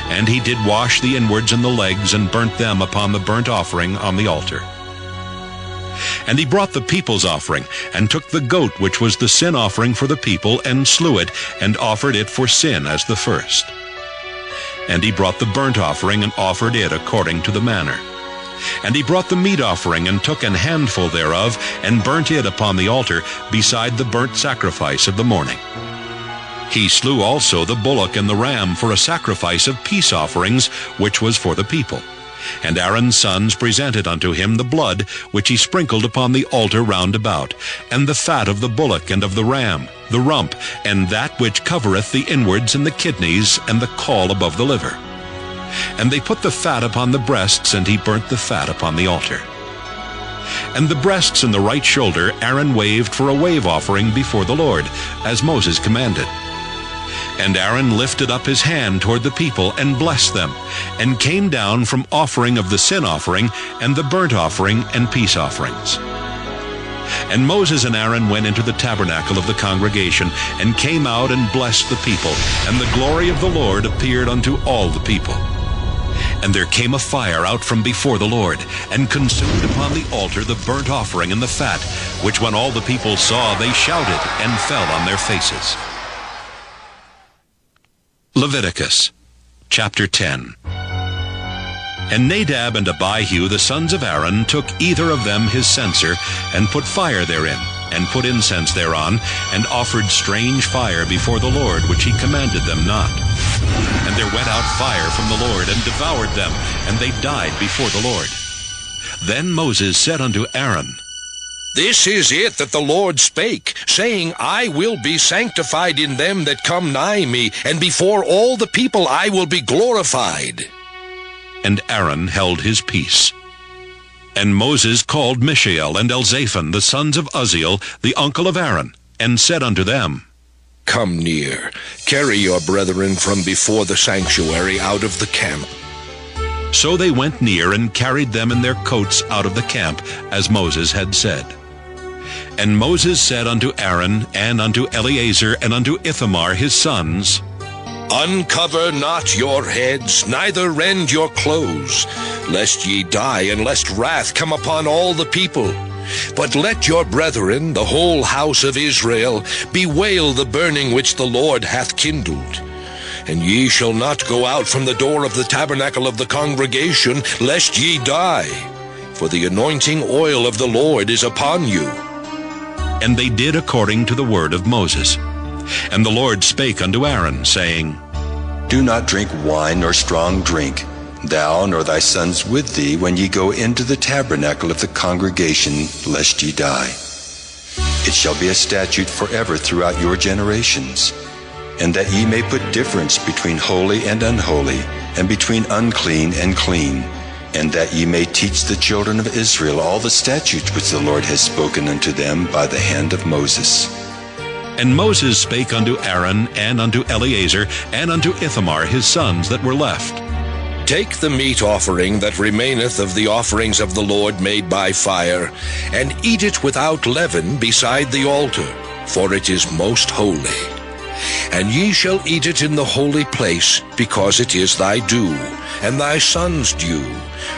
And he did wash the inwards and the legs, and burnt them upon the burnt offering on the altar. And he brought the people's offering, and took the goat which was the sin offering for the people, and slew it, and offered it for sin as the first. And he brought the burnt offering, and offered it according to the manner. And he brought the meat offering, and took an handful thereof, and burnt it upon the altar, beside the burnt sacrifice of the morning. He slew also the bullock and the ram for a sacrifice of peace offerings, which was for the people. And Aaron's sons presented unto him the blood which he sprinkled upon the altar round about, and the fat of the bullock and of the ram, the rump, and that which covereth the inwards and the kidneys, and the caul above the liver. And they put the fat upon the breasts, and he burnt the fat upon the altar. And the breasts and the right shoulder Aaron waved for a wave offering before the Lord, as Moses commanded. And Aaron lifted up his hand toward the people, and blessed them, and came down from offering of the sin offering, and the burnt offering, and peace offerings. And Moses and Aaron went into the tabernacle of the congregation, and came out and blessed the people, and the glory of the Lord appeared unto all the people. And there came a fire out from before the Lord, and consumed upon the altar the burnt offering and the fat, which when all the people saw, they shouted, and fell on their faces. Leviticus chapter 10. And Nadab and Abihu, the sons of Aaron, took either of them his censer, and put fire therein, and put incense thereon, and offered strange fire before the Lord, which he commanded them not. And there went out fire from the Lord, and devoured them, and they died before the Lord. Then Moses said unto Aaron, This is it that the Lord spake, saying, I will be sanctified in them that come nigh me, and before all the people I will be glorified. And Aaron held his peace. And Moses called Mishael and Elzaphan, the sons of Uzziel, the uncle of Aaron, and said unto them, Come near, carry your brethren from before the sanctuary out of the camp. So they went near and carried them in their coats out of the camp, as Moses had said. And Moses said unto Aaron, and unto Eleazar, and unto Ithamar his sons, Uncover not your heads, neither rend your clothes, lest ye die, and lest wrath come upon all the people. But let your brethren, the whole house of Israel, bewail the burning which the Lord hath kindled. And ye shall not go out from the door of the tabernacle of the congregation, lest ye die. For the anointing oil of the Lord is upon you. And they did according to the word of Moses. And the Lord spake unto Aaron, saying, Do not drink wine nor strong drink, thou nor thy sons with thee, when ye go into the tabernacle of the congregation, lest ye die. It shall be a statute forever throughout your generations, and that ye may put difference between holy and unholy, and between unclean and clean, and that ye may teach the children of Israel all the statutes which the Lord has spoken unto them by the hand of Moses. And Moses spake unto Aaron, and unto Eleazar, and unto Ithamar his sons that were left. Take the meat offering that remaineth of the offerings of the Lord made by fire, and eat it without leaven beside the altar, for it is most holy. And ye shall eat it in the holy place, because it is thy due, and thy son's due,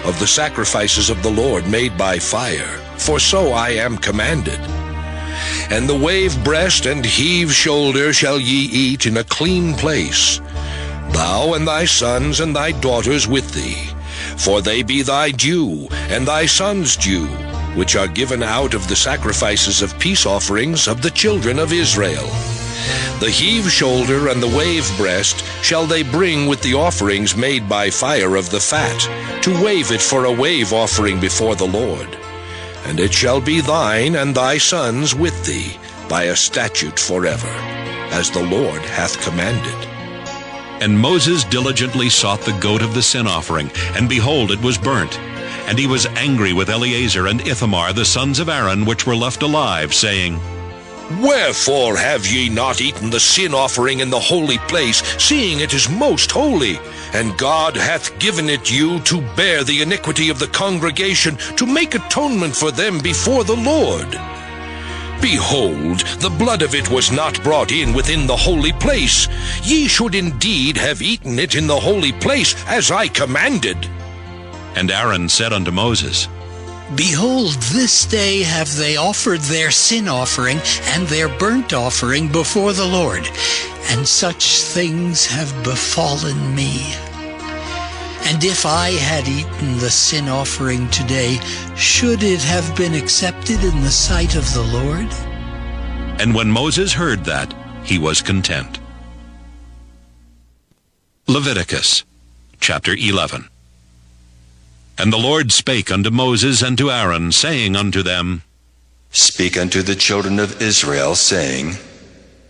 of the sacrifices of the Lord made by fire, for so I am commanded. And the wave breast and heave shoulder shall ye eat in a clean place, thou and thy sons and thy daughters with thee, for they be thy due, and thy sons' due, which are given out of the sacrifices of peace offerings of the children of Israel. The heave shoulder and the wave breast shall they bring with the offerings made by fire of the fat, to wave it for a wave offering before the Lord. And it shall be thine and thy sons with thee, by a statute forever, as the Lord hath commanded. And Moses diligently sought the goat of the sin offering, and behold, it was burnt. And he was angry with Eleazar and Ithamar, the sons of Aaron, which were left alive, saying, Wherefore have ye not eaten the sin offering in the holy place, seeing it is most holy? And God hath given it you to bear the iniquity of the congregation, to make atonement for them before the Lord. Behold, the blood of it was not brought in within the holy place. Ye should indeed have eaten it in the holy place, as I commanded. And Aaron said unto Moses, Behold, this day have they offered their sin offering and their burnt offering before the Lord, and such things have befallen me. And if I had eaten the sin offering today, should it have been accepted in the sight of the Lord? And when Moses heard that, he was content. Leviticus chapter 11. And the Lord spake unto Moses and to Aaron, saying unto them, Speak unto the children of Israel, saying,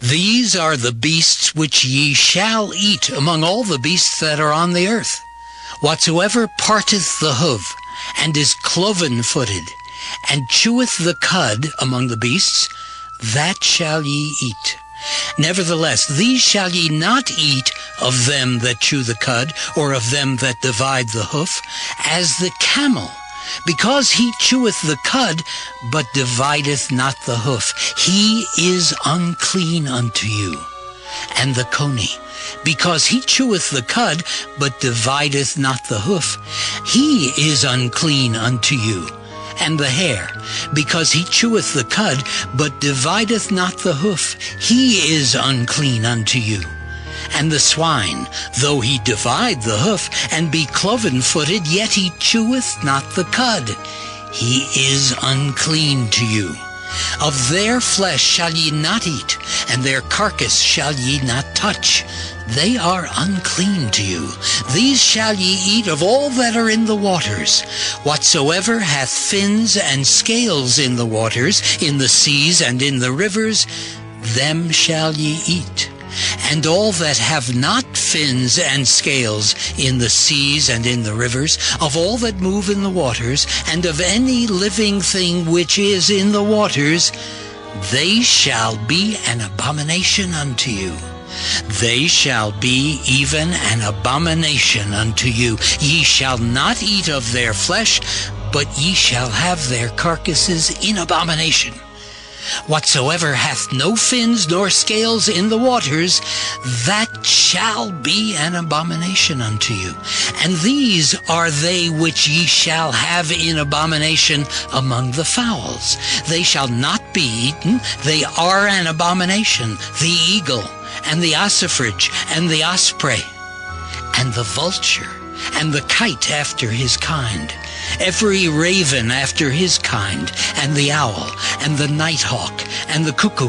These are the beasts which ye shall eat among all the beasts that are on the earth. Whatsoever parteth the hoof, and is cloven-footed, and cheweth the cud among the beasts, that shall ye eat. Nevertheless, these shall ye not eat of them that chew the cud, or of them that divide the hoof, as the camel, because he cheweth the cud, but divideth not the hoof. He is unclean unto you. And the coney, because he cheweth the cud, but divideth not the hoof. He is unclean unto you. And the hare, because he cheweth the cud, but divideth not the hoof. He is unclean unto you. and the swine, though he divide the hoof, and be cloven-footed, yet he cheweth not the cud. He is unclean to you. Of their flesh shall ye not eat, and their carcass shall ye not touch. They are unclean to you. These shall ye eat of all that are in the waters. Whatsoever hath fins and scales in the waters, in the seas and in the rivers, them shall ye eat. And all that have not fins and scales in the seas and in the rivers, of all that move in the waters, and of any living thing which is in the waters, they shall be an abomination unto you. They shall be even an abomination unto you. Ye shall not eat of their flesh, but ye shall have their carcasses in abomination. Whatsoever hath no fins nor scales in the waters, that shall be an abomination unto you. And these are they which ye shall have in abomination among the fowls. They shall not be eaten. They are an abomination: the eagle, and the ossifrage, and the osprey, and the vulture, and the kite after his kind, every raven after his kind, and the owl, and the nighthawk, and the cuckoo,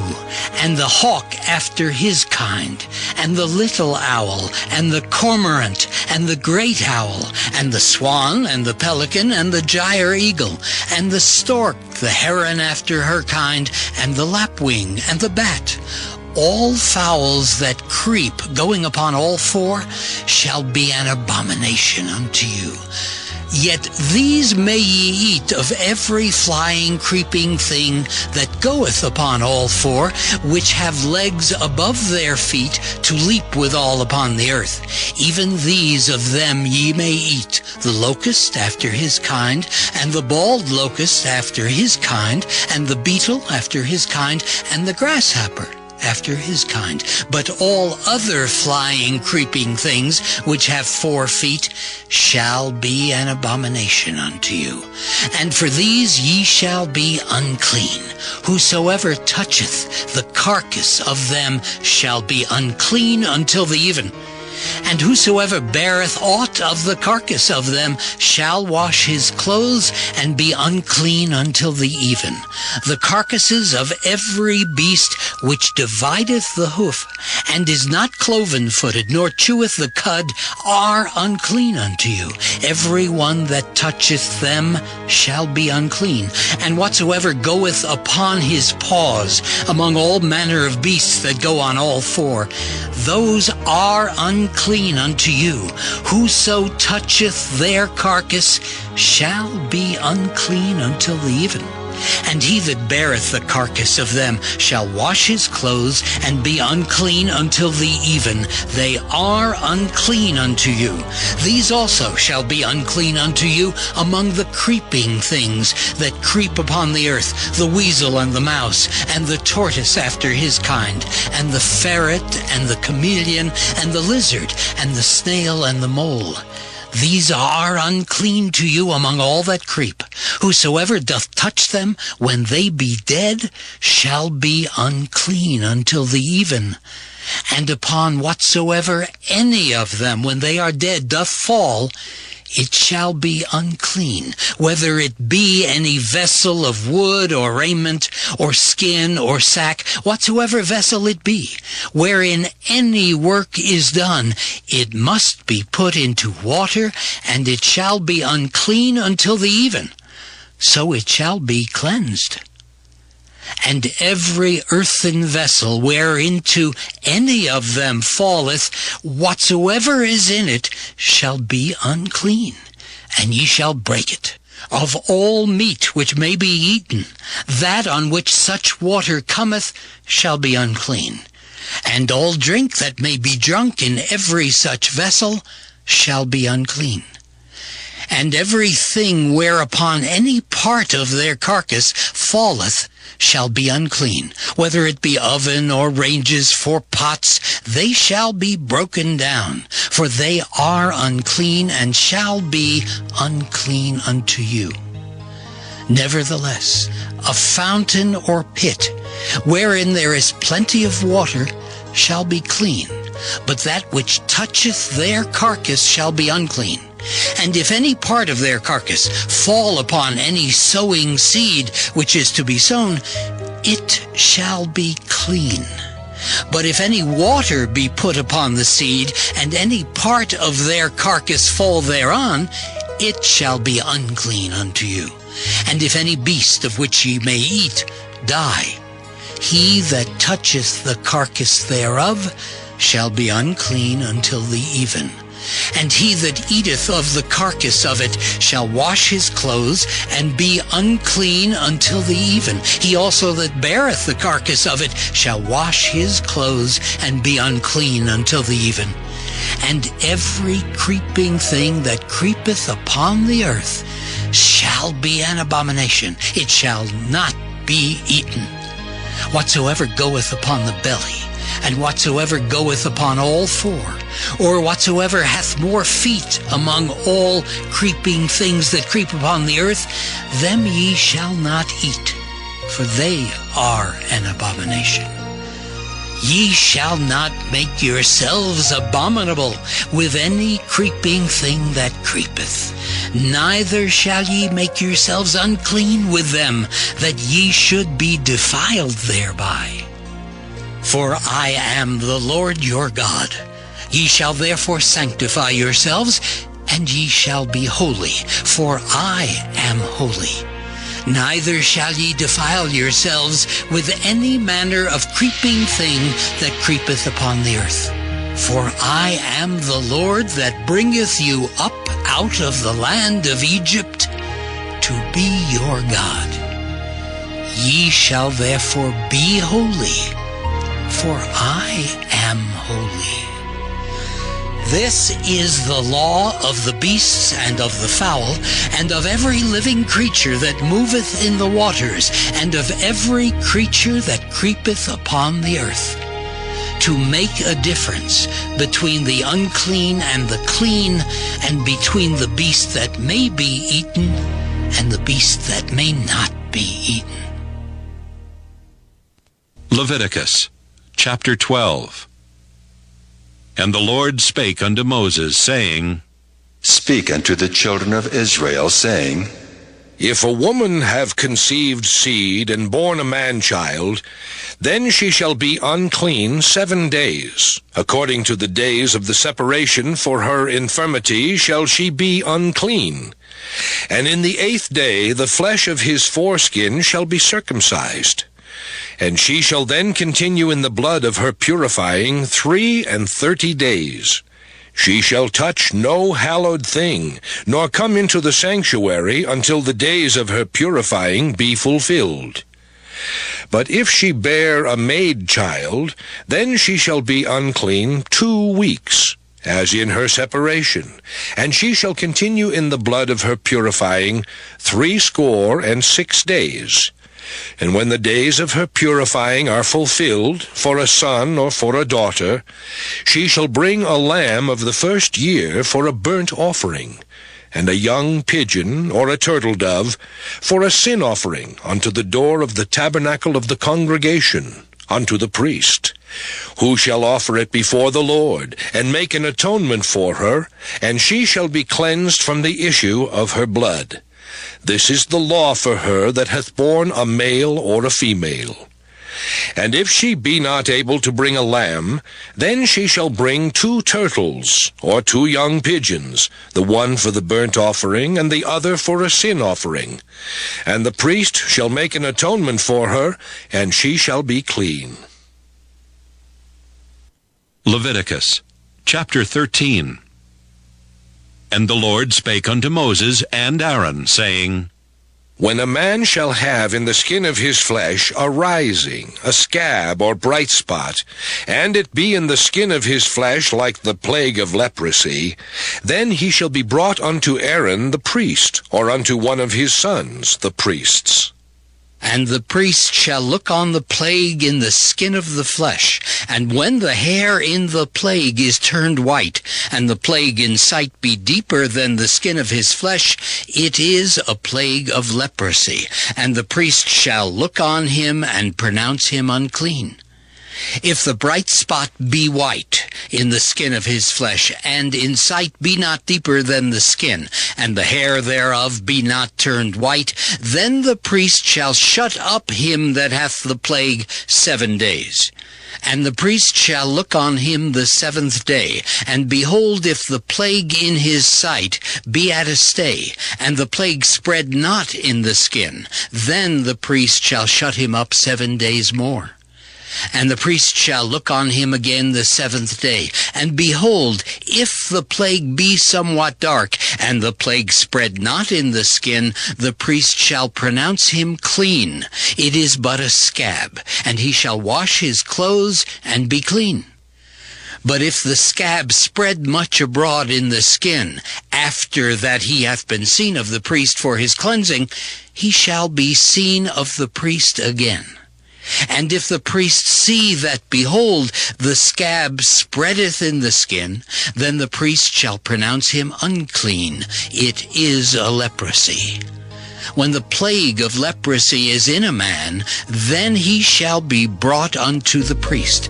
and the hawk after his kind, and the little owl, and the cormorant, and the great owl, and the swan, and the pelican, and the gyre eagle, and the stork, the heron after her kind, and the lapwing, and the bat. All fowls that creep, going upon all four, shall be an abomination unto you. Yet these may ye eat of every flying, creeping thing that goeth upon all four, which have legs above their feet to leap withal upon the earth. Even these of them ye may eat: the locust after his kind, and the bald locust after his kind, and the beetle after his kind, and the grasshopper after his kind. But all other flying, creeping things which have 4 feet shall be an abomination unto you. And for these ye shall be unclean. Whosoever toucheth the carcass of them shall be unclean until the even. And whosoever beareth aught of the carcass of them shall wash his clothes, and be unclean until the even. The carcasses of every beast which divideth the hoof, and is not cloven-footed, nor cheweth the cud, are unclean unto you. Every one that toucheth them shall be unclean. And whatsoever goeth upon his paws among all manner of beasts that go on all 4, those are unclean unto you. Whoso toucheth their carcass shall be unclean until the even. And he that beareth the carcass of them shall wash his clothes, and be unclean until the even. They are unclean unto you. These also shall be unclean unto you among the creeping things that creep upon the earth: the weasel, and the mouse, and the tortoise after his kind, and the ferret, and the chameleon, and the lizard, and the snail, and the mole. These are unclean to you among all that creep. Whosoever doth touch them when they be dead shall be unclean until the even. And upon whatsoever any of them when they are dead doth fall, it shall be unclean, whether it be any vessel of wood, or raiment, or skin, or sack, whatsoever vessel it be, wherein any work is done, it must be put into water, and it shall be unclean until the even. So it shall be cleansed. And every earthen vessel whereinto any of them falleth, whatsoever is in it shall be unclean, and ye shall break it. Of all meat which may be eaten, that on which such water cometh shall be unclean. And all drink that may be drunk in every such vessel shall be unclean. And everything whereupon any part of their carcass falleth shall be unclean, whether it be oven or ranges for pots, they shall be broken down, for they are unclean, and shall be unclean unto you. Nevertheless, a fountain or pit, wherein there is plenty of water, shall be clean. but that which toucheth their carcass shall be unclean. And if any part of their carcass fall upon any sowing seed which is to be sown, it shall be clean. But if any water be put upon the seed, and any part of their carcass fall thereon, it shall be unclean unto you. And if any beast of which ye may eat die, he that toucheth the carcass thereof shall be unclean until the even. And he that eateth of the carcass of it shall wash his clothes, and be unclean until the even. He also that beareth the carcass of it shall wash his clothes, and be unclean until the even. And every creeping thing that creepeth upon the earth shall be an abomination. It shall not be eaten. Whatsoever goeth upon the belly, and whatsoever goeth upon all four, or whatsoever hath more feet among all creeping things that creep upon the earth, them ye shall not eat, for they are an abomination. Ye shall not make yourselves abominable with any creeping thing that creepeth, neither shall ye make yourselves unclean with them, that ye should be defiled thereby. For I am the Lord your God. Ye shall therefore sanctify yourselves, and ye shall be holy, for I am holy. Neither shall ye defile yourselves with any manner of creeping thing that creepeth upon the earth. For I am the Lord that bringeth you up out of the land of Egypt to be your God. Ye shall therefore be holy, for I am holy. This is the law of the beasts and of the fowl, and of every living creature that moveth in the waters, and of every creature that creepeth upon the earth, to make a difference between the unclean and the clean, and between the beast that may be eaten and the beast that may not be eaten. Leviticus chapter 12. And the Lord spake unto Moses, saying, Speak unto the children of Israel, saying, If a woman have conceived seed and born a man-child, then she shall be unclean 7 days. According to the days of the separation for her infirmity shall she be unclean. And in the 8th day the flesh of his foreskin shall be circumcised. And she shall then continue in the blood of her purifying 33 days. She shall touch no hallowed thing, nor come into the sanctuary until the days of her purifying be fulfilled. But if she bear a maid child, then she shall be unclean 2 weeks, as in her separation, and she shall continue in the blood of her purifying 66 days. And when the days of her purifying are fulfilled, for a son or for a daughter, she shall bring a lamb of the 1st year for a burnt offering, and a young pigeon or a turtle dove for a sin offering unto the door of the tabernacle of the congregation, unto the priest, who shall offer it before the Lord, and make an atonement for her, and she shall be cleansed from the issue of her blood. This is the law for her that hath borne a male or a female. And if she be not able to bring a lamb, then she shall bring 2 turtles, or 2 young pigeons, the one for the burnt offering, and the other for a sin offering. And the priest shall make an atonement for her, and she shall be clean. Leviticus chapter 13. And the Lord spake unto Moses and Aaron, saying, When a man shall have in the skin of his flesh a rising, a scab or bright spot, and it be in the skin of his flesh like the plague of leprosy, then he shall be brought unto Aaron the priest, or unto one of his sons, the priests. And the priest shall look on the plague in the skin of the flesh, and when the hair in the plague is turned white, and the plague in sight be deeper than the skin of his flesh, it is a plague of leprosy, and the priest shall look on him and pronounce him unclean. If the bright spot be white in the skin of his flesh, and in sight be not deeper than the skin, and the hair thereof be not turned white, then the priest shall shut up him that hath the plague 7 days. And the priest shall look on him the 7th day, and behold, if the plague in his sight be at a stay, and the plague spread not in the skin, then the priest shall shut him up 7 days more. And the priest shall look on him again the 7th day, and behold, if the plague be somewhat dark, and the plague spread not in the skin, the priest shall pronounce him clean. It is but a scab, and he shall wash his clothes and be clean. But if the scab spread much abroad in the skin, after that he hath been seen of the priest for his cleansing, he shall be seen of the priest again. And if the priest see that, behold, the scab spreadeth in the skin, then the priest shall pronounce him unclean. It is a leprosy. When the plague of leprosy is in a man, then he shall be brought unto the priest.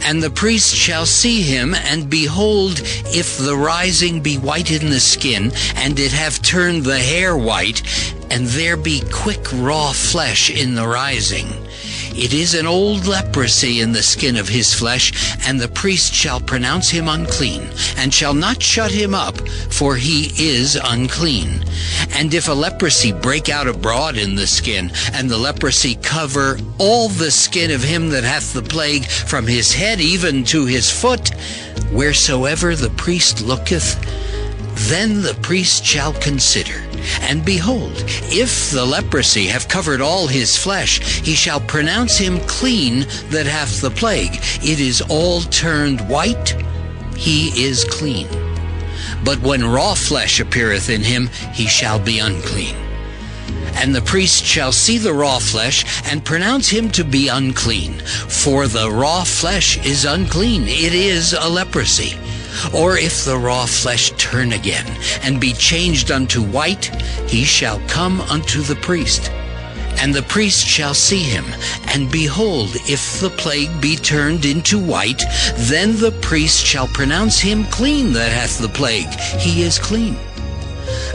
And the priest shall see him, and behold, if the rising be white in the skin, and it have turned the hair white, and there be quick raw flesh in the rising, it is an old leprosy in the skin of his flesh, and the priest shall pronounce him unclean, and shall not shut him up, for he is unclean. And if a leprosy break out abroad in the skin, and the leprosy cover all the skin of him that hath the plague, from his head even to his foot, wheresoever the priest looketh, then the priest shall consider. And behold, if the leprosy have covered all his flesh, he shall pronounce him clean that hath the plague. It is all turned white, he is clean. But when raw flesh appeareth in him, he shall be unclean. And the priest shall see the raw flesh, and pronounce him to be unclean. For the raw flesh is unclean, it is a leprosy. Or if the raw flesh turn again, and be changed unto white, he shall come unto the priest. And the priest shall see him, and behold, if the plague be turned into white, then the priest shall pronounce him clean that hath the plague. He is clean.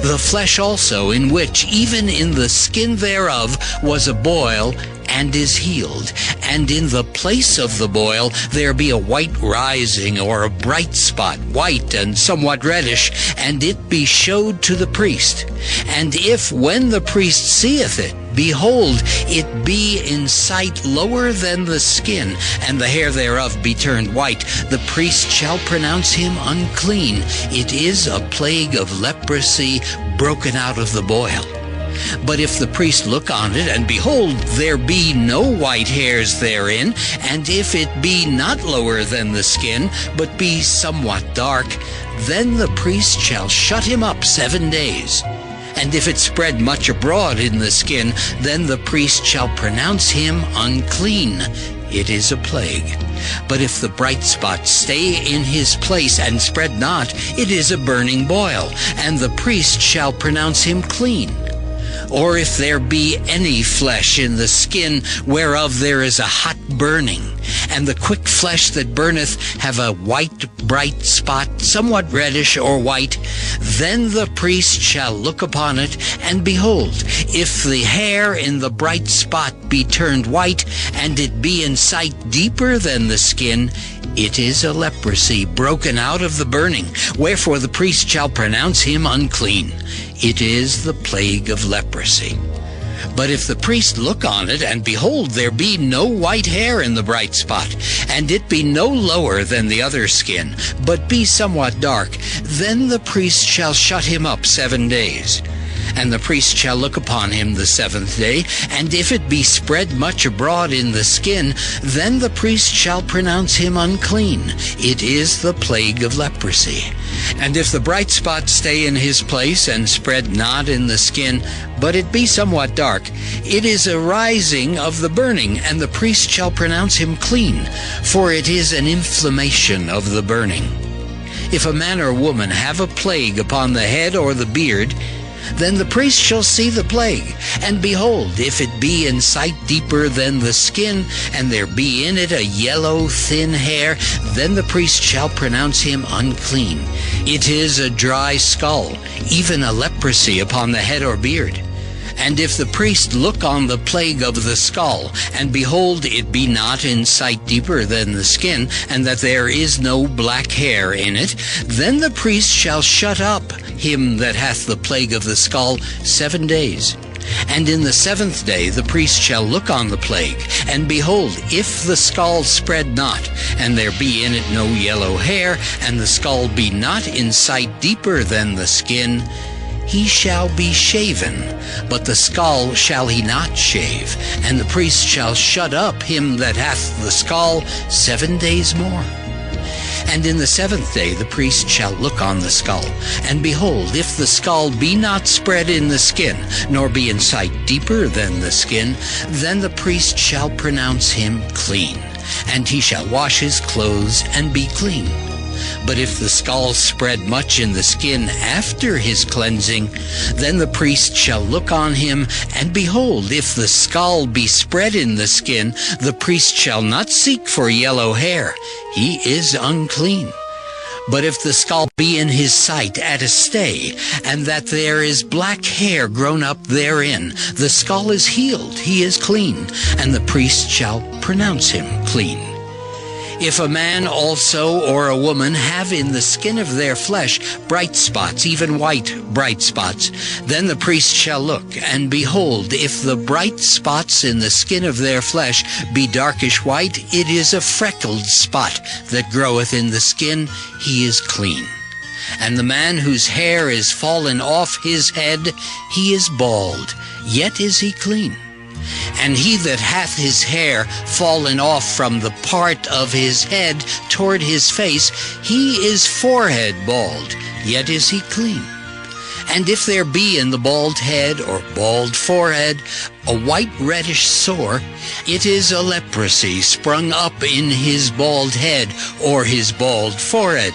The flesh also, in which even in the skin thereof was a boil, and is healed, and in the place of the boil there be a white rising, or a bright spot, white and somewhat reddish, and it be showed to the priest. And if, when the priest seeth it, behold, it be in sight lower than the skin, and the hair thereof be turned white, the priest shall pronounce him unclean. It is a plague of leprosy broken out of the boil. But if the priest look on it, and behold, there be no white hairs therein, and if it be not lower than the skin, but be somewhat dark, then the priest shall shut him up 7 days. And if it spread much abroad in the skin, then the priest shall pronounce him unclean. It is a plague. But if the bright spot stay in his place and spread not, it is a burning boil, and the priest shall pronounce him clean. Or if there be any flesh in the skin whereof there is a hot burning, and the quick flesh that burneth have a white bright spot, somewhat reddish or white, then the priest shall look upon it, and behold, if the hair in the bright spot be turned white, and it be in sight deeper than the skin, it is a leprosy broken out of the burning, wherefore the priest shall pronounce him unclean. It is the plague of leprosy. But if the priest look on it, and behold, there be no white hair in the bright spot, and it be no lower than the other skin, but be somewhat dark, then the priest shall shut him up 7 days. And the priest shall look upon him the 7th day, and if it be spread much abroad in the skin, then the priest shall pronounce him unclean. It is the plague of leprosy. And if the bright spot stay in his place, and spread not in the skin, but it be somewhat dark, it is a rising of the burning, and the priest shall pronounce him clean, for it is an inflammation of the burning. If a man or woman have a plague upon the head or the beard, Then the priest shall see the plague, and behold, if it be in sight deeper than the skin, and there be in it a yellow thin hair, then the priest shall pronounce him unclean. It is a dry skull, even a leprosy upon the head or beard. And if the priest look on the plague of the skull, and behold, it be not in sight deeper than the skin, and that there is no black hair in it, then the priest shall shut up him that hath the plague of the skull 7 days. And in the 7th day the priest shall look on the plague, and behold, if the skull spread not, and there be in it no yellow hair, and the skull be not in sight deeper than the skin, he shall be shaven, but the skull shall he not shave, and the priest shall shut up him that hath the skull 7 days more. And in the 7th day the priest shall look on the skull, and behold, if the skull be not spread in the skin, nor be in sight deeper than the skin, then the priest shall pronounce him clean, and he shall wash his clothes and be clean. But if the skull spread much in the skin after his cleansing, then the priest shall look on him, and behold, if the skull be spread in the skin, the priest shall not seek for yellow hair. He is unclean. But if the skull be in his sight at a stay, and that there is black hair grown up therein, the skull is healed, he is clean, and the priest shall pronounce him clean. If a man also or a woman have in the skin of their flesh bright spots, even white bright spots, then the priest shall look, and behold, if the bright spots in the skin of their flesh be darkish white, it is a freckled spot that groweth in the skin, he is clean. And the man whose hair is fallen off his head, he is bald, yet is he clean. And he that hath his hair fallen off from the part of his head toward his face, he is forehead bald, yet is he clean. And if there be in the bald head or bald forehead a white reddish sore, it is a leprosy sprung up in his bald head or his bald forehead.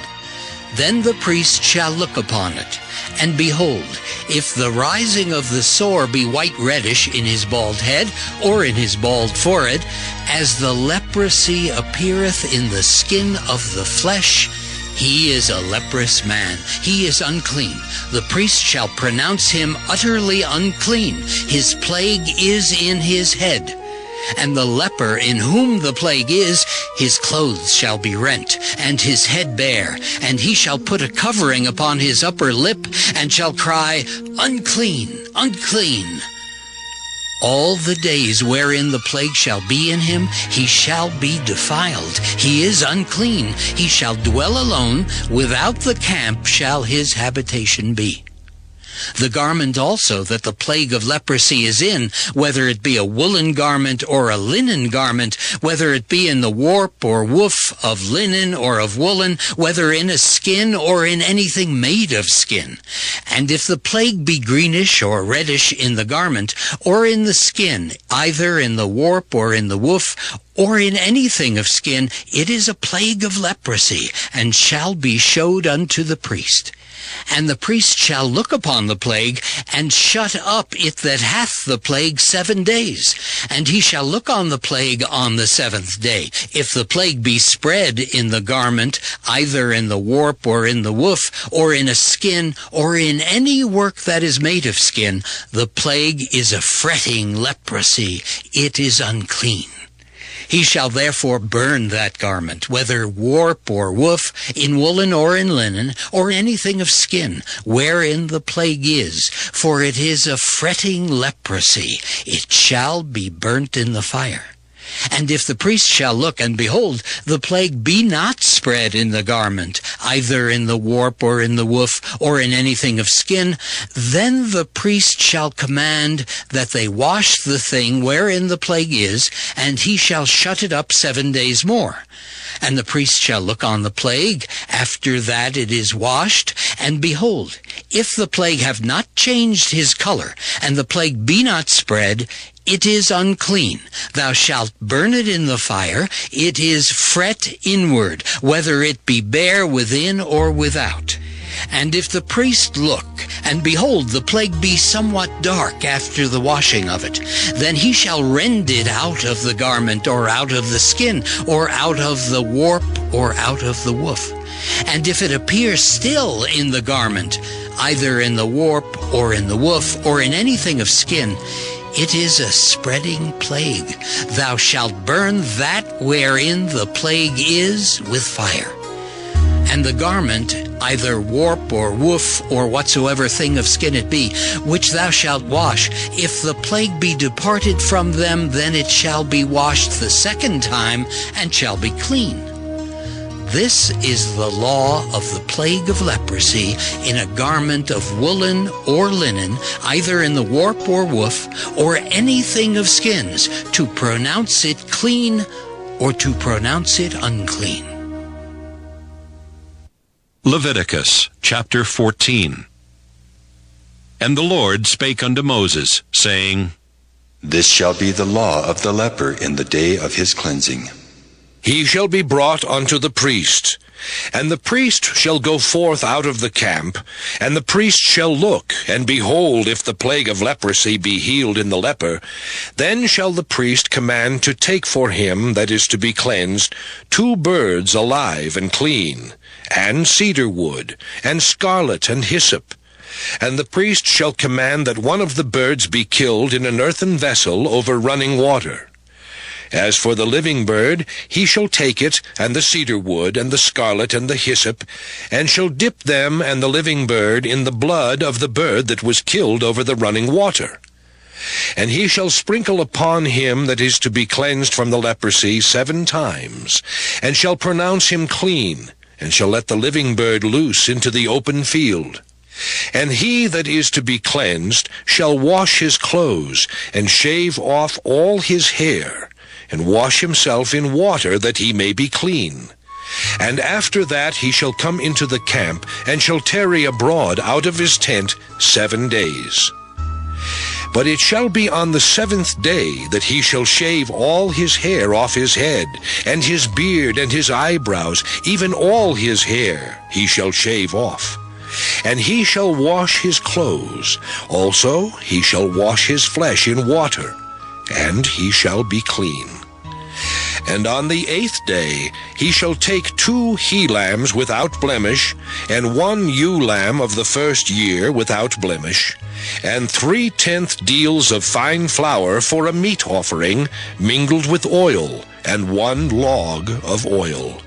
Then the priest shall look upon it, and behold, if the rising of the sore be white reddish in his bald head or in his bald forehead, as the leprosy appeareth in the skin of the flesh, he is a leprous man. He is unclean. The priest shall pronounce him utterly unclean. His plague is in his head. And the leper in whom the plague is, his clothes shall be rent, and his head bare, and he shall put a covering upon his upper lip, and shall cry, Unclean, unclean. All the days wherein the plague shall be in him, he shall be defiled. He is unclean. He shall dwell alone. Without the camp shall his habitation be. The garment also that the plague of leprosy is in, whether it be a woolen garment or a linen garment, whether it be in the warp or woof of linen or of woolen, whether in a skin or in anything made of skin. And if the plague be greenish or reddish in the garment or in the skin, either in the warp or in the woof, or in anything of skin, it is a plague of leprosy, and shall be showed unto the priest. And the priest shall look upon the plague, and shut up it that hath the plague 7 days. And he shall look on the plague on the 7th day. If the plague be spread in the garment, either in the warp or in the woof, or in a skin, or in any work that is made of skin, the plague is a fretting leprosy. It is unclean. He shall therefore burn that garment, whether warp or woof, in woolen or in linen, or anything of skin, wherein the plague is, for it is a fretting leprosy. It shall be burnt in the fire. And if the priest shall look, and behold, the plague be not spread in the garment, either in the warp or in the woof, or in anything of skin, then the priest shall command that they wash the thing wherein the plague is, and he shall shut it up 7 days more. And the priest shall look on the plague after that it is washed, and behold, if the plague have not changed his color, and the plague be not spread, it is unclean. Thou shalt burn it in the fire. It is fret inward, whether it be bare within or without. And if the priest look, and behold, the plague be somewhat dark after the washing of it, then he shall rend it out of the garment, or out of the skin, or out of the warp, or out of the woof. And if it appear still in the garment, either in the warp, or in the woof, or in anything of skin, it is a spreading plague. Thou shalt burn that wherein the plague is with fire. And the garment, either warp or woof, or whatsoever thing of skin it be, which thou shalt wash, if the plague be departed from them, then it shall be washed the second time, and shall be clean. This is the law of the plague of leprosy in a garment of woolen or linen, either in the warp or woof, or anything of skins, to pronounce it clean or to pronounce it unclean. Leviticus chapter 14. And the Lord spake unto Moses, saying, This shall be the law of the leper in the day of his cleansing. He shall be brought unto the priest, and the priest shall go forth out of the camp, and the priest shall look, and behold, if the plague of leprosy be healed in the leper, then shall the priest command to take for him that is to be cleansed 2 birds alive and clean, and cedar wood, and scarlet, and hyssop. And the priest shall command that one of the birds be killed in an earthen vessel over running water. As for the living bird, he shall take it, and the cedar wood, and the scarlet, and the hyssop, and shall dip them and the living bird in the blood of the bird that was killed over the running water. And he shall sprinkle upon him that is to be cleansed from the leprosy 7 times, and shall pronounce him clean, and shall let the living bird loose into the open field. And he that is to be cleansed shall wash his clothes, and shave off all his hair, and wash himself in water, that he may be clean. And after that he shall come into the camp, and shall tarry abroad out of his tent 7 days. But it shall be on the 7th day that he shall shave all his hair off his head, and his beard, and his eyebrows, even all his hair he shall shave off. And he shall wash his clothes. Also he shall wash his flesh in water, and he shall be clean. And on the 8th day he shall take 2 he-lambs without blemish, and 1 ewe-lamb of the first year without blemish, and 3/10 deals of fine flour for a meat offering, mingled with oil, and 1 log of oil.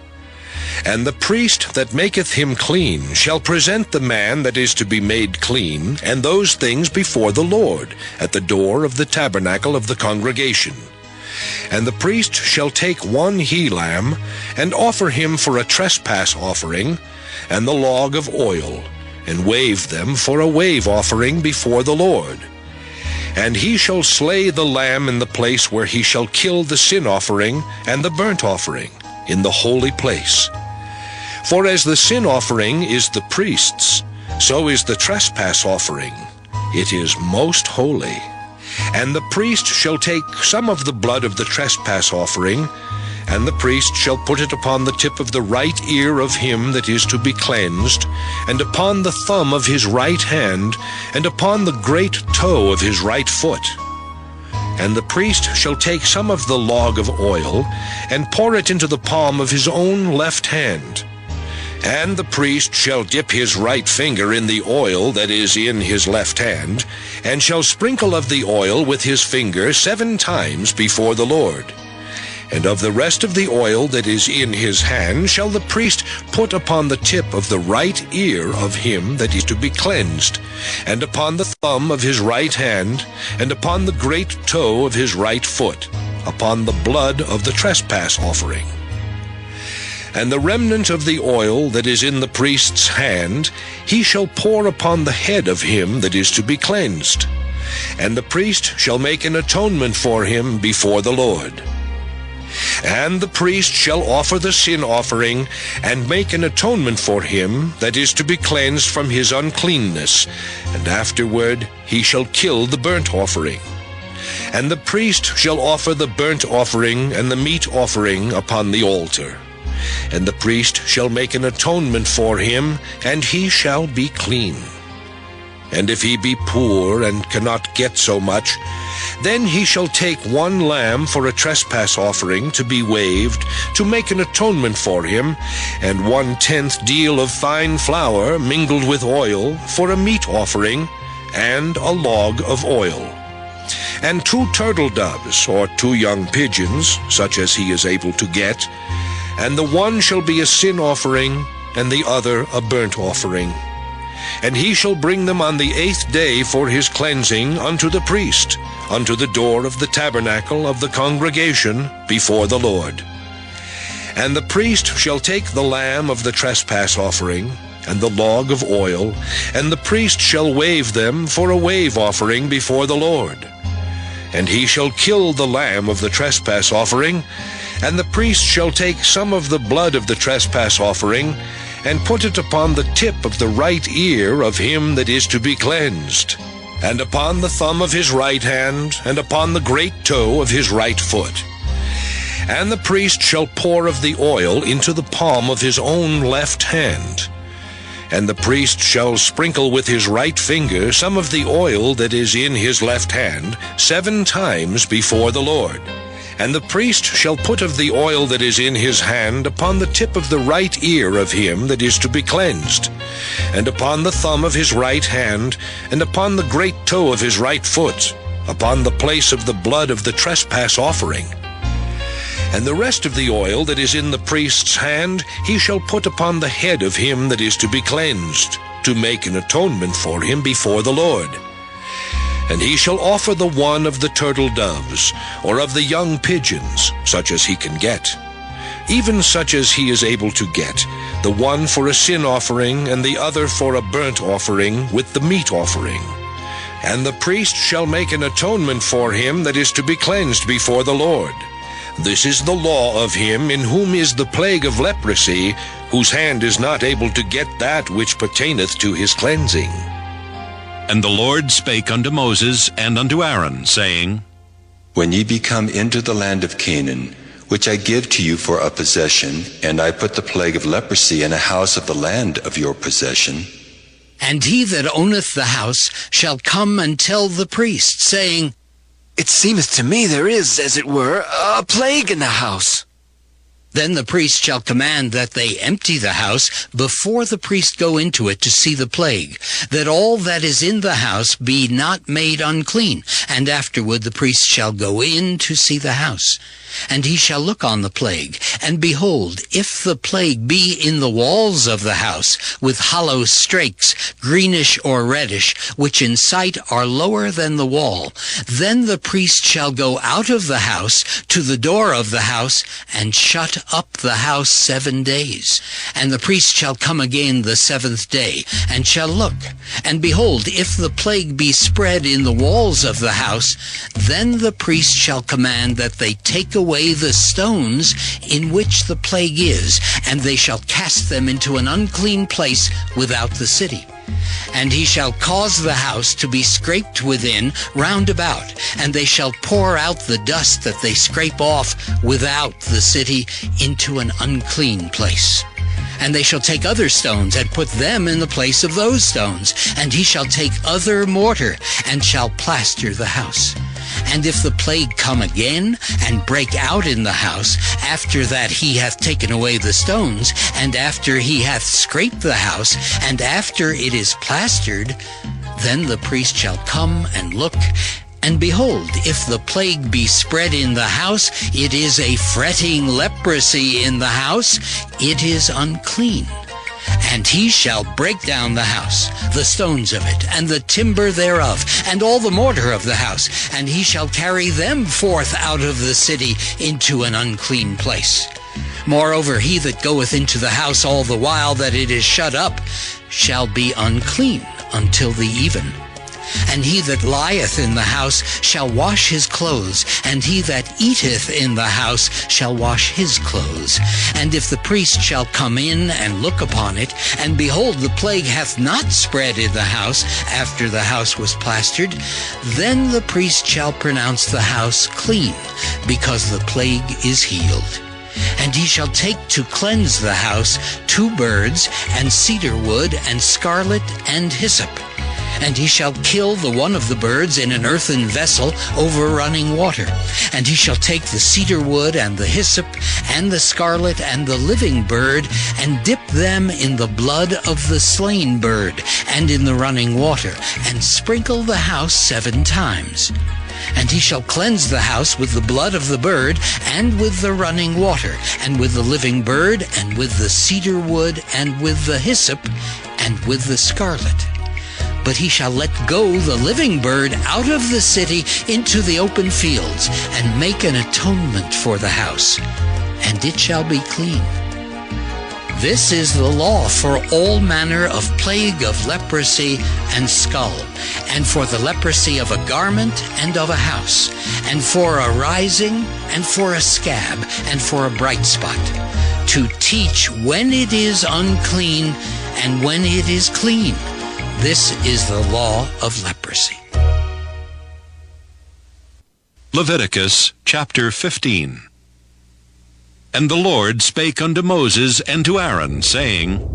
And the priest that maketh him clean shall present the man that is to be made clean, and those things before the Lord, at the door of the tabernacle of the congregation. And the priest shall take 1 he-lamb, and offer him for a trespass offering, and the log of oil, and wave them for a wave offering before the Lord. And he shall slay the lamb in the place where he shall kill the sin offering and the burnt offering, in the holy place. For as the sin offering is the priest's, so is the trespass offering. It is most holy. And the priest shall take some of the blood of the trespass offering, and the priest shall put it upon the tip of the right ear of him that is to be cleansed, and upon the thumb of his right hand, and upon the great toe of his right foot. And the priest shall take some of the log of oil, and pour it into the palm of his own left hand. And the priest shall dip his right finger in the oil that is in his left hand, and shall sprinkle of the oil with his finger 7 times before the Lord. And of the rest of the oil that is in his hand shall the priest put upon the tip of the right ear of him that is to be cleansed, and upon the thumb of his right hand, and upon the great toe of his right foot, upon the blood of the trespass offering. And the remnant of the oil that is in the priest's hand he shall pour upon the head of him that is to be cleansed. And the priest shall make an atonement for him before the Lord. And the priest shall offer the sin offering, and make an atonement for him that is to be cleansed from his uncleanness, and afterward he shall kill the burnt offering. And the priest shall offer the burnt offering and the meat offering upon the altar. and the priest shall make an atonement for him, and he shall be clean. And if he be poor and cannot get so much, then he shall take 1 lamb for a trespass offering to be waved, to make an atonement for him, and 1/10 deal of fine flour mingled with oil for a meat offering, and a log of oil. And 2 turtle doves, or 2 young pigeons, such as he is able to get, and the one shall be a sin offering, and the other a burnt offering. And he shall bring them on the 8th day for his cleansing unto the priest, unto the door of the tabernacle of the congregation before the Lord. And the priest shall take the lamb of the trespass offering, and the log of oil, and the priest shall wave them for a wave offering before the Lord. And he shall kill the lamb of the trespass offering, and the priest shall take some of the blood of the trespass offering, and put it upon the tip of the right ear of him that is to be cleansed, and upon the thumb of his right hand, and upon the great toe of his right foot. And the priest shall pour of the oil into the palm of his own left hand. And the priest shall sprinkle with his right finger some of the oil that is in his left hand 7 times before the Lord. And the priest shall put of the oil that is in his hand upon the tip of the right ear of him that is to be cleansed, and upon the thumb of his right hand, and upon the great toe of his right foot, upon the place of the blood of the trespass offering. And the rest of the oil that is in the priest's hand he shall put upon the head of him that is to be cleansed, to make an atonement for him before the Lord. And he shall offer the one of the turtle doves, or of the young pigeons, such as he can get, even such as he is able to get, the one for a sin offering, and the other for a burnt offering with the meat offering. And the priest shall make an atonement for him that is to be cleansed before the Lord. This is the law of him in whom is the plague of leprosy, whose hand is not able to get that which pertaineth to his cleansing. And the Lord spake unto Moses and unto Aaron, saying, When ye be come into the land of Canaan, which I give to you for a possession, and I put the plague of leprosy in a house of the land of your possession, and he that owneth the house shall come and tell the priest, saying, It seemeth to me there is, as it were, a plague in the house. Then the priest shall command that they empty the house before the priest go into it to see the plague, that all that is in the house be not made unclean. And afterward the priest shall go in to see the house. And he shall look on the plague, and behold, if the plague be in the walls of the house, with hollow strakes, greenish or reddish, which in sight are lower than the wall, then the priest shall go out of the house to the door of the house, and shut up the house 7 days. And the priest shall come again the 7th day, and shall look. And behold, if the plague be spread in the walls of the house, then the priest shall command that they take away the stones in which the plague is, and they shall cast them into an unclean place without the city. And he shall cause the house to be scraped within round about, and they shall pour out the dust that they scrape off without the city into an unclean place. And they shall take other stones, and put them in the place of those stones. And he shall take other mortar, and shall plaster the house. And if the plague come again, and break out in the house, after that he hath taken away the stones, and after he hath scraped the house, and after it is plastered, then the priest shall come and look. And behold, if the plague be spread in the house, it is a fretting leprosy in the house, it is unclean. And he shall break down the house, the stones of it, and the timber thereof, and all the mortar of the house, and he shall carry them forth out of the city into an unclean place. Moreover, he that goeth into the house all the while that it is shut up shall be unclean until the even. And he that lieth in the house shall wash his clothes, and he that eateth in the house shall wash his clothes. And if the priest shall come in and look upon it, and behold, the plague hath not spread in the house after the house was plastered, then the priest shall pronounce the house clean, because the plague is healed. And he shall take to cleanse the house 2 birds, and cedar wood, and scarlet, and hyssop. And he shall kill the one of the birds in an earthen vessel over running water. And he shall take the cedar wood, and the hyssop, and the scarlet, and the living bird, and dip them in the blood of the slain bird, and in the running water, and sprinkle the house 7 times. And he shall cleanse the house with the blood of the bird, and with the running water, and with the living bird, and with the cedar wood, and with the hyssop, and with the scarlet. But he shall let go the living bird out of the city into the open fields, and make an atonement for the house, and it shall be clean. This is the law for all manner of plague of leprosy and skull, and for the leprosy of a garment and of a house, and for a rising, and for a scab, and for a bright spot, to teach when it is unclean and when it is clean. This is the law of leprosy. Leviticus chapter 15. And the Lord spake unto Moses and to Aaron, saying,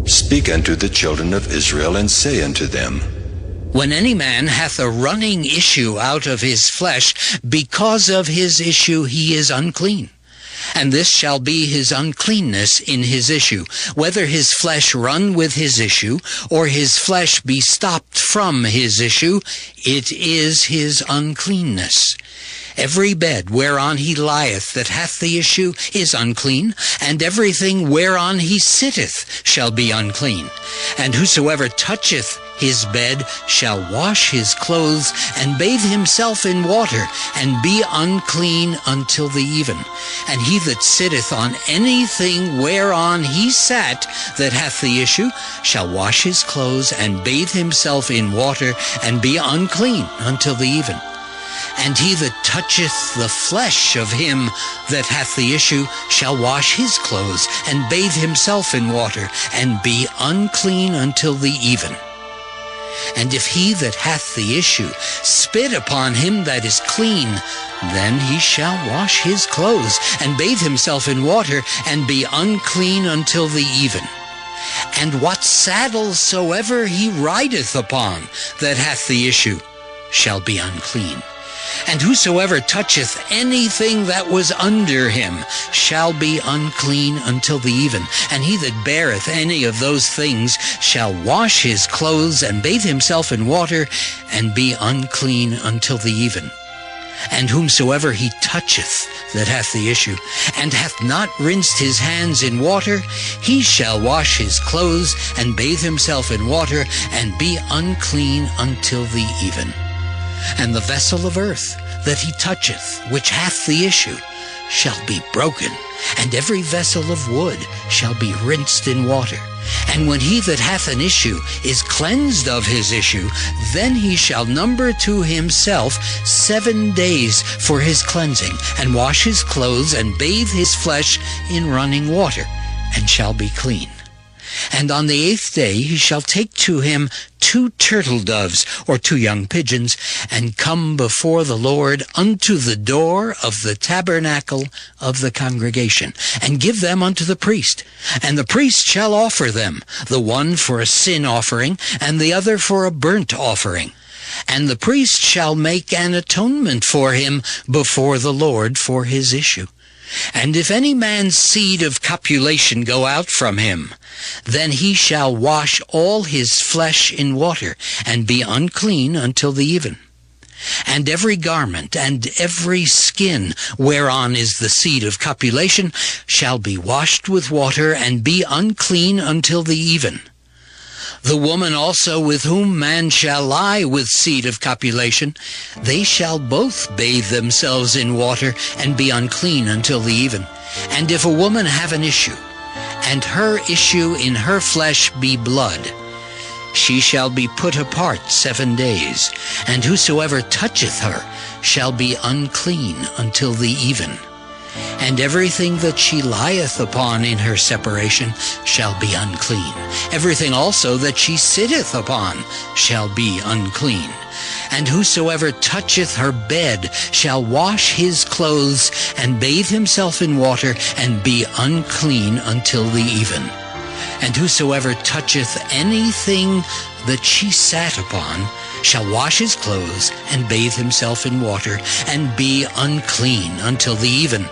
Speak unto the children of Israel, and say unto them, When any man hath a running issue out of his flesh, because of his issue he is unclean. And this shall be his uncleanness in his issue, whether his flesh run with his issue, or his flesh be stopped from his issue, it is his uncleanness. Every bed whereon he lieth that hath the issue is unclean, and everything whereon he sitteth shall be unclean. And whosoever toucheth his bed shall wash his clothes, and bathe himself in water, and be unclean until the even. And he that sitteth on anything whereon he sat that hath the issue shall wash his clothes, and bathe himself in water, and be unclean until the even. And he that toucheth the flesh of him that hath the issue shall wash his clothes, and bathe himself in water, and be unclean until the even. And if he that hath the issue spit upon him that is clean, then he shall wash his clothes, and bathe himself in water, and be unclean until the even. And what saddle soever he rideth upon that hath the issue shall be unclean. And whosoever toucheth anything that was under him shall be unclean until the even. And he that beareth any of those things shall wash his clothes, and bathe himself in water, and be unclean until the even. And whomsoever he toucheth that hath the issue, and hath not rinsed his hands in water, he shall wash his clothes, and bathe himself in water, and be unclean until the even. And the vessel of earth that he toucheth, which hath the issue, shall be broken, and every vessel of wood shall be rinsed in water. And when he that hath an issue is cleansed of his issue, then he shall number to himself 7 days for his cleansing, and wash his clothes, and bathe his flesh in running water, and shall be clean. And on the 8th day he shall take to him 2 turtle doves, or 2 young pigeons, and come before the Lord unto the door of the tabernacle of the congregation, and give them unto the priest. And the priest shall offer them, the one for a sin offering, and the other for a burnt offering. And the priest shall make an atonement for him before the Lord for his issue. And if any man's seed of copulation go out from him, then he shall wash all his flesh in water, and be unclean until the even. And every garment and every skin whereon is the seed of copulation shall be washed with water, and be unclean until the even. The woman also with whom man shall lie with seed of copulation, they shall both bathe themselves in water, and be unclean until the even. And if a woman have an issue, and her issue in her flesh be blood, she shall be put apart 7 days, and whosoever toucheth her shall be unclean until the even. And everything that she lieth upon in her separation shall be unclean. Everything also that she sitteth upon shall be unclean. And whosoever toucheth her bed shall wash his clothes and bathe himself in water and be unclean until the even. And whosoever toucheth anything that she sat upon shall wash his clothes and bathe himself in water and be unclean until the even.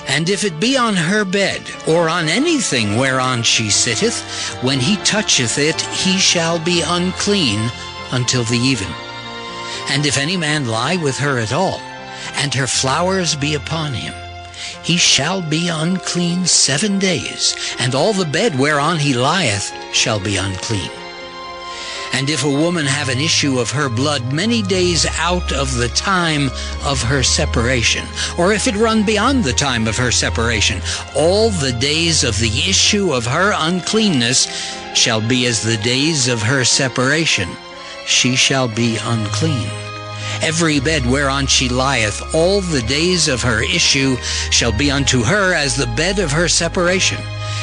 And if it be on her bed, or on anything whereon she sitteth, when he toucheth it, he shall be unclean until the even. And if any man lie with her at all, and her flowers be upon him, he shall be unclean 7 days, and all the bed whereon he lieth shall be unclean. And if a woman have an issue of her blood many days out of the time of her separation, or if it run beyond the time of her separation, all the days of the issue of her uncleanness shall be as the days of her separation. She shall be unclean. Every bed whereon she lieth all the days of her issue shall be unto her as the bed of her separation.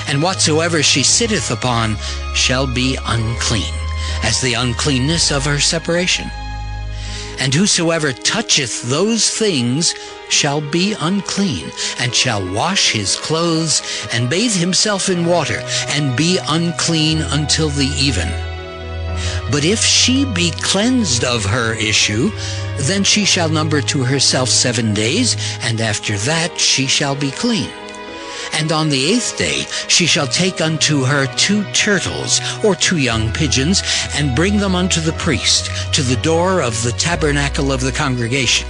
And whatsoever she sitteth upon shall be unclean, as the uncleanness of her separation. And whosoever toucheth those things shall be unclean, and shall wash his clothes, and bathe himself in water, and be unclean until the even. But if she be cleansed of her issue, then she shall number to herself 7 days, and after that she shall be clean. And on the 8th day she shall take unto her 2 turtles, or 2 young pigeons, and bring them unto the priest, to the door of the tabernacle of the congregation.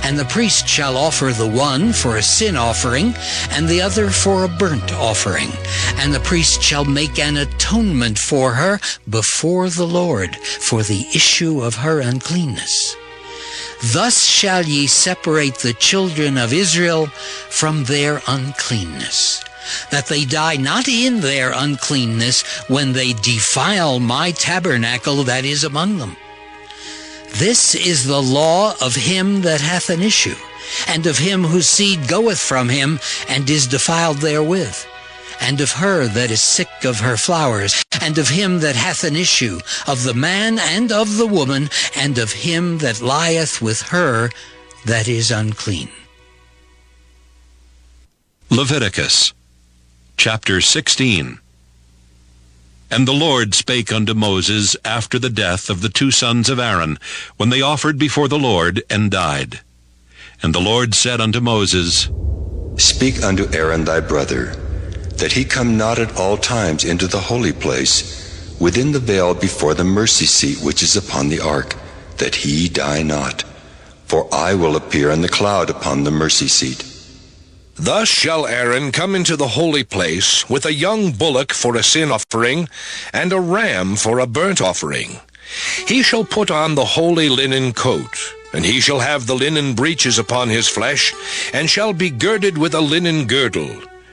And the priest shall offer the one for a sin offering, and the other for a burnt offering. And the priest shall make an atonement for her before the Lord for the issue of her uncleanness. Thus shall ye separate the children of Israel from their uncleanness, that they die not in their uncleanness when they defile my tabernacle that is among them. This is the law of him that hath an issue, and of him whose seed goeth from him, and is defiled therewith, and of her that is sick of her flowers, and of him that hath an issue, of the man and of the woman, and of him that lieth with her that is unclean. Leviticus chapter 16. And the Lord spake unto Moses after the death of the 2 sons of Aaron, when they offered before the Lord and died. And the Lord said unto Moses, Speak unto Aaron thy brother, that he come not at all times into the holy place, within the veil before the mercy seat which is upon the ark, that he die not. For I will appear in the cloud upon the mercy seat. Thus shall Aaron come into the holy place with a young bullock for a sin offering, and a ram for a burnt offering. He shall put on the holy linen coat, and he shall have the linen breeches upon his flesh, and shall be girded with a linen girdle,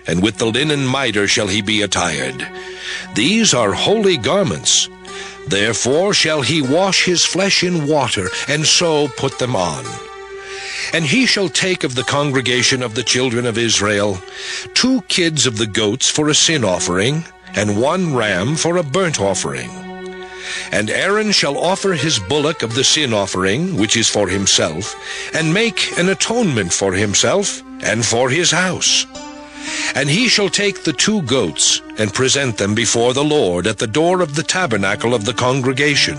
and with the linen mitre shall he be attired. These are holy garments. Therefore shall he wash his flesh in water, and so put them on. And he shall take of the congregation of the children of Israel 2 kids of the goats for a sin offering, and 1 ram for a burnt offering. And Aaron shall offer his bullock of the sin offering, which is for himself, and make an atonement for himself and for his house. And he shall take the 2 goats, and present them before the Lord at the door of the tabernacle of the congregation.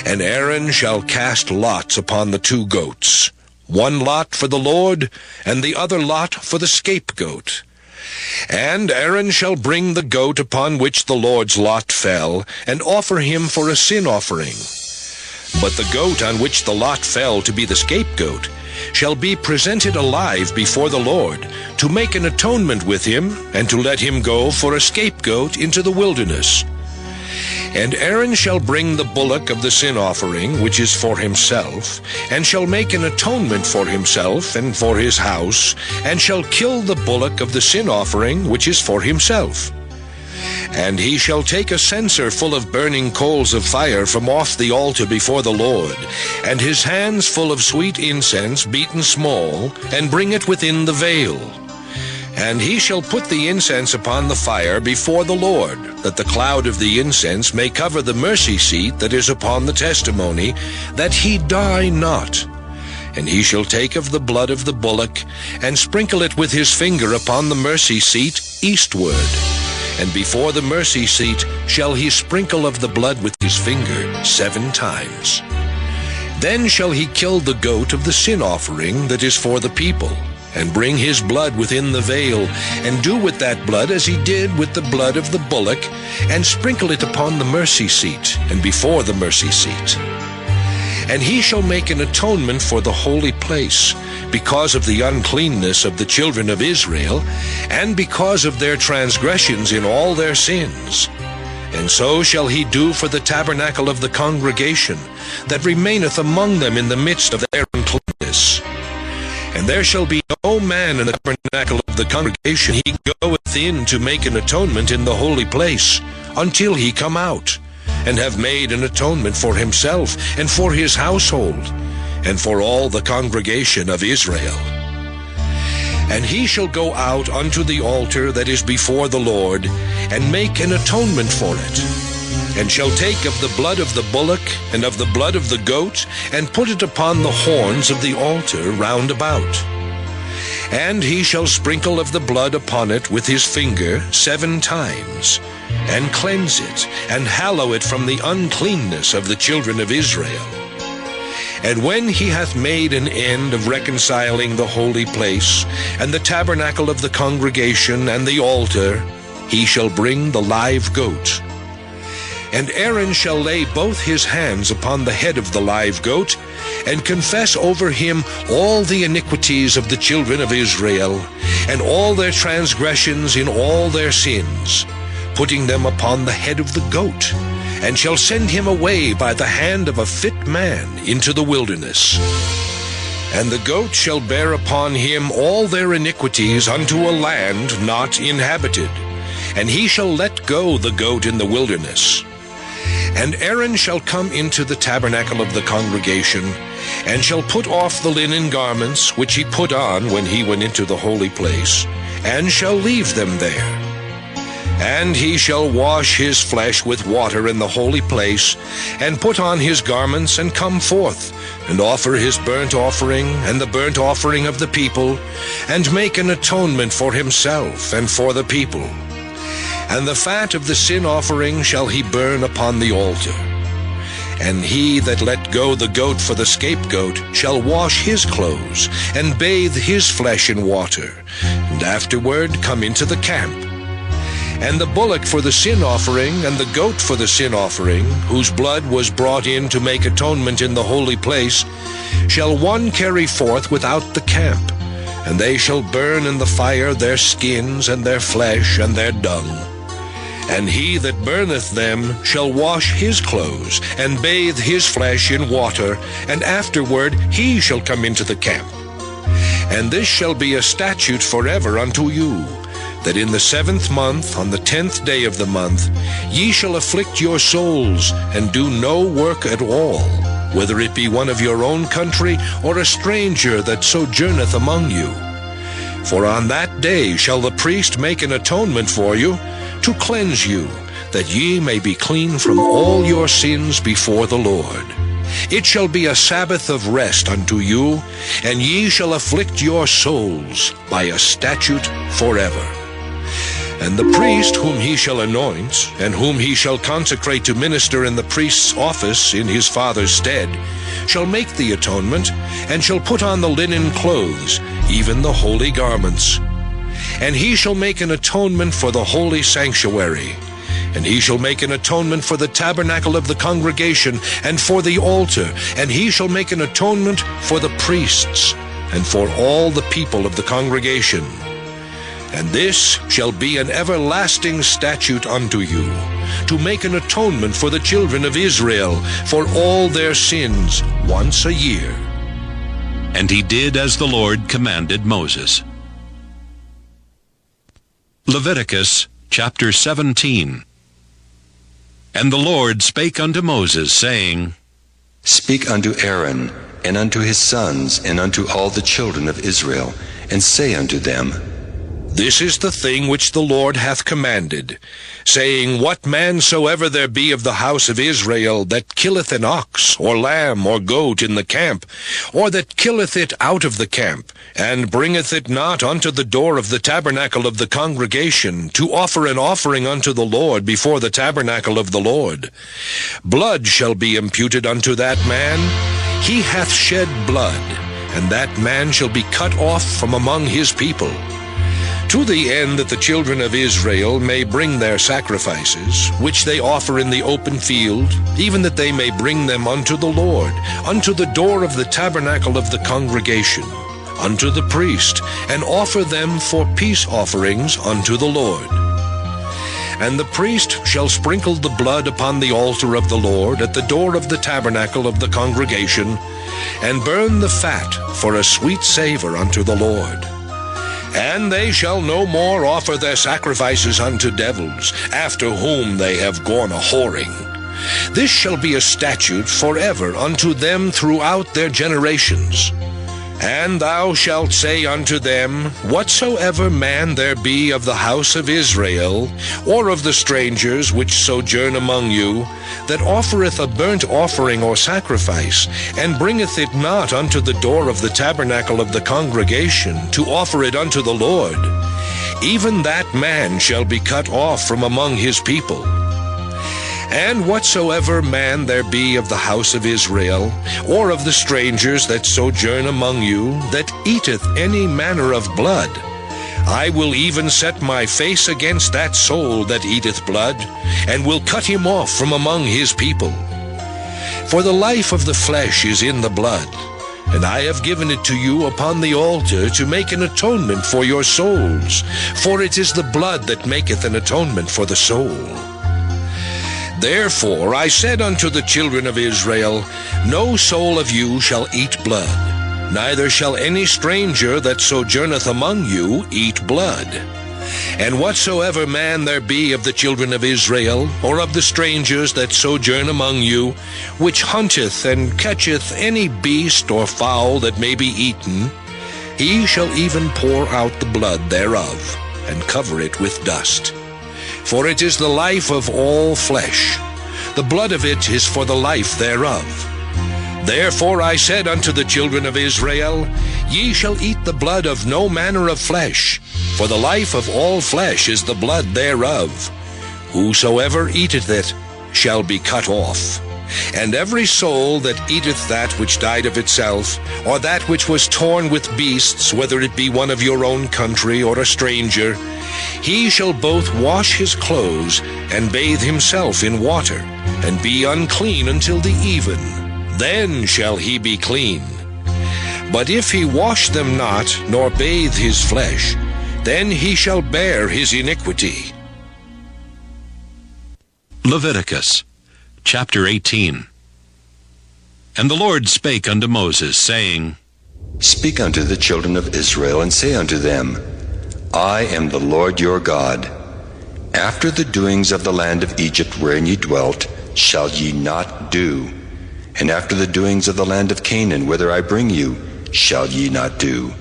And Aaron shall cast lots upon the 2 goats, 1 lot for the Lord, and the other lot for the scapegoat. And Aaron shall bring the goat upon which the Lord's lot fell, and offer him for a sin offering. But the goat on which the lot fell to be the scapegoat shall be presented alive before the Lord, to make an atonement with him, and to let him go for a scapegoat into the wilderness. And Aaron shall bring the bullock of the sin offering, which is for himself, and shall make an atonement for himself and for his house, and shall kill the bullock of the sin offering, which is for himself. And he shall take a censer full of burning coals of fire from off the altar before the Lord, and his hands full of sweet incense beaten small, and bring it within the veil. And he shall put the incense upon the fire before the Lord, that the cloud of the incense may cover the mercy seat that is upon the testimony, that he die not. And he shall take of the blood of the bullock, and sprinkle it with his finger upon the mercy seat eastward. And before the mercy seat shall he sprinkle of the blood with his finger 7 times. Then shall he kill the goat of the sin offering that is for the people, and bring his blood within the veil, and do with that blood as he did with the blood of the bullock, and sprinkle it upon the mercy seat, and before the mercy seat. And he shall make an atonement for the holy place, because of the uncleanness of the children of Israel, and because of their transgressions in all their sins. And so shall he do for the tabernacle of the congregation, that remaineth among them in the midst of their uncleanness. And there shall be no man in the tabernacle of the congregation, he goeth in to make an atonement in the holy place, until he come out, and have made an atonement for himself, and for his household, and for all the congregation of Israel. And he shall go out unto the altar that is before the Lord, and make an atonement for it, and shall take of the blood of the bullock, and of the blood of the goat, and put it upon the horns of the altar round about. And he shall sprinkle of the blood upon it with his finger 7 times, and cleanse it, and hallow it from the uncleanness of the children of Israel. And when he hath made an end of reconciling the holy place, and the tabernacle of the congregation, and the altar, he shall bring the live goat. And Aaron shall lay both his hands upon the head of the live goat, and confess over him all the iniquities of the children of Israel, and all their transgressions in all their sins, putting them upon the head of the goat, and shall send him away by the hand of a fit man into the wilderness. And the goat shall bear upon him all their iniquities unto a land not inhabited, and he shall let go the goat in the wilderness. And Aaron shall come into the tabernacle of the congregation, and shall put off the linen garments which he put on when he went into the holy place, and shall leave them there. And he shall wash his flesh with water in the holy place, and put on his garments, and come forth, and offer his burnt offering, and the burnt offering of the people, and make an atonement for himself and for the people. And the fat of the sin offering shall he burn upon the altar. And he that let go the goat for the scapegoat shall wash his clothes, and bathe his flesh in water, and afterward come into the camp. And the bullock for the sin offering, and the goat for the sin offering, whose blood was brought in to make atonement in the holy place, shall one carry forth without the camp, and they shall burn in the fire their skins, and their flesh, and their dung. And he that burneth them shall wash his clothes, and bathe his flesh in water, and afterward he shall come into the camp. And this shall be a statute forever unto you, that in the 7th month, on the 10th day of the month, ye shall afflict your souls, and do no work at all, whether it be one of your own country, or a stranger that sojourneth among you. For on that day shall the priest make an atonement for you, to cleanse you, that ye may be clean from all your sins before the Lord. It shall be a Sabbath of rest unto you, and ye shall afflict your souls by a statute forever. And the priest whom he shall anoint, and whom he shall consecrate to minister in the priest's office in his father's stead, shall make the atonement, and shall put on the linen clothes, even the holy garments. And he shall make an atonement for the holy sanctuary, and he shall make an atonement for the tabernacle of the congregation, and for the altar, and he shall make an atonement for the priests, and for all the people of the congregation. And this shall be an everlasting statute unto you, to make an atonement for the children of Israel for all their sins once a year. And he did as the Lord commanded Moses. Leviticus Chapter 17. And the Lord spake unto Moses, saying, Speak unto Aaron, and unto his sons, and unto all the children of Israel, and say unto them, This is the thing which the Lord hath commanded, saying, What man soever there be of the house of Israel that killeth an ox, or lamb, or goat in the camp, or that killeth it out of the camp, and bringeth it not unto the door of the tabernacle of the congregation, to offer an offering unto the Lord before the tabernacle of the Lord, blood shall be imputed unto that man. He hath shed blood, and that man shall be cut off from among his people, to the end that the children of Israel may bring their sacrifices, which they offer in the open field, even that they may bring them unto the Lord, unto the door of the tabernacle of the congregation, unto the priest, and offer them for peace offerings unto the Lord. And the priest shall sprinkle the blood upon the altar of the Lord at the door of the tabernacle of the congregation, and burn the fat for a sweet savor unto the Lord. And they shall no more offer their sacrifices unto devils, after whom they have gone a-whoring. This shall be a statute forever unto them throughout their generations. And thou shalt say unto them, Whatsoever man there be of the house of Israel, or of the strangers which sojourn among you, that offereth a burnt offering or sacrifice, and bringeth it not unto the door of the tabernacle of the congregation, to offer it unto the Lord, even that man shall be cut off from among his people. And whatsoever man there be of the house of Israel, or of the strangers that sojourn among you, that eateth any manner of blood, I will even set my face against that soul that eateth blood, and will cut him off from among his people. For the life of the flesh is in the blood, and I have given it to you upon the altar to make an atonement for your souls, for it is the blood that maketh an atonement for the soul. Therefore I said unto the children of Israel, No soul of you shall eat blood, neither shall any stranger that sojourneth among you eat blood. And whatsoever man there be of the children of Israel, or of the strangers that sojourn among you, which hunteth and catcheth any beast or fowl that may be eaten, he shall even pour out the blood thereof, and cover it with dust. For it is the life of all flesh. The blood of it is for the life thereof. Therefore I said unto the children of Israel, Ye shall eat the blood of no manner of flesh, for the life of all flesh is the blood thereof. Whosoever eateth it shall be cut off. And every soul that eateth that which died of itself, or that which was torn with beasts, whether it be one of your own country or a stranger, he shall both wash his clothes and bathe himself in water, and be unclean until the even. Then shall he be clean. But if he wash them not, nor bathe his flesh, then he shall bear his iniquity. Leviticus chapter 18. And the Lord spake unto Moses, saying, Speak unto the children of Israel, and say unto them, I am the Lord your God. After the doings of the land of Egypt wherein ye dwelt, shall ye not do. And after the doings of the land of Canaan, whither I bring you, shall ye not do.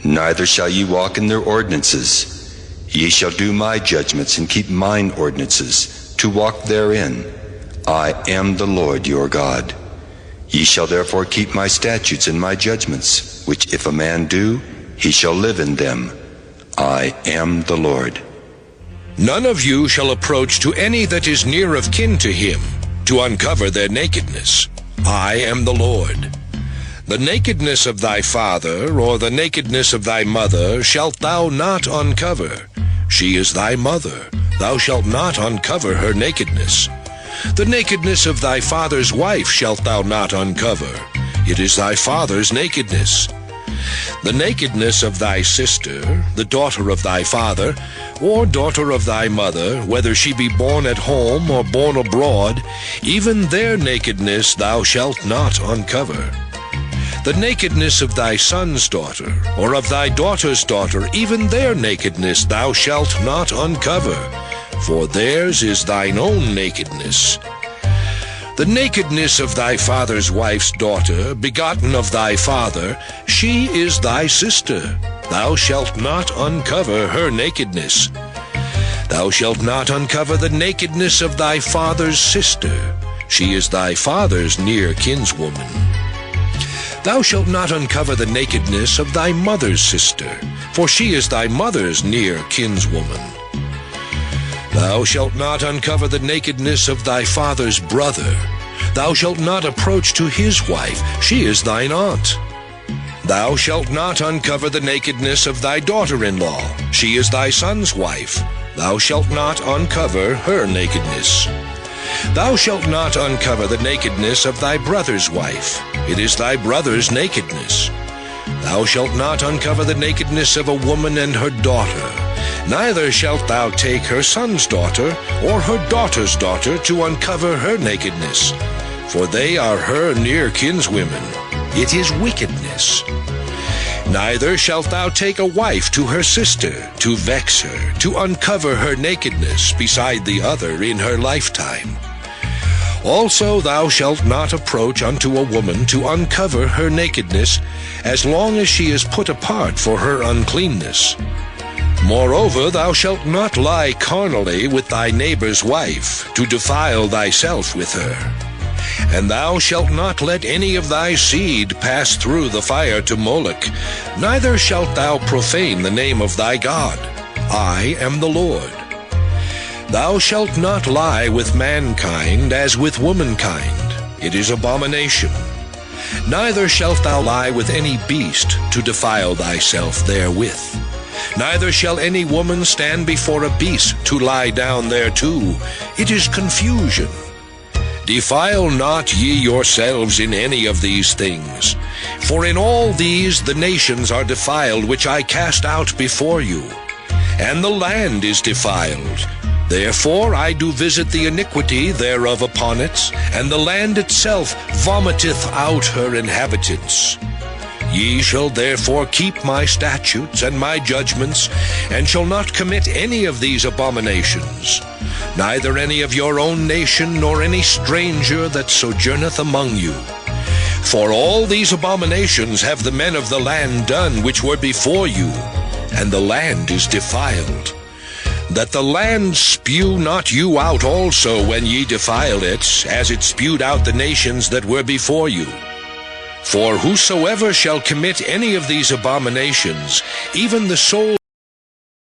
Neither shall ye walk in their ordinances. Ye shall do my judgments, and keep mine ordinances, to walk therein. I am the Lord your God. Ye shall therefore keep my statutes and my judgments, which if a man do, he shall live in them. I am the Lord. None of you shall approach to any that is near of kin to him, to uncover their nakedness. I am the Lord. The nakedness of thy father, or the nakedness of thy mother, shalt thou not uncover. She is thy mother. Thou shalt not uncover her nakedness. The nakedness of thy father's wife shalt thou not uncover. It is thy father's nakedness. The nakedness of thy sister, the daughter of thy father, or daughter of thy mother, whether she be born at home or born abroad, even their nakedness thou shalt not uncover. The nakedness of thy son's daughter, or of thy daughter's daughter, even their nakedness thou shalt not uncover. for theirs is thine own nakedness. The nakedness of thy father's wife's daughter, begotten of thy father, she is thy sister. Thou shalt not uncover her nakedness. Thou shalt not uncover the nakedness of thy father's sister. She is thy father's near kinswoman. Thou shalt not uncover the nakedness of thy mother's sister, for she is thy mother's near kinswoman. Thou shalt not uncover the nakedness of thy father's brother. Thou shalt not approach to his wife, she is thine aunt. Thou shalt not uncover the nakedness of thy daughter-in-law, she is thy son's wife. Thou shalt not uncover her nakedness. Thou shalt not uncover the nakedness of thy brother's wife, it is thy brother's nakedness. Thou shalt not uncover the nakedness of a woman and her daughter, neither shalt thou take her son's daughter or her daughter's daughter to uncover her nakedness, for they are her near kinswomen. It is wickedness. Neither shalt thou take a wife to her sister, to vex her, to uncover her nakedness beside the other in her lifetime. Also thou shalt not approach unto a woman to uncover her nakedness, as long as she is put apart for her uncleanness. Moreover, thou shalt not lie carnally with thy neighbor's wife, to defile thyself with her. And thou shalt not let any of thy seed pass through the fire to Moloch, neither shalt thou profane the name of thy God. I am the Lord. Thou shalt not lie with mankind as with womankind. It is abomination. Neither shalt thou lie with any beast to defile thyself therewith. Neither shall any woman stand before a beast to lie down thereto. It is confusion. Defile not ye yourselves in any of these things, for in all these the nations are defiled which I cast out before you, and the land is defiled. Therefore I do visit the iniquity thereof upon it, and the land itself vomiteth out her inhabitants. Ye shall therefore keep my statutes and my judgments, and shall not commit any of these abominations, neither any of your own nation, nor any stranger that sojourneth among you. For all these abominations have the men of the land done which were before you, and the land is defiled. That the land spew not you out also when ye defile it, as it spewed out the nations that were before you. For whosoever shall commit any of these abominations, even the soul